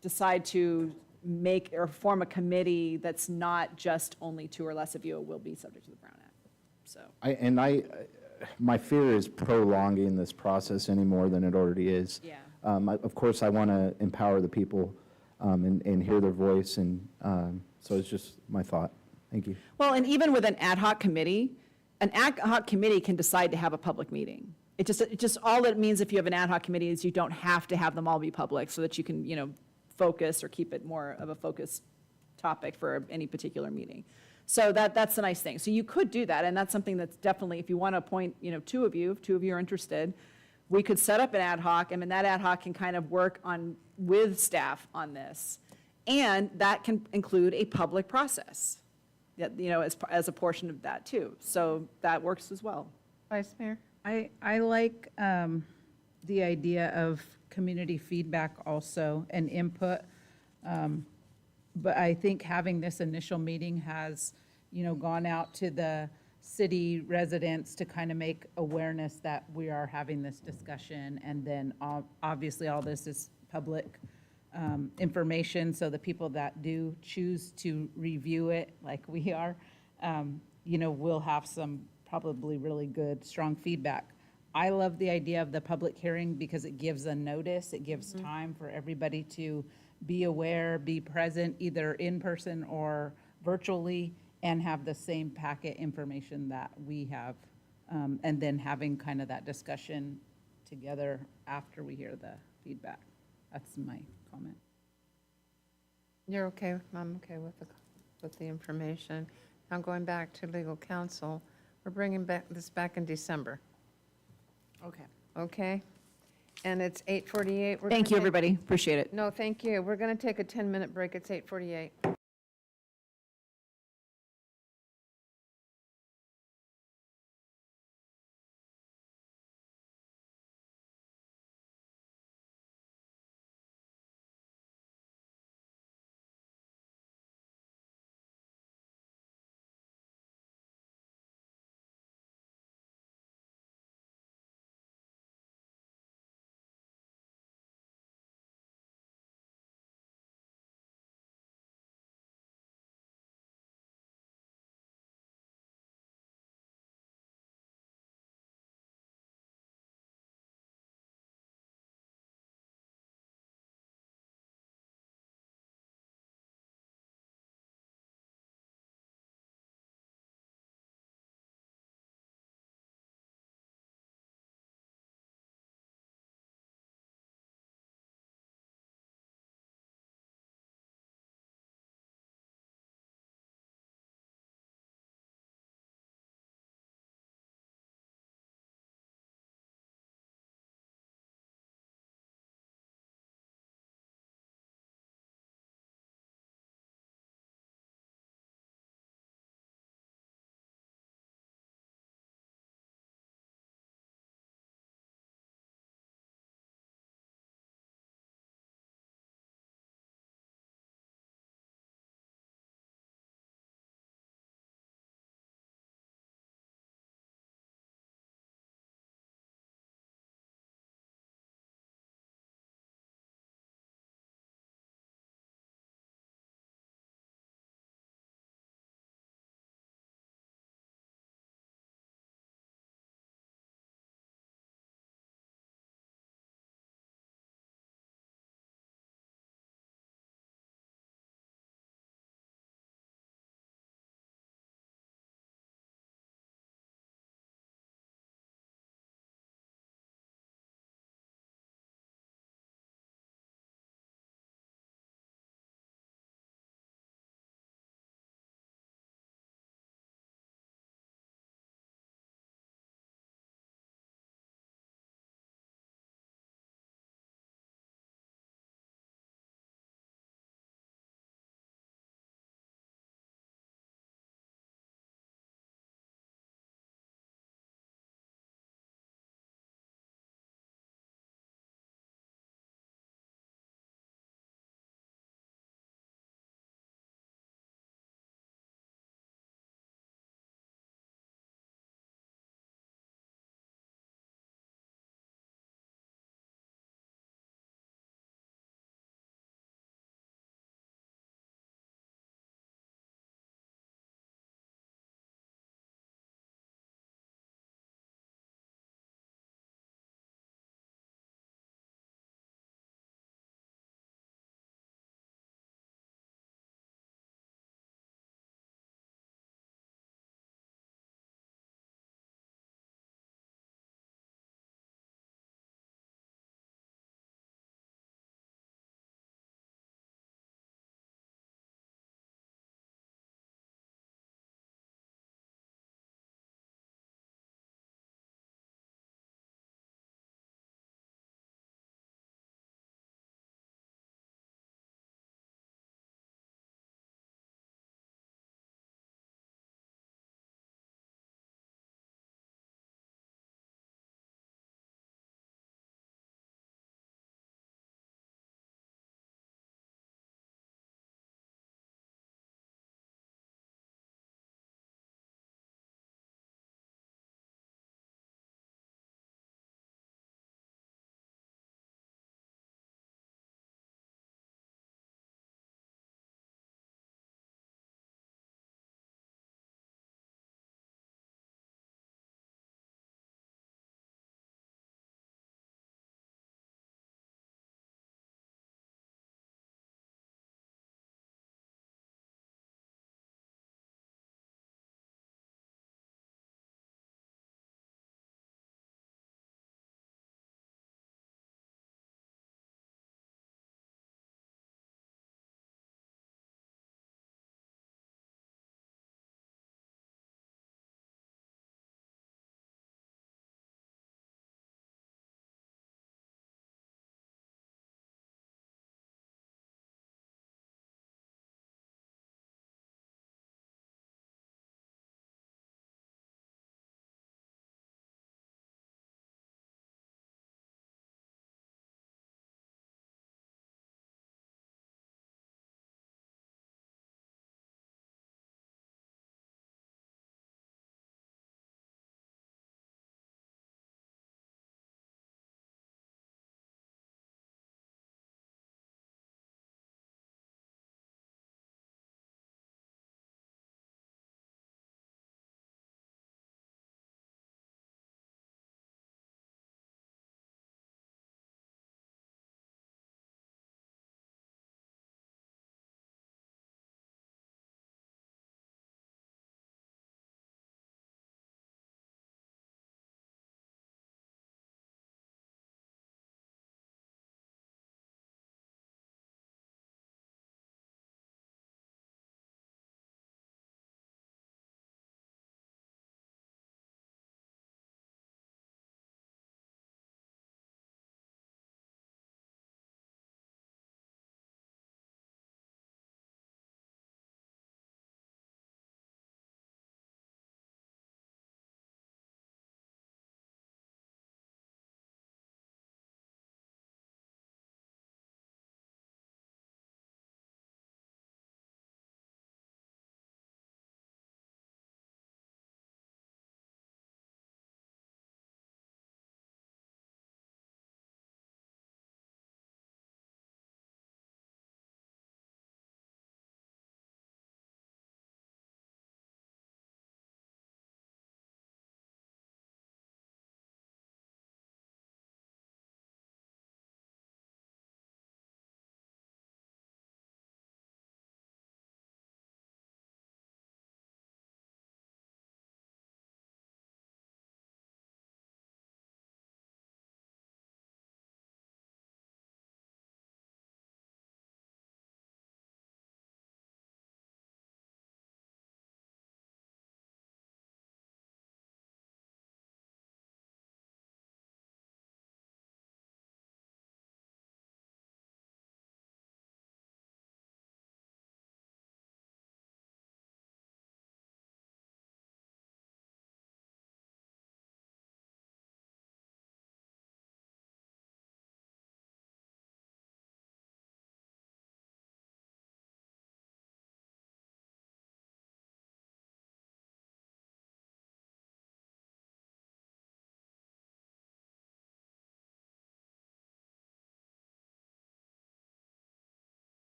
decide to make or form a committee that's not just only 2 or less of you, it will be subject to the Brown Act. So. My fear is prolonging this process any more than it already is. Yeah. Of course, I want to empower the people and hear their voice, and so it's just my thought. Thank you. Well, and even with an ad hoc committee can decide to have a public meeting. It just all it means if you have an ad hoc committee is you don't have to have them all be public, so that you can, focus or keep it more of a focused topic for any particular meeting. So that's the nice thing. So you could do that, and that's something that's definitely, if you want to appoint, 2 of you, if 2 of you are interested, we could set up an ad hoc, and then that ad hoc can kind of work with staff on this. And that can include a public process, as a portion of that too. So that works as well. Vice Mayor? I like the idea of community feedback also and input. But I think having this initial meeting has, gone out to the city residents to kind of make awareness that we are having this discussion. And then obviously all this is public information, so the people that do choose to review it like we are, will have some probably really good, strong feedback. I love the idea of the public hearing because it gives a notice, it gives time for everybody to be aware, be present, either in person or virtually, and have the same packet information that we have, and then having kind of that discussion together after we hear the feedback. That's my comment. You're okay, I'm okay with the information. Now going back to legal counsel, we're bringing this back in December, Okay. okay? And it's 8:48. Thank you, everybody. Appreciate it. No, thank you. We're going to take a 10-minute break. It's 8:48.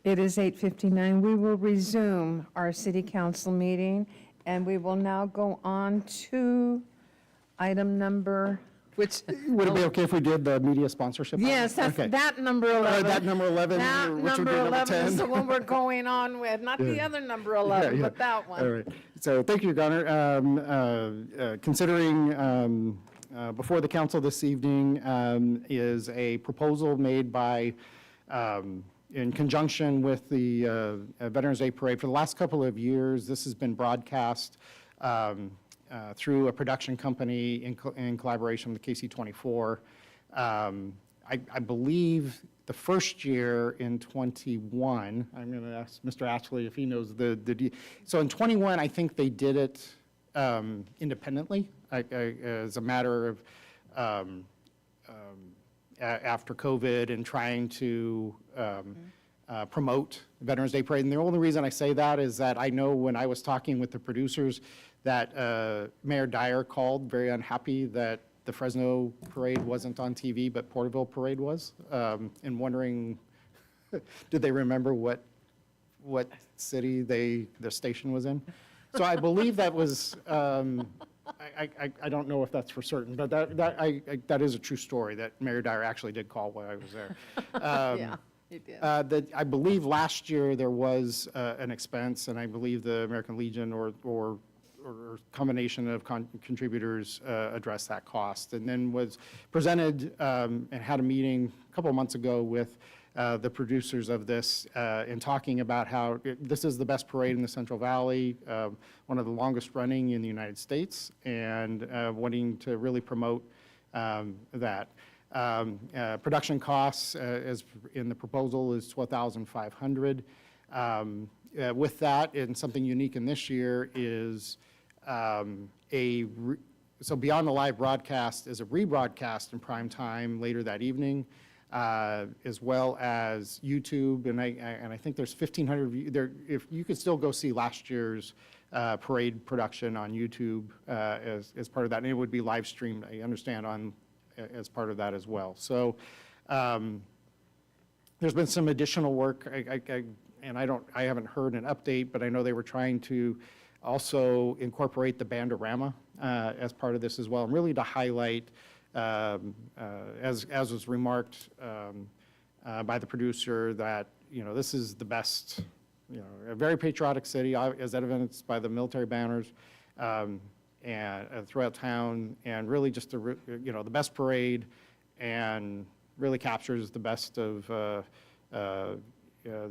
It is 8:59. We will resume our city council meeting, and we will now go on to item number, which... Would it be okay if we did the media sponsorship? Yes, that's Okay. that number 11. That number 11, That which would be number number 11 is 10. the one we're going on with, not the Yeah. other number 11, Yeah, but that one. All right. So thank you, Gunnar. Considering before the council this evening is a proposal made by, in conjunction with the Veterans Day Parade. For the last couple of years, this has been broadcast through a production company in collaboration with KC24. I believe the first year in 21, I'm going to ask Mr. Ashley if he knows so in 21, I think they did it independently as a matter of after COVID and trying to promote Veterans Day Parade. And the only reason I say that is that I know when I was talking with the producers that Mayor Dyer called very unhappy that the Fresno Parade wasn't on TV, but Porterville Parade was, and wondering, did they remember what city their station was in? So I believe that was, I don't know if that's for certain, but that is a true story, that Mayor Dyer actually did call while I was there. Yeah, he did. I believe last year there was an expense, and I believe the American Legion or combination of contributors addressed that cost, and then was presented and had a meeting a couple of months ago with the producers of this in talking about how this is the best parade in the Central Valley, one of the longest running in the United States, and wanting to really promote that. Production costs, as in the proposal, is $12,500. With that, and something unique in this year is so Beyond the Live broadcast is a rebroadcast in prime time later that evening, as well as YouTube, and I think there's 1,500 there. If you could still go see last year's parade production on YouTube as part of that, and it would be live streamed, I understand, on as part of that as well. So there's been some additional work, and I haven't heard an update, but I know they were trying to also incorporate the Bandorama as part of this as well, and really to highlight, as was remarked by the producer, that this is the best, a very patriotic city, as evidenced by the military banners and throughout town, and really just the best parade, and really captures the best of the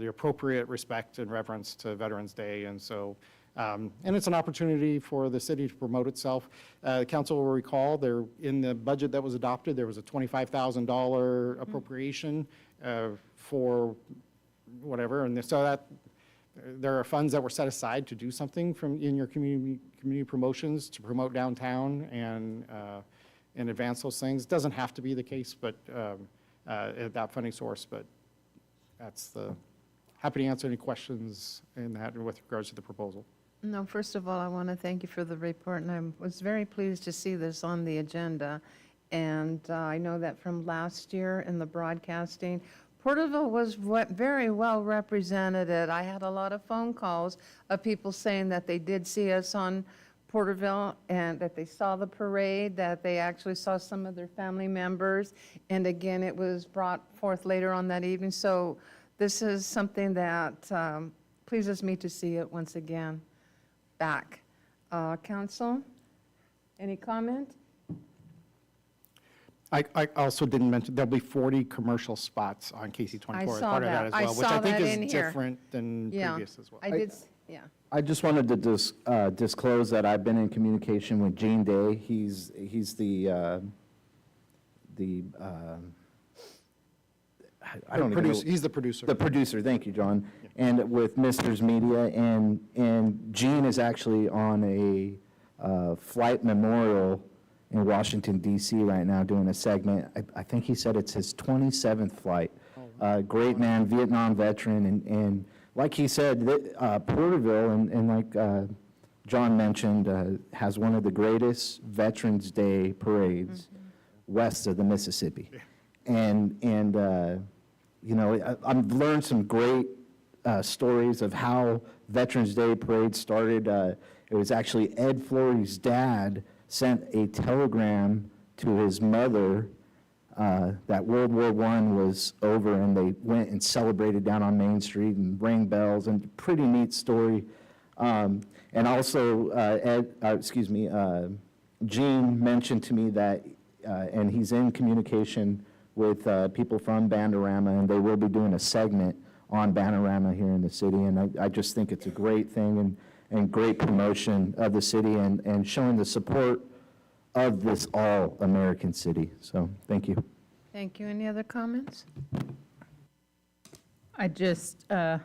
appropriate respect and reverence to Veterans Day. And so, and it's an opportunity for the city to promote itself. The council will recall in the budget that was adopted, there was a $25,000 appropriation for whatever, and so that there are funds that were set aside to do something in your community promotions to promote downtown and advance those things. It doesn't have to be the case, but that funding source, but happy to answer any questions in that with regards to the proposal. No, first of all, I want to thank you for the report, and I was very pleased to see this on the agenda. And I know that from last year in the broadcasting, Porterville was very well represented. I had a lot of phone calls of people saying that they did see us on Porterville and that they saw the parade, that they actually saw some of their family members. And again, it was brought forth later on that evening. So this is something that pleases me to see it once again back. Council, any comment? I also didn't mention, there'll be 40 commercial spots on KC24 as part of that as well, which I think is different than previous as well. I did, yeah. I just wanted to disclose that I've been in communication with Gene Day. He's the I don't even know. He's the producer. The producer, thank you, John. Yeah. And with Misters Media, and Gene is actually on a flight memorial in Washington, D.C. right now doing a segment. I think he said it's his 27th flight. Great man, Vietnam veteran, and like he said, Porterville, and like John mentioned, has one of the greatest Veterans Day parades west of the Mississippi. And I've learned some great stories of how Veterans Day Parade started. It was actually Ed Flory's dad sent a telegram to his mother that World War I was over, and they went and celebrated down on Main Street and rang bells, and pretty neat story. And also, Gene mentioned to me that, and he's in communication with people from Bandorama, and they will be doing a segment on Bandorama here in the city, and I just think it's a great thing and great promotion of the city and showing the support of this all-American city. So, thank you. Thank you. Any other comments? I just want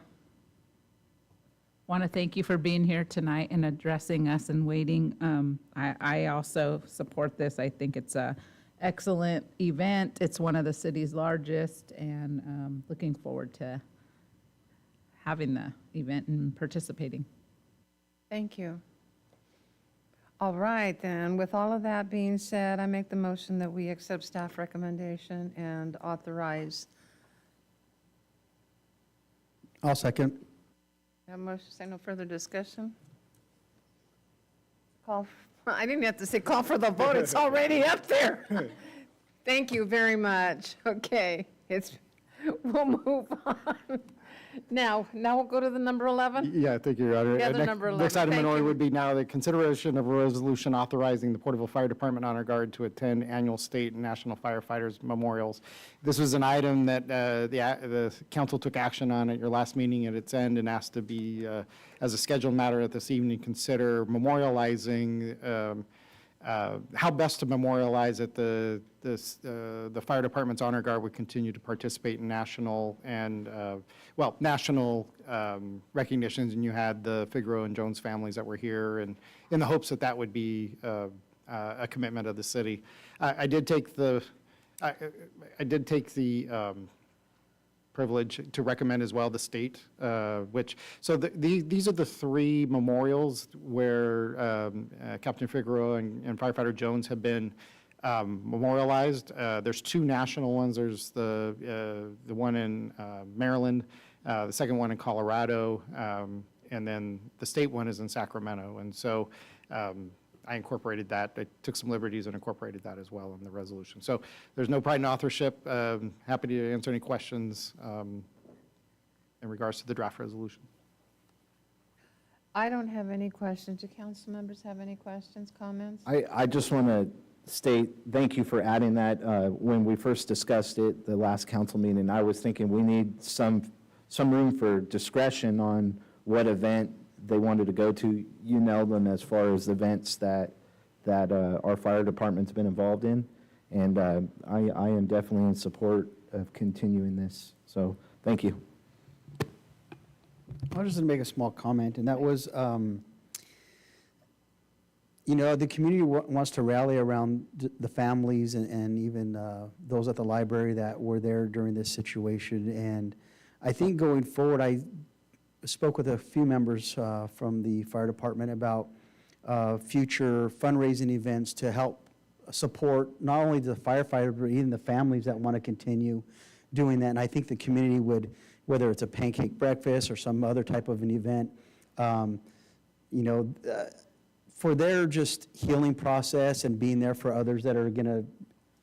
to thank you for being here tonight and addressing us and waiting. I also support this. I think it's a excellent event. It's one of the city's largest, and looking forward to having the event and participating. Thank you. All right, then, with all of that being said, I make the motion that we accept staff recommendation and authorize. I'll second. Have a motion, say no further discussion? I didn't have to say call for the vote, it's already up there. Thank you very much. Okay, we'll move on. Now we'll go to the number 11? Yeah, thank you, Your Honor. The other Next- number 11, Next item in thank order you. would be now the consideration of a resolution authorizing the Porterville Fire Department Honor Guard to attend annual state and national firefighters memorials. This was an item that the council took action on at your last meeting at its end and asked to be, as a scheduled matter at this evening, consider memorializing how best to memorialize it. The fire department's honor guard would continue to participate in national and national recognitions, and you had the Figueroa and Jones families that were here, and in the hopes that that would be a commitment of the city. I did take the privilege to recommend as well the state, these are the three memorials where Captain Figueroa and Firefighter Jones have been memorialized. There's two national ones. There's the one in Maryland, the second one in Colorado, and then the state one is in Sacramento. And so I incorporated that. I took some liberties and incorporated that as well in the resolution. So there's no pride in authorship. Happy to answer any questions in regards to the draft resolution. I don't have any questions. Do council members have any questions, comments? I just want to state, thank you for adding that. When we first discussed it, the last council meeting, I was thinking we need some room for discretion on what event they wanted to go to. You nailed them as far as events that our fire department's been involved in. And I am definitely in support of continuing this. So, thank you. I was just going to make a small comment, and that was, the community wants to rally around the families and even those at the library that were there during this situation. And I think going forward, I spoke with a few members from the fire department about future fundraising events to help support not only the firefighters, but even the families that want to continue doing that. And I think the community would, whether it's a pancake breakfast or some other type of an event, for their just healing process and being there for others that are going to,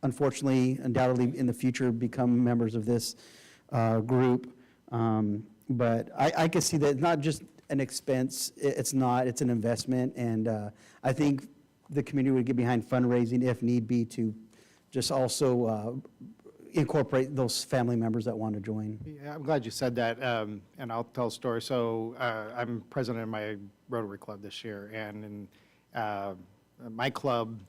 unfortunately, undoubtedly in the future become members of this group. But I can see that it's not just an expense, it's an investment, and I think the community would get behind fundraising if need be to just also incorporate those family members that want to join. Yeah, I'm glad you said that, and I'll tell a story. So I'm president of my Rotary Club this year, and my club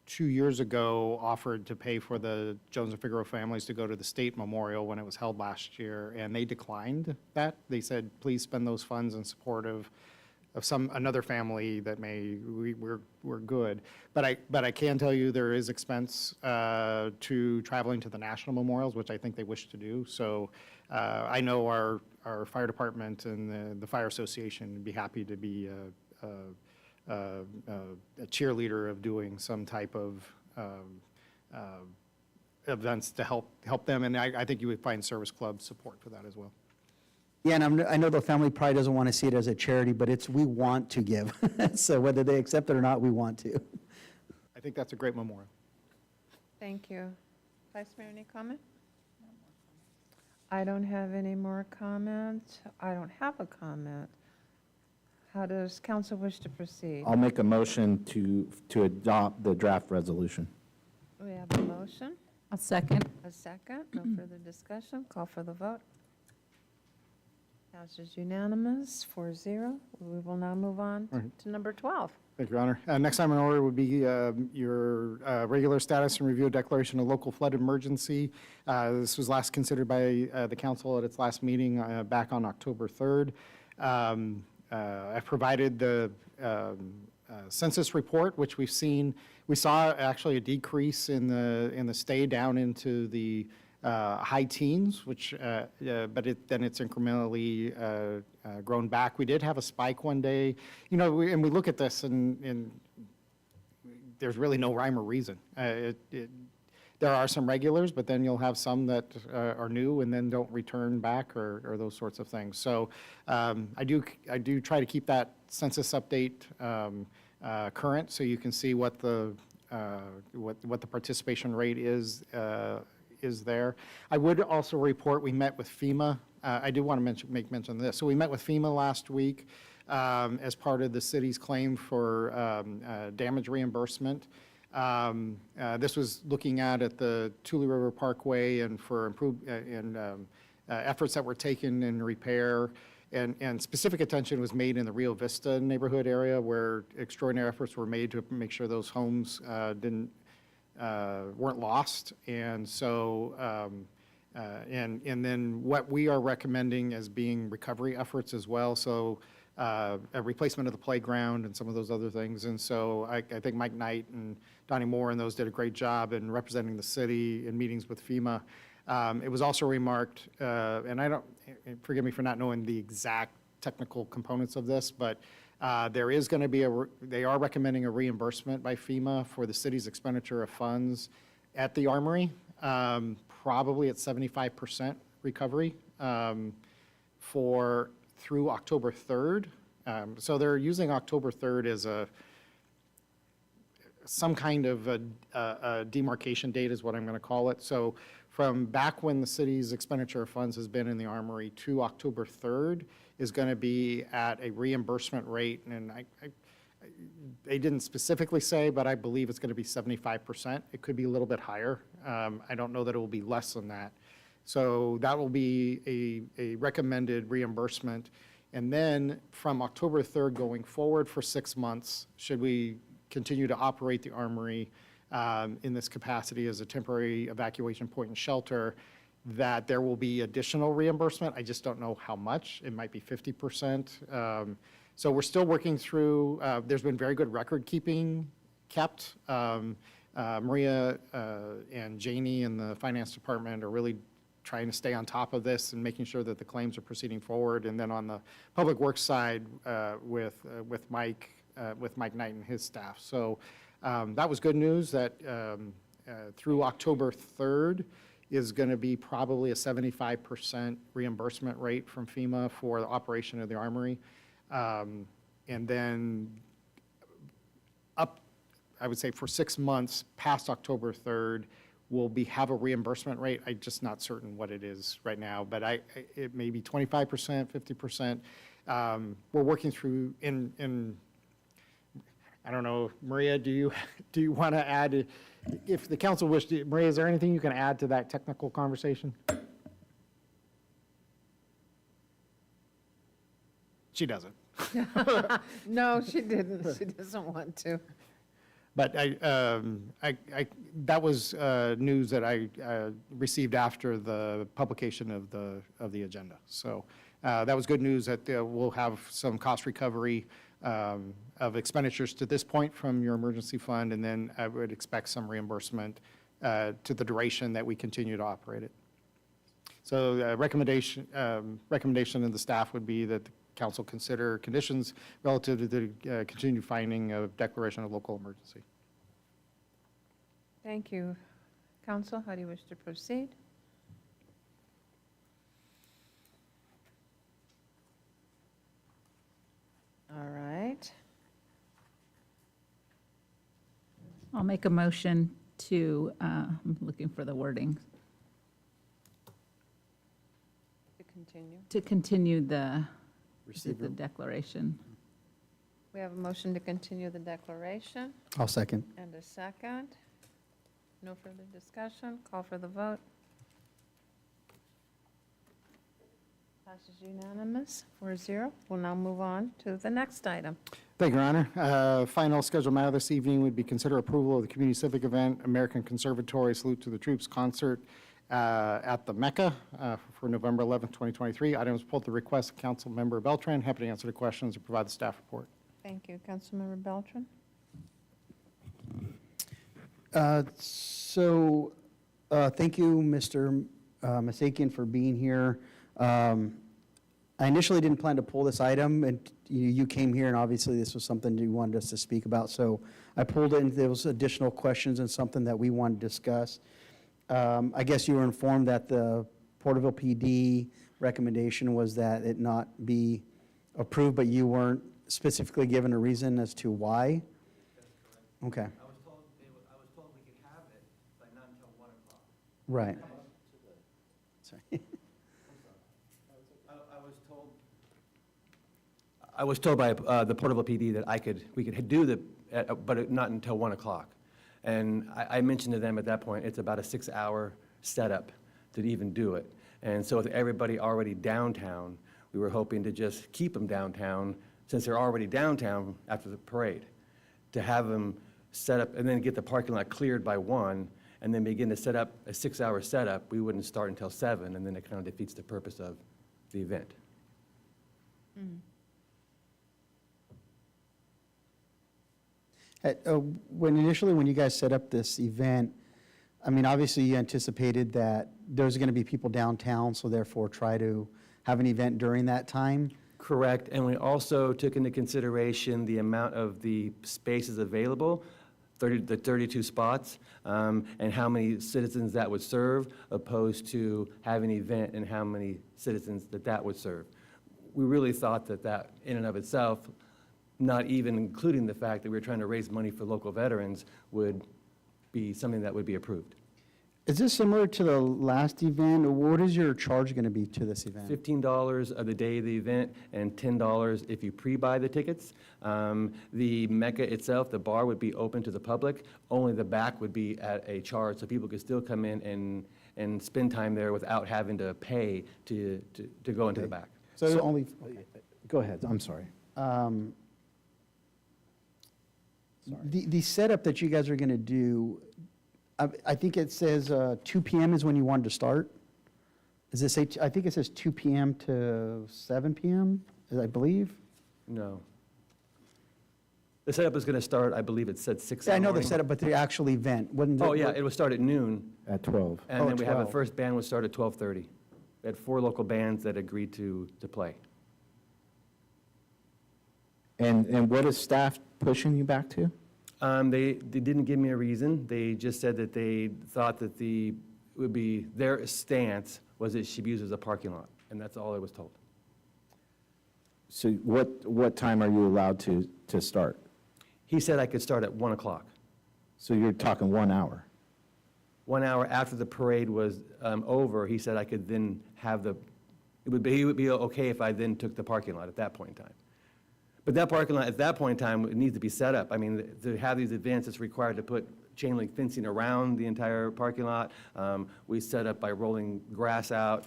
2 years ago offered to pay for the Jones and Figueroa families to go to the state memorial when it was held last year, and they declined that. They said, please spend those funds in support of another family that we're good. But I can tell you there is expense to traveling to the national memorials, which I think they wish to do. So I know our fire department and the fire association would be happy to be a cheerleader of doing some type of events to help them, and I think you would find service club support for that as well. Yeah, and I know the family probably doesn't want to see it as a charity, but we want to give. So whether they accept it or not, we want to. I think that's a great memorial. Thank you. Vice Mayor, any comment? I don't have any more comments. I don't have a comment. How does council wish to proceed? I'll make a motion to adopt the draft resolution. We have a motion, A second. a second, no further discussion, call for the vote. Passes unanimous, 4-0. We will now move on to number 12. Thank you, Your Honor. Next item in order would be your regular status and review of declaration of local flood emergency. This was last considered by the council at its last meeting back on October 3rd. I've provided the census report, which we saw actually a decrease in the stay down into the high teens, which but then it's incrementally grown back. We did have a spike one day, and we look at this and there's really no rhyme or reason. There are some regulars, but then you'll have some that are new and then don't return back or those sorts of things. So I do try to keep that census update current, so you can see what the participation rate is there. I would also report we met with FEMA. I do want to make mention of this. So we met with FEMA last week as part of the city's claim for damage reimbursement. This was looking at the Tule River Parkway and for efforts that were taken in repair. And specific attention was made in the Rio Vista neighborhood area where extraordinary efforts were made to make sure those homes weren't lost. And so, and then what we are recommending as being recovery efforts as well. So a replacement of the playground and some of those other things. And so I think Mike Knight and Donnie Moore and those did a great job in representing the city in meetings with FEMA. It was also remarked, and forgive me for not knowing the exact technical components of this, but there is going to be they are recommending a reimbursement by FEMA for the city's expenditure of funds at the Armory, probably at 75% recovery through October 3rd. So they're using October 3rd as some kind of a demarcation date is what I'm going to call it. So from back when the city's expenditure of funds has been in the Armory to October 3rd is going to be at a reimbursement rate, and they didn't specifically say, but I believe it's going to be 75%. It could be a little bit higher. I don't know that it will be less than that. So that will be a recommended reimbursement. And then from October 3rd going forward for 6 months, should we continue to operate the Armory in this capacity as a temporary evacuation point and shelter, that there will be additional reimbursement. I just don't know how much. It might be 50%. So we're still working through, there's been very good record keeping kept. Maria and Janie in the finance department are really trying to stay on top of this and making sure that the claims are proceeding forward. And then on the public works side with Mike Knight and his staff. So that was good news that through October 3rd is going to be probably a 75% reimbursement rate from FEMA for the operation of the Armory. And then up, I would say for 6 months past October 3rd, we'll have a reimbursement rate. I'm just not certain what it is right now, but it may be 25%, 50%. We're working through I don't know, Maria, do you want to add, if the council wishes, Maria, is there anything you can add to that technical conversation? She doesn't. No, she didn't. She doesn't want to. But that was news that I received after the publication of the agenda. So that was good news that we'll have some cost recovery of expenditures to this point from your emergency fund, and then I would expect some reimbursement to the duration that we continue to operate it. So recommendation of the staff would be that the council consider conditions relative to the continued finding of declaration of local emergency. Thank you. Council, how do you wish to proceed? I'll make a motion to, I'm looking for the wording, To continue. to continue the, is it the Receiver. declaration. We have a motion to continue the declaration I'll second. and a second. No further discussion. Call for the vote. Passes unanimous, 4-0. We'll now move on to the next item. Thank you, Your Honor. Final scheduled matter this evening would be consider approval of the community civic event, American Conservatory Salute to the Troops concert at the Mecca for November 11th, 2023. Items pulled at the request of Councilmember Beltran. Happy to answer the questions and provide the staff report. Thank you. Councilmember Beltran? Thank you, Mr. Masakian, for being here. I initially didn't plan to pull this item, and you came here, and obviously this was something you wanted us to speak about, so I pulled it, and there was additional questions and something that we wanted to discuss. I guess you were informed that the Porterville PD recommendation was that it not be approved, but you weren't specifically given a reason as to why? Okay. I was told we could have it, but not until 1 o'clock. Right. Sorry. I was told by the Porterville PD that we could do but not until 1 o'clock. And I mentioned to them at that point, it's about a 6-hour setup to even do it. And so with everybody already downtown, we were hoping to just keep them downtown, since they're already downtown after the parade, to have them set up and then get the parking lot cleared by 1, and then begin to set up a 6-hour setup. We wouldn't start until 7, and then it kind of defeats the purpose of the event. When you guys set up this event, I mean, obviously you anticipated that there's going to be people downtown, so therefore try to have an event during that time? Correct, and we also took into consideration the amount of the spaces available, the 32 spots, and how many citizens that would serve, opposed to having an event and how many citizens that would serve. We really thought that in and of itself, not even including the fact that we were trying to raise money for local veterans, would be something that would be approved. Is this similar to the last event, or what is your charge going to be to this event? $15 of the day of the event and $10 if you pre-buy the tickets. The Mecca itself, the bar would be open to the public. Only the back would be at a charge, so people could still come in and spend time there without having to pay to go into the back. So only, Go ahead, I'm sorry. the setup that you guys are going to do, I think it says 2 p.m. is when you wanted to start. Does it say, I think it says 2 p.m. to 7 p.m., I believe? No. The setup is going to start, I believe it said 6 in Yeah, the I know the morning. setup, but the actual event, wouldn't it? Oh, yeah, it would start at noon, At 12. and Oh, then we have a 12. first band would start at 12:30. We had 4 local bands that agreed to play. And what is staff pushing you back to? They didn't give me a reason. They just said that they thought that it would be, their stance was it should be used as a parking lot, and that's all I was told. So what time are you allowed to start? He said I could start at 1 o'clock. So you're talking 1 hour? 1 hour after the parade was over, he said I could then have he would be okay if I then took the parking lot at that point in time. But that parking lot, at that point in time, it needs to be set up. I mean, to have these events, it's required to put chain link fencing around the entire parking lot. We set up by rolling grass out.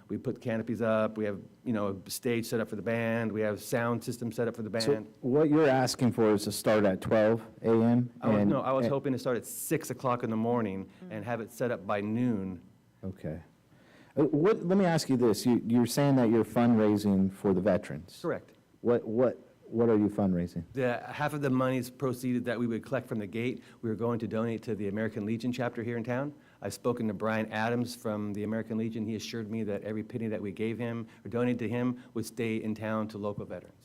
We put canopies up. We have, a stage set up for the band. We have sound system set up for the band. So what you're asking for is to start at 12 a.m.? I was hoping to start at 6 o'clock in the morning and have it set up by noon. Okay. Let me ask you this. You're saying that you're fundraising for the veterans? Correct. What are you fundraising? Half of the monies proceeded that we would collect from the gate, we were going to donate to the American Legion chapter here in town. I've spoken to Brian Adams from the American Legion. He assured me that every penny that we gave him or donated to him would stay in town to local veterans.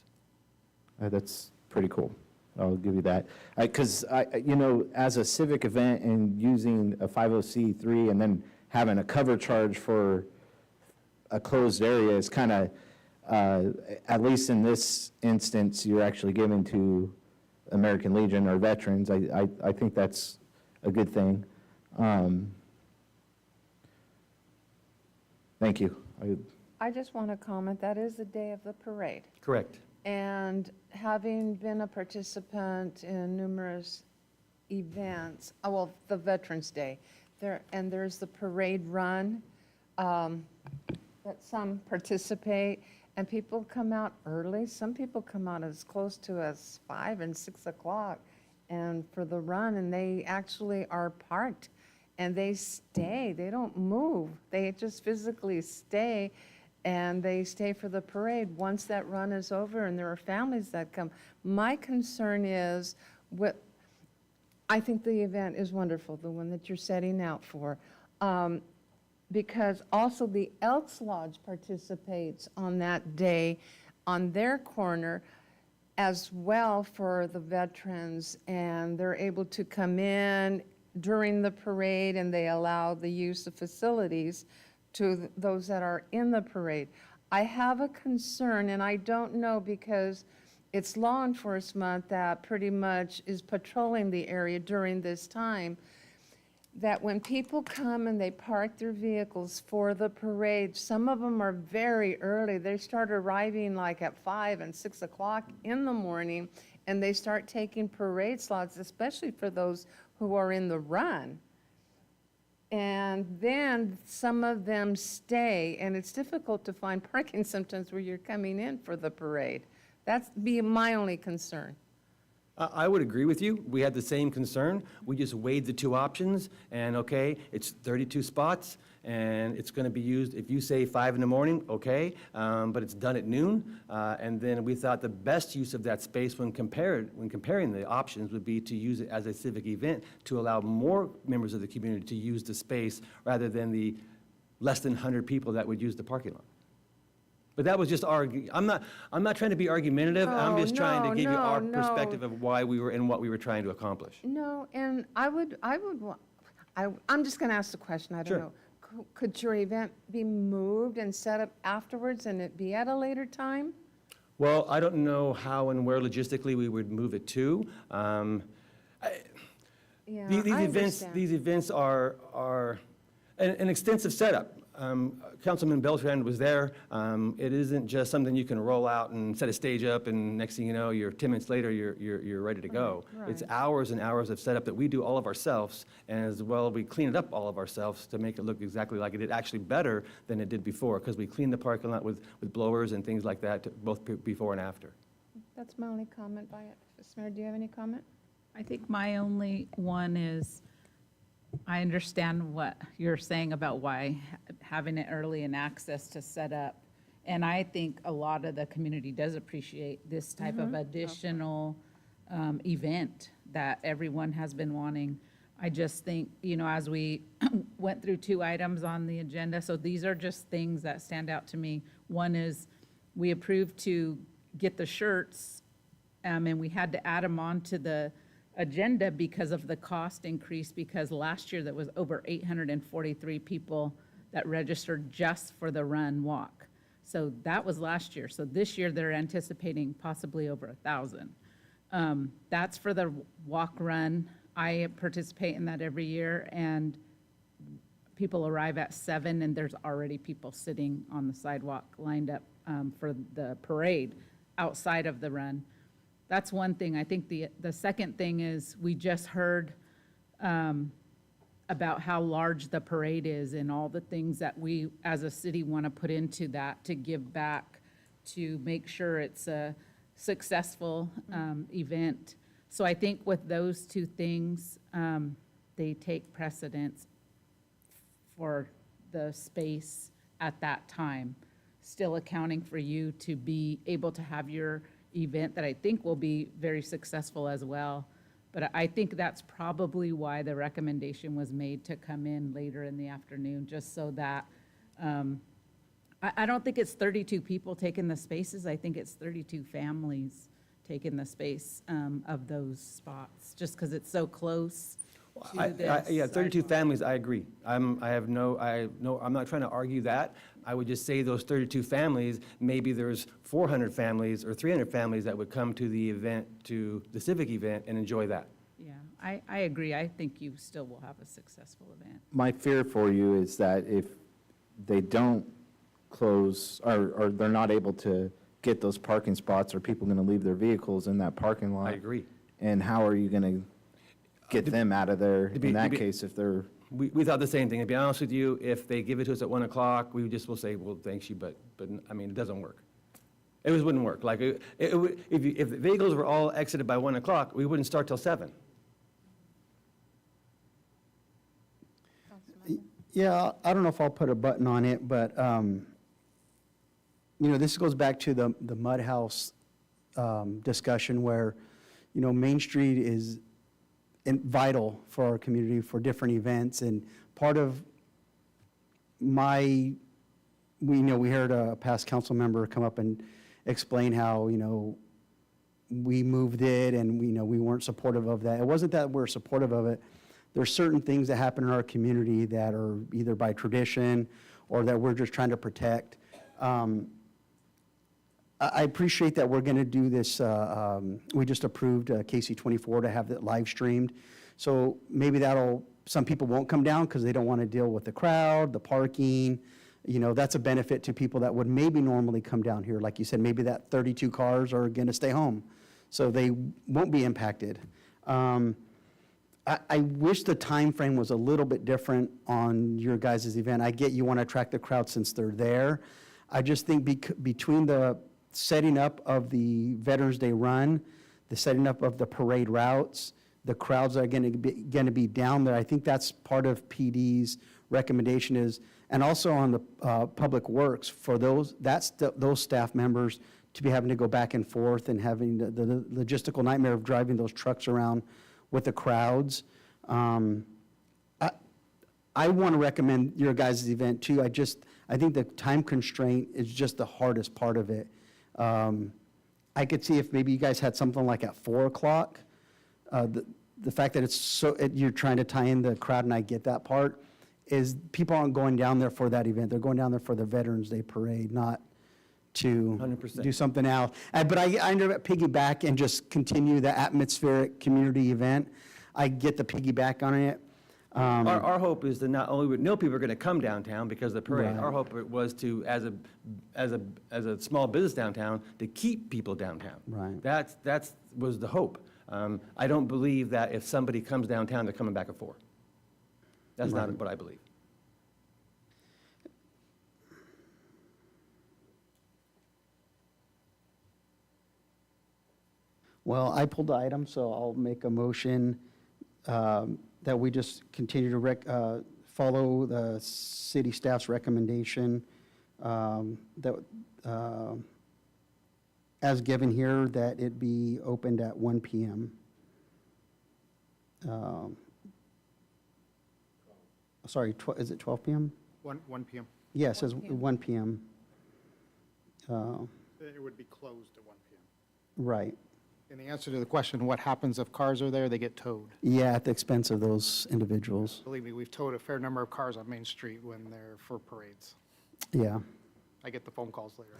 That's pretty cool. I'll give you that. Because, as a civic event and using a 50C3 and then having a cover charge for a closed area is kind of, at least in this instance, you're actually giving to American Legion or veterans. I think that's a good thing. Thank you. I just want to comment, that is the day of the parade. Correct. And having been a participant in numerous events, well, the Veterans Day, there's the parade run, that some participate, and people come out early. Some people come out as close to as 5 and 6 o'clock and for the run, and they actually are parked, and they stay. They don't move. They just physically stay, and they stay for the parade once that run is over, and there are families that come. My concern is, I think the event is wonderful, the one that you're setting out for, because also the Elks Lodge participates on that day on their corner as well for the veterans, and they're able to come in during the parade, and they allow the use of facilities to those that are in the parade. I have a concern, and I don't know, because it's law enforcement that pretty much is patrolling the area during this time, that when people come and they park their vehicles for the parade, some of them are very early. They start arriving like at 5 and 6 o'clock in the morning, and they start taking parade slots, especially for those who are in the run. And then some of them stay, and it's difficult to find parking sometimes where you're coming in for the parade. That's be my only concern. I would agree with you. We had the same concern. We just weighed the two options, and okay, it's 32 spots, and it's going to be used, if you say 5 in the morning, okay, but it's done at noon. And then we thought the best use of that space when comparing the options would be to use it as a civic event to allow more members of the community to use the space rather than the less than 100 people that would use the parking lot. But that was just I'm not trying to be argumentative. I'm just trying to give you our perspective of why we were and what we were trying to accomplish. No, and I'm just going to ask the question, I don't Sure. know. Could your event be moved and set up afterwards and it be at a later time? Well, I don't know how and where logistically we would move it to. Yeah, These events are an extensive setup. Councilman Beltran was there. It isn't just something you can roll out and set a stage up, and next thing you know, 10 minutes later, you're ready to go. Right. It's hours and hours of setup that we do all of ourselves, and as well, we clean it up all of ourselves to make it look exactly like it did, actually better than it did before, because we cleaned the parking lot with blowers and things like that, both before and after. That's my only comment by it. Mayor, do you have any comment? I think my only one is, I understand what you're saying about why having it early and access to set up. And I think a lot of the community does appreciate this type of additional event that everyone has been wanting. I just think, as we went through 2 items on the agenda, so these are just things that stand out to me. One is we approved to get the shirts, and we had to add them on to the agenda because of the cost increase, because last year there was over 843 people that registered just for the run walk. So that was last year. So this year they're anticipating possibly over 1,000. That's for the walk run. I participate in that every year, and people arrive at 7 and there's already people sitting on the sidewalk lined up for the parade outside of the run. That's one thing. I think the second thing is we just heard about how large the parade is and all the things that we as a city want to put into that to give back to make sure it's a successful event. So I think with those 2 things, they take precedence for the space at that time, still accounting for you to be able to have your event that I think will be very successful as well. But I think that's probably why the recommendation was made to come in later in the afternoon, just so that, I don't think it's 32 people taking the spaces. I think it's 32 families taking the space of those spots, just because it's so close to this. Yeah, 32 families, I agree. I'm not trying to argue that. I would just say those 32 families, maybe there's 400 families or 300 families that would come to the event, to the civic event, and enjoy that. Yeah, I agree. I think you still will have a successful event. My fear for you is that if they don't close, or they're not able to get those parking spots, are people going to leave their vehicles in that parking lot? I agree. And how are you going to get them out of there in that case if they're? We thought the same thing. To be honest with you, if they give it to us at 1 o'clock, we just will say, well, thanks you, but I mean, it doesn't work. It just wouldn't work. Like, if the vehicles were all exited by 1 o'clock, we wouldn't start till 7. Yeah, I don't know if I'll put a button on it, but, this goes back to the Mud House discussion where, Main Street is vital for our community for different events. And part of we heard a past council member come up and explain how, we moved it and we weren't supportive of that. It wasn't that we're supportive of it. There's certain things that happen in our community that are either by tradition or that we're just trying to protect. I appreciate that we're going to do this. We just approved KC-24 to have it live streamed. So maybe some people won't come down because they don't want to deal with the crowd, the parking. That's a benefit to people that would maybe normally come down here. Like you said, maybe that 32 cars are going to stay home. So they won't be impacted. I wish the time frame was a little bit different on your guys' event. I get you want to attract the crowd since they're there. I just think between the setting up of the Veterans Day run, the setting up of the parade routes, the crowds that are going to be down there, I think that's part of PD's recommendation is, and also on the Public Works, for those staff members to be having to go back and forth and having the logistical nightmare of driving those trucks around with the crowds. I want to recommend your guys' event too. I think the time constraint is just the hardest part of it. I could see if maybe you guys had something like at 4 o'clock. The fact that you're trying to tie in the crowd, and I get that part, is people aren't going down there for that event. They're going down there for the Veterans Day parade, not to 100%. do something else. But I ended up piggyback and just continue the atmospheric community event. I get the piggyback on it. Our hope is that not only we know people are going to come downtown because of the parade, Right. our hope was to, as a small business downtown, to keep people downtown. Right. That was the hope. I don't believe that if somebody comes downtown, they're coming back at 4. That's not what I believe. Well, I pulled the item, so I'll make a motion that we just continue to follow the city staff's recommendation that, as given here, that it be opened at 1 p.m. Sorry, is it 12 p.m.? 1 p.m. Yes, it says 1 p.m. It would be closed at 1 p.m. Right. And the answer to the question, what happens if cars are there, they get towed. Yeah, at the expense of those individuals. Believe me, we've towed a fair number of cars on Main Street when they're for parades. Yeah. I get the phone calls later.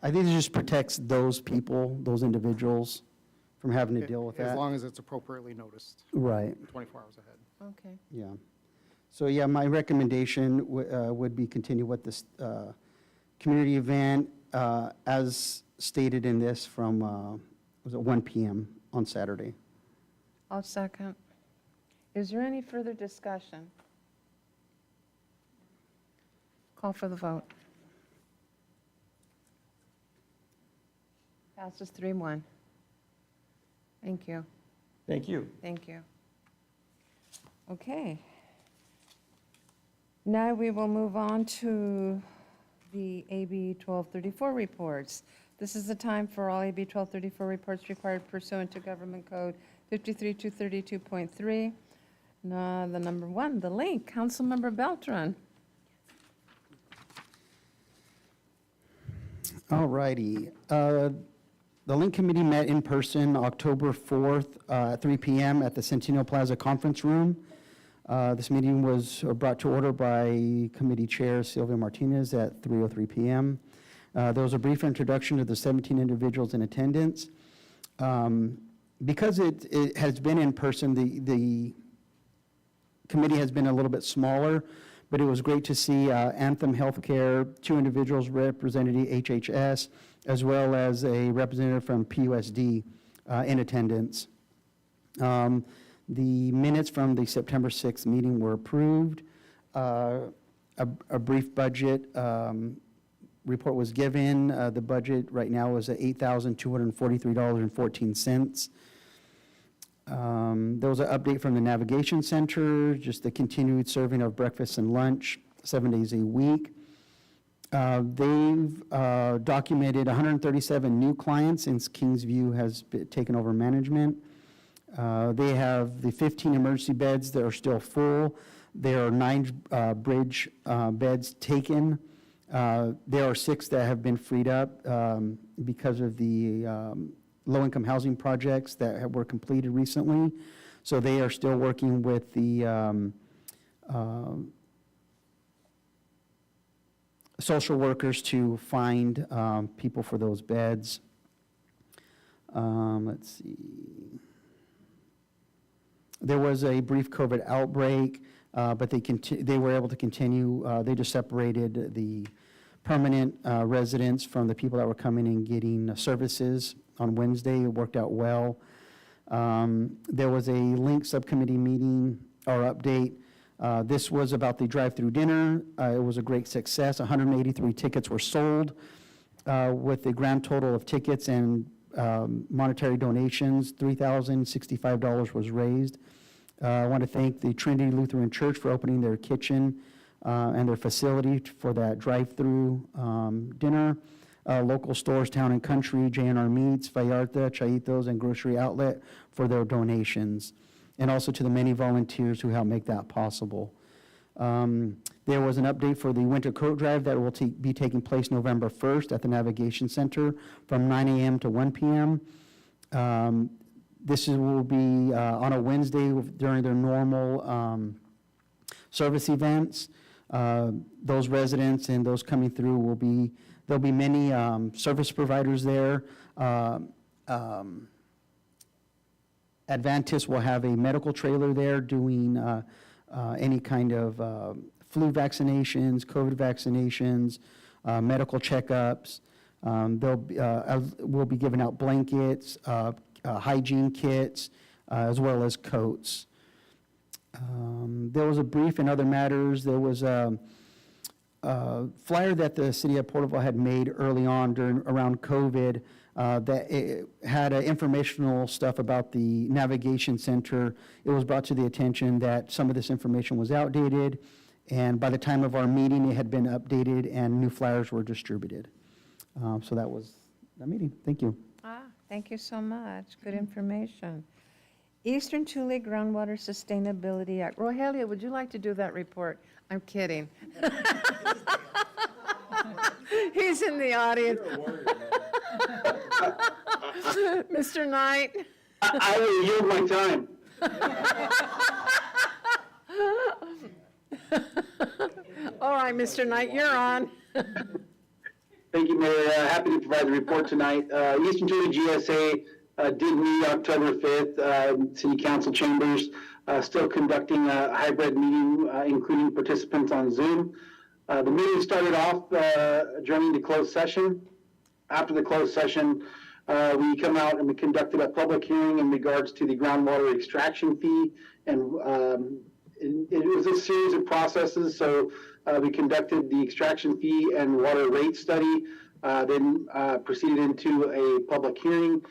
I think it just protects those people, those individuals, from having to deal with that. As long as it's appropriately noticed. Right, 24 hours ahead. Okay. yeah. So, yeah, my recommendation would be continue with this community event as stated in this from, was it 1 p.m. on Saturday? I'll second. Is there any further discussion? Call for the vote. Passes 3-1. Thank you. Thank you. Thank you. Okay. Now we will move on to the AB 1234 reports. This is the time for all AB 1234 reports required pursuant to Government Code 53232.3. The number 1, the link, Councilmember Beltran. All righty. The Link Committee met in person October 4th at 3 p.m. at the Centennial Plaza Conference Room. This meeting was brought to order by Committee Chair Sylvia Martinez at 3:03 p.m. There was a brief introduction to the 17 individuals in attendance. Because it has been in person, the committee has been a little bit smaller, but it was great to see Anthem Healthcare, 2 individuals representing HHS, as well as a representative from PUSD in attendance. The minutes from the September 6th meeting were approved. A brief budget report was given. The budget right now is at $8,243.14. There was an update from the Navigation Center, just the continued serving of breakfast and lunch 7 days a week. They've documented 137 new clients since Kingsview has taken over management. They have the 15 emergency beds that are still full. There are 9 bridge beds taken. There are 6 that have been freed up because of the low-income housing projects that were completed recently. So they are still working with the social workers to find people for those beds. Let's see. There was a brief COVID outbreak, but they were able to continue. They just separated the permanent residents from the people that were coming and getting services on Wednesday. It worked out well. There was a link subcommittee meeting or update. This was about the drive-through dinner. It was a great success. 183 tickets were sold with a grand total of tickets and monetary donations. $3,065 was raised. I want to thank the Trinity Lutheran Church for opening their kitchen and their facility for that drive-through dinner. Local stores, Town and Country, J&R Meats, Vallarta, Chaitos, and Grocery Outlet for their donations, and also to the many volunteers who helped make that possible. There was an update for the winter coat drive that will be taking place November 1st at the Navigation Center from 9 a.m. to 1 p.m. This will be on a Wednesday during their normal service events. Those residents and those coming through there'll be many service providers there. Adventist will have a medical trailer there doing any kind of flu vaccinations, COVID vaccinations, medical checkups. We'll be giving out blankets, hygiene kits, as well as coats. There was a brief in other matters. There was a flyer that the city of Porterville had made early on around COVID that it had informational stuff about the Navigation Center. It was brought to the attention that some of this information was outdated, and by the time of our meeting, it had been updated and new flyers were distributed. So that was that meeting. Thank you. Thank you so much. Good information. Eastern Tule Groundwater Sustainability Act. Rogelia, would you like to do that report? I'm kidding. He's in the audience. Mr. Knight. I will yield my time. All right, Mr. Knight, you're on. Thank you, Mayor. Happy to provide the report tonight. Eastern Tule GSA did meet October 5th, City Council chambers, still conducting a hybrid meeting, including participants on Zoom. The meeting started off adjourning to closed session. After the closed session, we come out and we conducted a public hearing in regards to the groundwater extraction fee, and it was a series of processes. So we conducted the extraction fee and water rate study, then proceeded into a public hearing,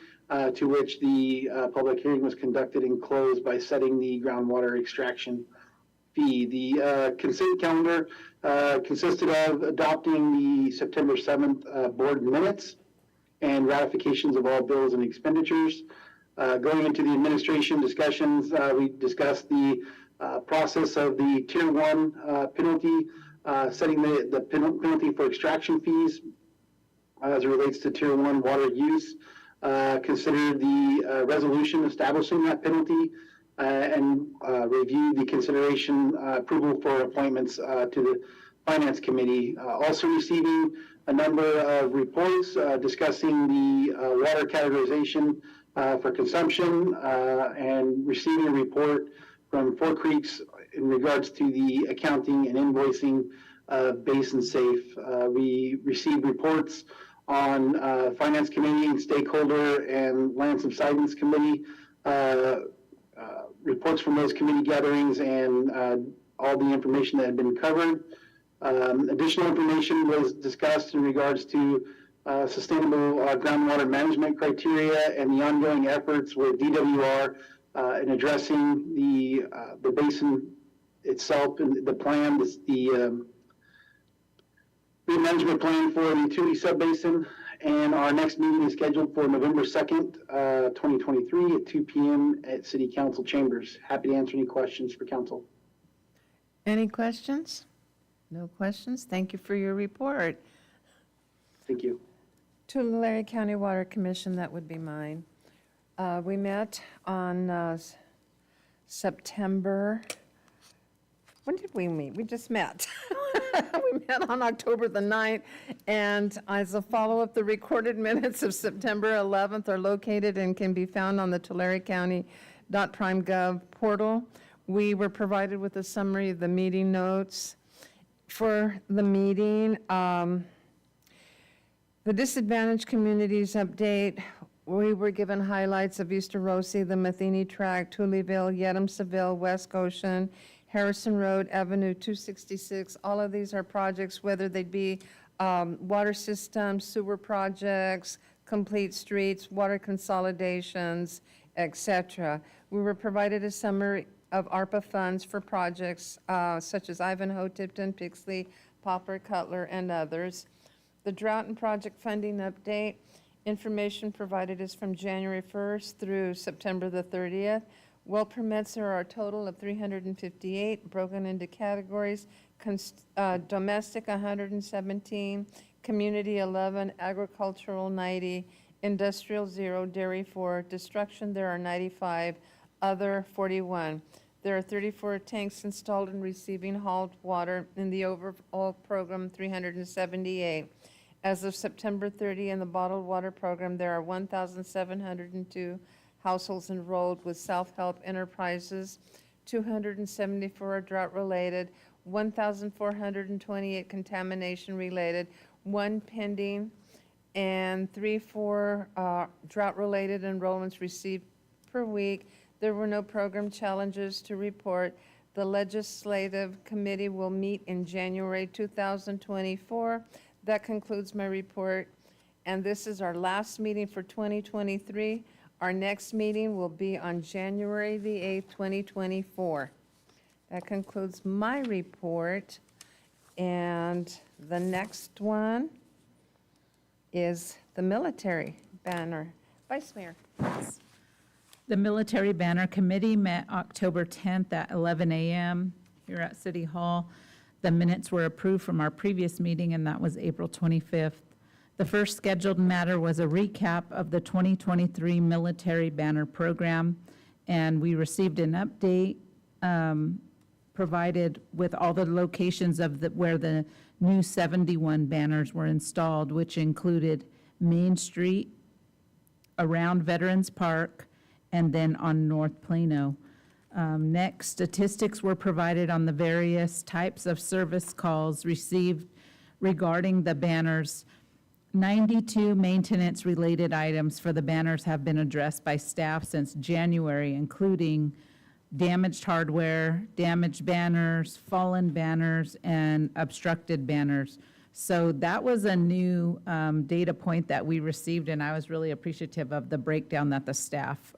to which the public hearing was conducted and closed by setting the groundwater extraction fee. The consent calendar consisted of adopting the September 7th board minutes and ratifications of all bills and expenditures. Going into the administration discussions, we discussed the process of the Tier 1 penalty, setting the penalty for extraction fees as it relates to Tier 1 water use. Considered the resolution establishing that penalty, and review the consideration approval for appointments to the Finance Committee. Also receiving a number of reports discussing the water categorization for consumption and receiving a report from Four Creeks in regards to the accounting and invoicing of Basin Safe. We received reports on Finance Committee and Stakeholder and Land Subsidence Committee, reports from those committee gatherings and all the information that had been covered. Additional information was discussed in regards to sustainable groundwater management criteria and the ongoing efforts with DWR in addressing the basin itself and the plan, the management plan for the utility sub-basin. And our next meeting is scheduled for November 2nd, 2023 at 2 p.m. at City Council chambers. Happy to answer any questions for council. Any questions? No questions? Thank you for your report. Thank you. Tulare County Water Commission, that would be mine. We met on September, when did we meet? We just met. We met on October the 9th, and as a follow-up, the recorded minutes of September 11th are located and can be found on the Tulare County.prime.gov portal. We were provided with a summary of the meeting notes for the meeting. The disadvantaged communities update, we were given highlights of East Rosie, the Matheny Tract, Tullyville, Yedem Seville, West Goshen, Harrison Road, Avenue 266. All of these are projects, whether they be water systems, sewer projects, complete streets, water consolidations, etc. We were provided a summary of ARPA funds for projects such as Ivanhoe, Tipton, Pixley, Poplar, Cutler, and others. The drought and project funding update, information provided is from January 1st through September the 30th. Well permits, there are a total of 358 broken into categories. Domestic 117, community 11, agricultural 90, industrial 0, dairy 4, destruction there are 95, other 41. There are 34 tanks installed and receiving hauled water in the overall program 378. As of September 30 in the bottled water program, there are 1,702 households enrolled with self-help enterprises, 274 are drought-related, 1,428 contamination-related, 1 pending, and 4 drought-related enrollments received per week. There were no program challenges to report. The Legislative Committee will meet in January 2024. That concludes my report, and this is our last meeting for 2023. Our next meeting will be on January the 8th, 2024. That concludes my report, and the next one is the military banner. Vice Mayor. The Military Banner Committee met October 10th at 11 a.m. here at City Hall. The minutes were approved from our previous meeting, and that was April 25th. The first scheduled matter was a recap of the 2023 Military Banner Program, and we received an update provided with all the locations of where the new 71 banners were installed, which included Main Street, around Veterans Park, and then on North Plano. Next, statistics were provided on the various types of service calls received regarding the banners. 92 maintenance-related items for the banners have been addressed by staff since January, including damaged hardware, damaged banners, fallen banners, and obstructed banners. So that was a new data point that we received, and I was really appreciative of the breakdown that the staff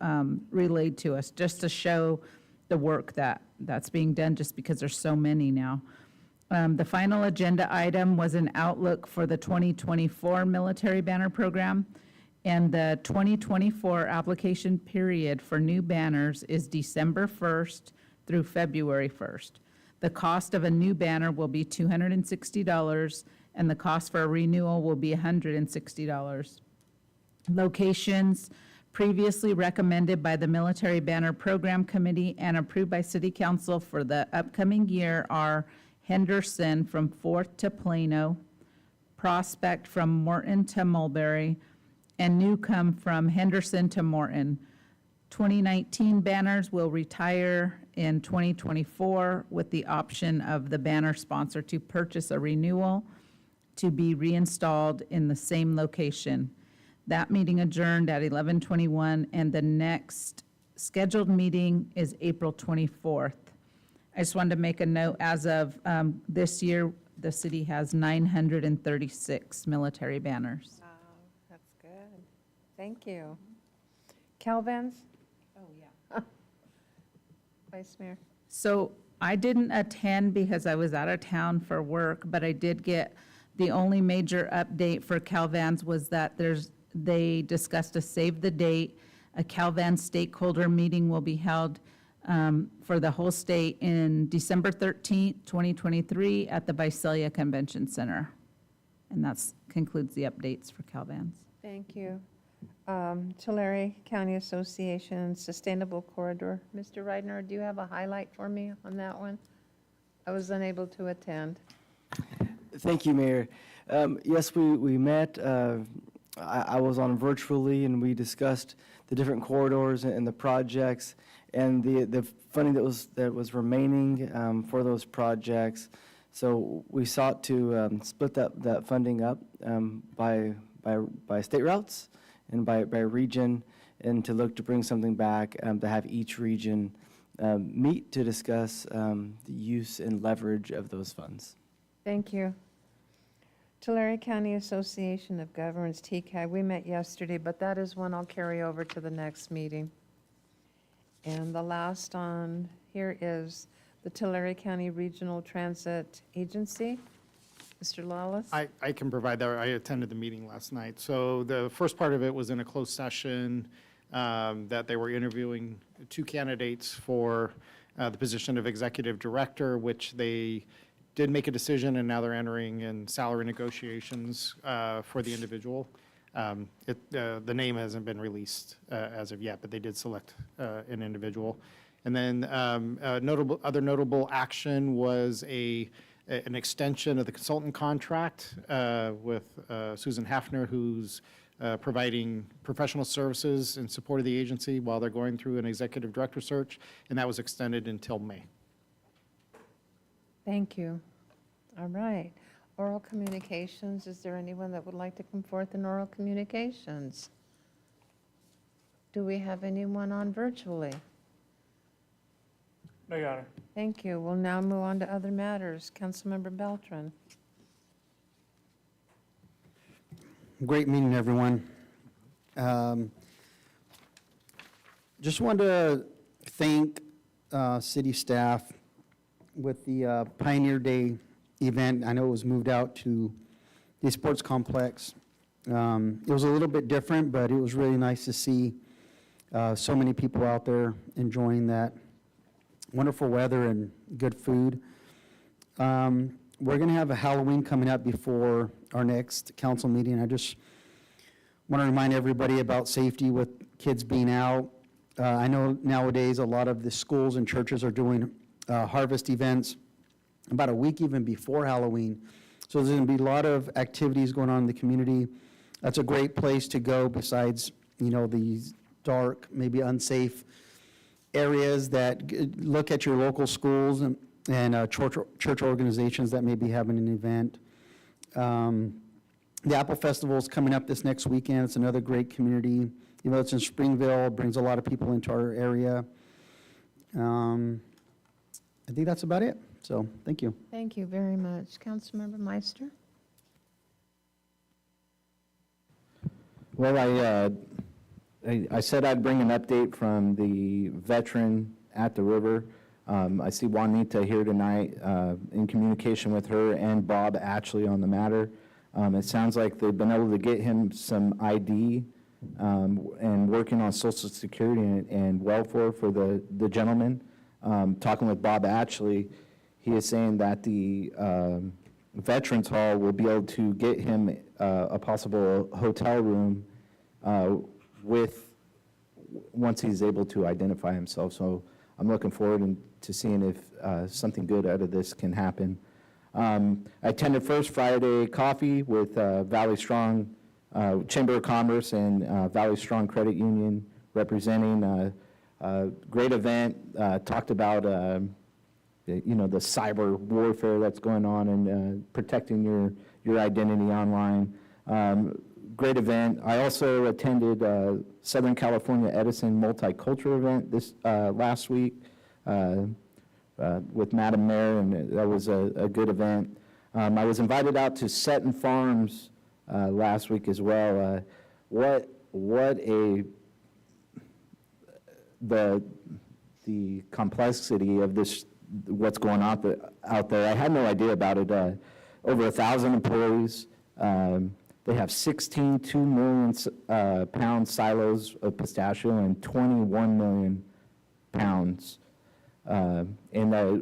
relayed to us, just to show the work that's being done, just because there's so many now. The final agenda item was an outlook for the 2024 Military Banner Program, and the 2024 application period for new banners is December 1st through February 1st. The cost of a new banner will be $260, and the cost for a renewal will be $160. Locations previously recommended by the Military Banner Program Committee and approved by City Council for the upcoming year are Henderson from Fourth to Plano, Prospect from Morton to Mulberry, and Newcomb from Henderson to Morton. 2019 banners will retire in 2024 with the option of the banner sponsor to purchase a renewal to be reinstalled in the same location. That meeting adjourned at 11:21, and the next scheduled meeting is April 24th. I just wanted to make a note, as of this year, the city has 936 military banners. Wow, that's good. Thank you. Calvins? Oh, yeah. Vice Mayor? So I didn't attend because I was out of town for work, but I did get, the only major update for Calvans was that they discussed a save the date. A Calvans stakeholder meeting will be held for the whole state in December 13th, 2023 at the Visalia Convention Center. And that concludes the updates for Calvans. Thank you. Tulare County Association Sustainable Corridor. Mr. Reidner, do you have a highlight for me on that one? I was unable to attend. Thank you, Mayor. Yes, we met. I was on virtually, and we discussed the different corridors and the projects and the funding that was remaining for those projects. So we sought to split that funding up by state routes and by region, and to look to bring something back to have each region meet to discuss the use and leverage of those funds. Thank you. Tulare County Association of Governments, TCAG, we met yesterday, but that is one I'll carry over to the next meeting. And the last on here is the Tulare County Regional Transit Agency. Mr. Lawless? I can provide that. I attended the meeting last night. So the first part of it was in a closed session that they were interviewing 2 candidates for the position of executive director, which they did make a decision, and now they're entering in salary negotiations for the individual. The name hasn't been released as of yet, but they did select an individual. And then other notable action was an extension of the consultant contract with Susan Hafner, who's providing professional services in support of the agency while they're going through an executive director search, and that was extended until May. Thank you. All right. Oral communications, is there anyone that would like to come forth in oral communications? Do we have anyone on virtually? No, Your Honor. Thank you. We'll now move on to other matters. Councilmember Beltran. Great meeting, everyone. Just wanted to thank city staff with the Pioneer Day event. I know it was moved out to the sports complex. It was a little bit different, but it was really nice to see so many people out there enjoying that wonderful weather and good food. We're going to have a Halloween coming up before our next council meeting. I just want to remind everybody about safety with kids being out. I know nowadays a lot of the schools and churches are doing harvest events about a week even before Halloween. So there's going to be a lot of activities going on in the community. That's a great place to go besides, these dark, maybe unsafe areas. That look at your local schools and church organizations that may be having an event. The Apple Festival is coming up this next weekend. It's another great community. It's in Springville, brings a lot of people into our area. I think that's about it. So, thank you. Thank you very much. Councilmember Meister? Well, I said I'd bring an update from the veteran at the river. I see Juanita here tonight in communication with her and Bob Ashley on the matter. It sounds like they've been able to get him some ID and working on Social Security and welfare for the gentleman. Talking with Bob Ashley, he is saying that the Veterans Hall will be able to get him a possible hotel room with once he's able to identify himself. So I'm looking forward to seeing if something good out of this can happen. I attended First Friday Coffee with Valley Strong Chamber of Commerce and Valley Strong Credit Union representing. Great event. Talked about the cyber warfare that's going on and protecting your identity online. Great event. I also attended Southern California Edison Multicultural event this last week with Madam Mayor, and that was a good event. I was invited out to Seton Farms last week as well. The complexity of this, what's going on out there. I had no idea about it. Over 1,000 employees. They have 16 2 million pound silos of pistachio and 21 million pounds. And I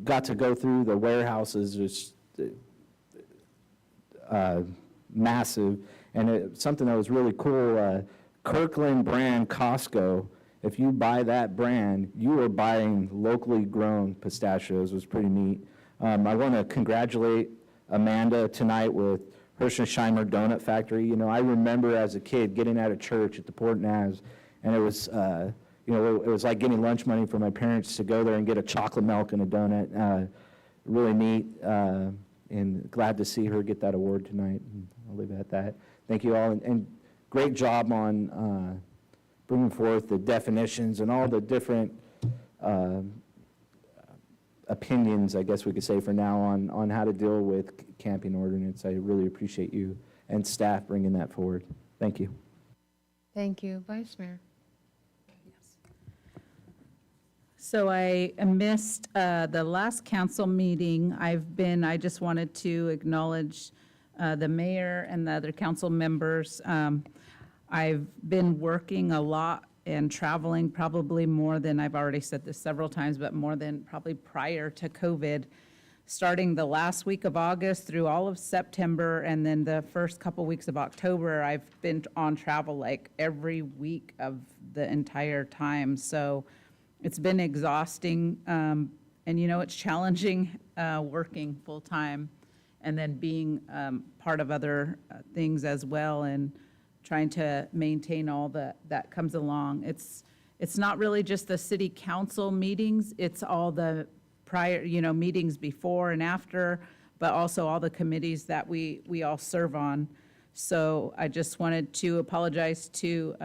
got to go through the warehouses, just massive. And something that was really cool, Kirkland brand Costco, if you buy that brand, you are buying locally grown pistachios. It was pretty neat. I want to congratulate Amanda tonight with Hersheysheimer Donut Factory. I remember as a kid getting out of church at the Port Naz, and it was, it was like getting lunch money for my parents to go there and get a chocolate milk and a donut. Really neat, and glad to see her get that award tonight. And I'll leave it at that. Thank you all, and great job on bringing forth the definitions and all the different opinions, I guess we could say for now, on how to deal with camping ordinance. I really appreciate you and staff bringing that forward. Thank you. Thank you. Vice Mayor. So I missed the last council meeting. I just wanted to acknowledge the mayor and the other council members. I've been working a lot and traveling probably more than, I've already said this several times, but more than probably prior to COVID, starting the last week of August through all of September, and then the first couple weeks of October, I've been on travel like every week of the entire time. So it's been exhausting, and it's challenging working full-time and then being part of other things as well, and trying to maintain all that comes along. It's not really just the city council meetings, it's all the prior, meetings before and after, but also all the committees that we all serve on. So I just wanted to apologize to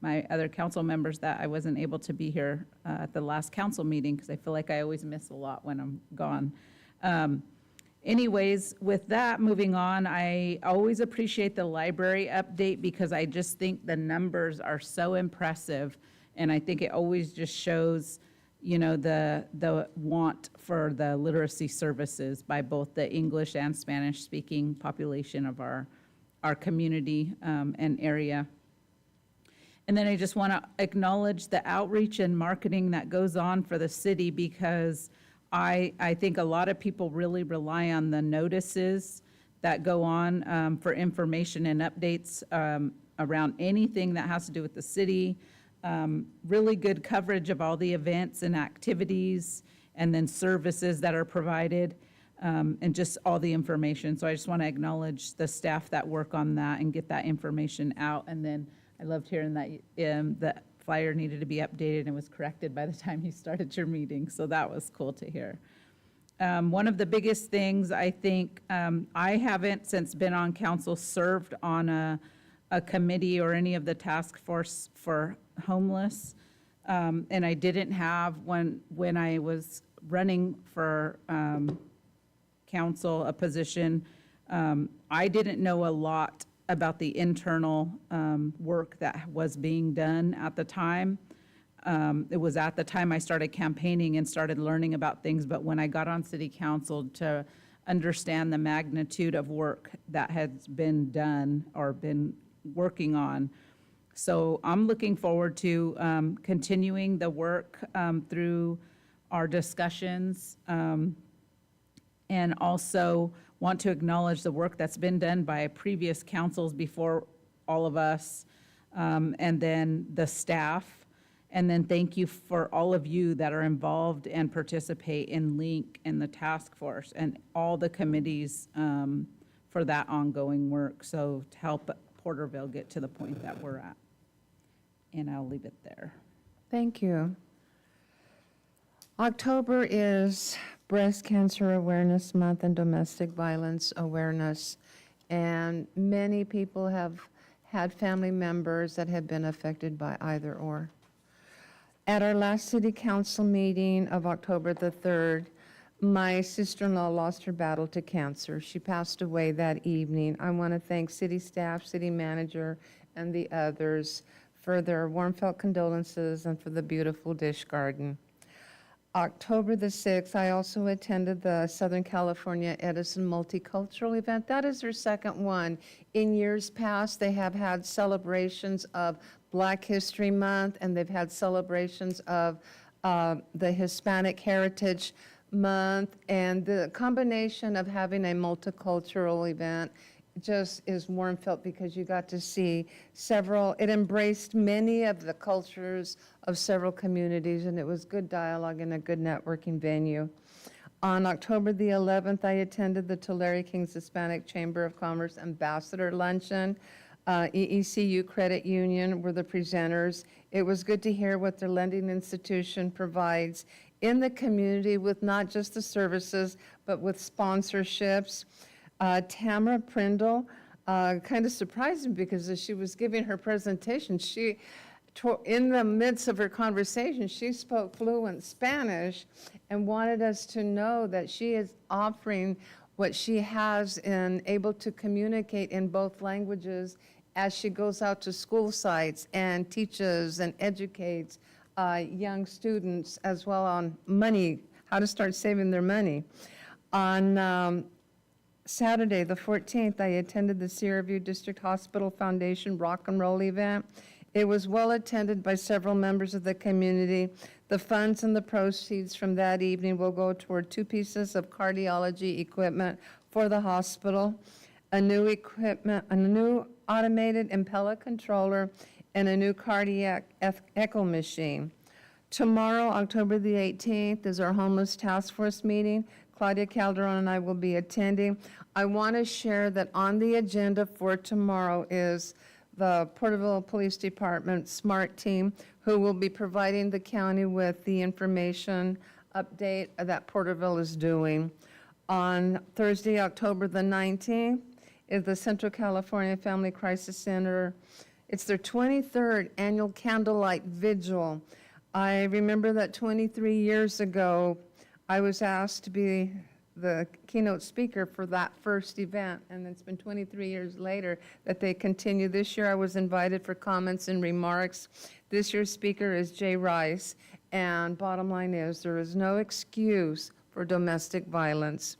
my other council members that I wasn't able to be here at the last council meeting, because I feel like I always miss a lot when I'm gone. Anyways, with that, moving on, I always appreciate the library update because I just think the numbers are so impressive. And I think it always just shows, the want for the literacy services by both the English and Spanish speaking population of our community and area. And then I just want to acknowledge the outreach and marketing that goes on for the city, because I think a lot of people really rely on the notices that go on for information and updates around anything that has to do with the city. Really good coverage of all the events and activities, and then services that are provided, and just all the information. So I just want to acknowledge the staff that work on that and get that information out. And then I loved hearing that the flyer needed to be updated and was corrected by the time you started your meeting. So that was cool to hear. One of the biggest things, I think, I haven't, since been on council, served on a committee or any of the task force for homeless. And I didn't have, when I was running for council, a position, I didn't know a lot about the internal work that was being done at the time. It was at the time I started campaigning and started learning about things, but when I got on city council, to understand the magnitude of work that has been done or been working on. So I'm looking forward to continuing the work through our discussions, and also want to acknowledge the work that's been done by previous councils before all of us, and then the staff. And then thank you for all of you that are involved and participate in LINK and the task force and all the committees for that ongoing work. So to help Porterville get to the point that we're at. And I'll leave it there. Thank you. October is Breast Cancer Awareness Month and Domestic Violence Awareness. And many people have had family members that have been affected by either or. At our last city council meeting of October the 3rd, my sister-in-law lost her battle to cancer. She passed away that evening. I want to thank city staff, city manager, and the others for their warm-felt condolences and for the beautiful dish garden. October the 6th, I also attended the Southern California Edison Multicultural event. That is their second one. In years past, they have had celebrations of Black History Month, and they've had celebrations of the Hispanic Heritage Month, and the combination of having a multicultural event just is warm felt because you got to see it embraced many of the cultures of several communities, and it was good dialogue and a good networking venue. On October the 11th, I attended the Tulare Kings Hispanic Chamber of Commerce Ambassador Luncheon. EECU Credit Union were the presenters. It was good to hear what their lending institution provides in the community with not just the services, but with sponsorships. Tamara Prindle, kind of surprised me because as she was giving her presentation, in the midst of her conversation, she spoke fluent Spanish and wanted us to know that she is offering what she has and able to communicate in both languages as she goes out to school sites and teaches and educates young students as well on money, how to start saving their money. On Saturday, the 14th, I attended the Sierra View District Hospital Foundation Rock and Roll event. It was well attended by several members of the community. The funds and the proceeds from that evening will go toward 2 pieces of cardiology equipment for the hospital, a new automated Impella controller, and a new cardiac echo machine. Tomorrow, October the 18th, is our homeless task force meeting. Claudia Calderon and I will be attending. I want to share that on the agenda for tomorrow is the Porterville Police Department SMART team, who will be providing the county with the information update that Porterville is doing. On Thursday, October the 19th, is the Central California Family Crisis Center. It's their 23rd annual candlelight vigil. I remember that 23 years ago, I was asked to be the keynote speaker for that first event, and it's been 23 years later that they continue. This year I was invited for comments and remarks. This year's speaker is Jay Rice, and bottom line is there is no excuse for domestic violence.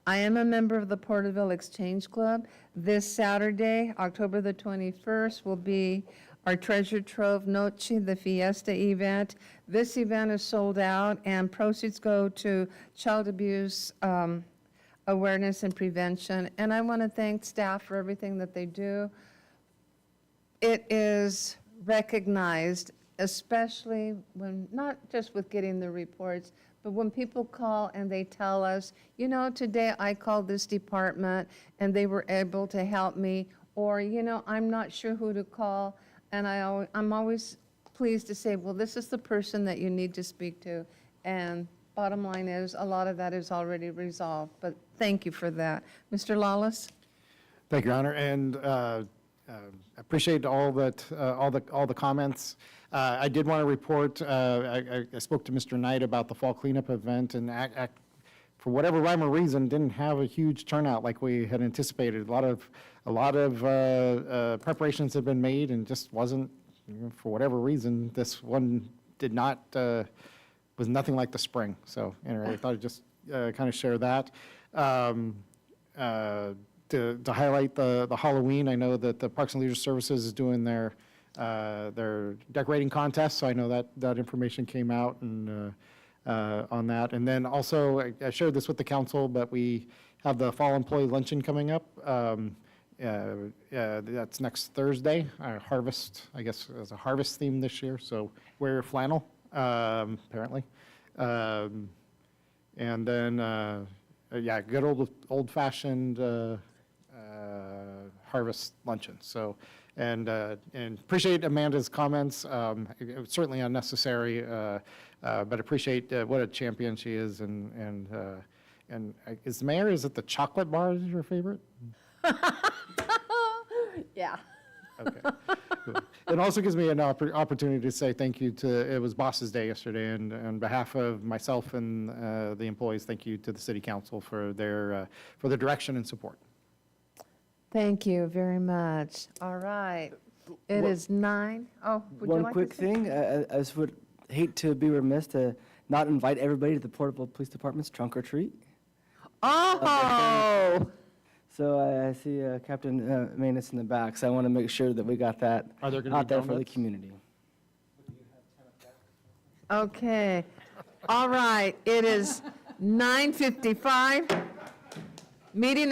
I am a member of the Porterville Exchange Club. This Saturday, October the 21st, will be our Treasure Trove Noche, the Fiesta event. This event is sold out, and proceeds go to child abuse awareness and prevention. And I want to thank staff for everything that they do. It is recognized, especially when, not just with getting the reports, but when people call and they tell us, you know, today I called this department and they were able to help me, or, you know, I'm not sure who to call. And I'm always pleased to say, well, this is the person that you need to speak to. And bottom line is, a lot of that is already resolved. But thank you for that. Mr. Lawless? Thank you, Your Honor, and appreciate all the comments. I did want to report, I spoke to Mr. Knight about the fall cleanup event, and for whatever rhyme or reason, didn't have a huge turnout like we had anticipated. A lot of preparations have been made, and just wasn't, for whatever reason, this one did not, was nothing like the spring. So anyway, I thought I'd just kind of share that. To highlight the Halloween, I know that the Parks and Leisure Services is doing their decorating contest, so I know that information came out and on that. And then also, I shared this with the council, but we have the fall employee luncheon coming up. That's next Thursday, our harvest, I guess, it's a harvest theme this year, so wear your flannel, apparently. And then, yeah, good old-fashioned harvest luncheon. So, and appreciate Amanda's comments. It was certainly unnecessary, but appreciate what a champion she is. And is the mayor, is it the chocolate bar is your favorite? Yeah. Okay. Cool. It also gives me an opportunity to say thank you to, it was Boss's Day yesterday, and on behalf of myself and the employees, thank you to the city council for their direction and support. Thank you very much. All right. It is 9. Oh, would you One like quick to say? thing, I just would hate to be remiss to not invite everybody to the Porterville Police Department's trunk or treat. Oh! So I see Captain Manus in the back, so I want to make sure that we got that Are there gonna be out there for the donuts? community. Okay. All right. It is 9:55. Meeting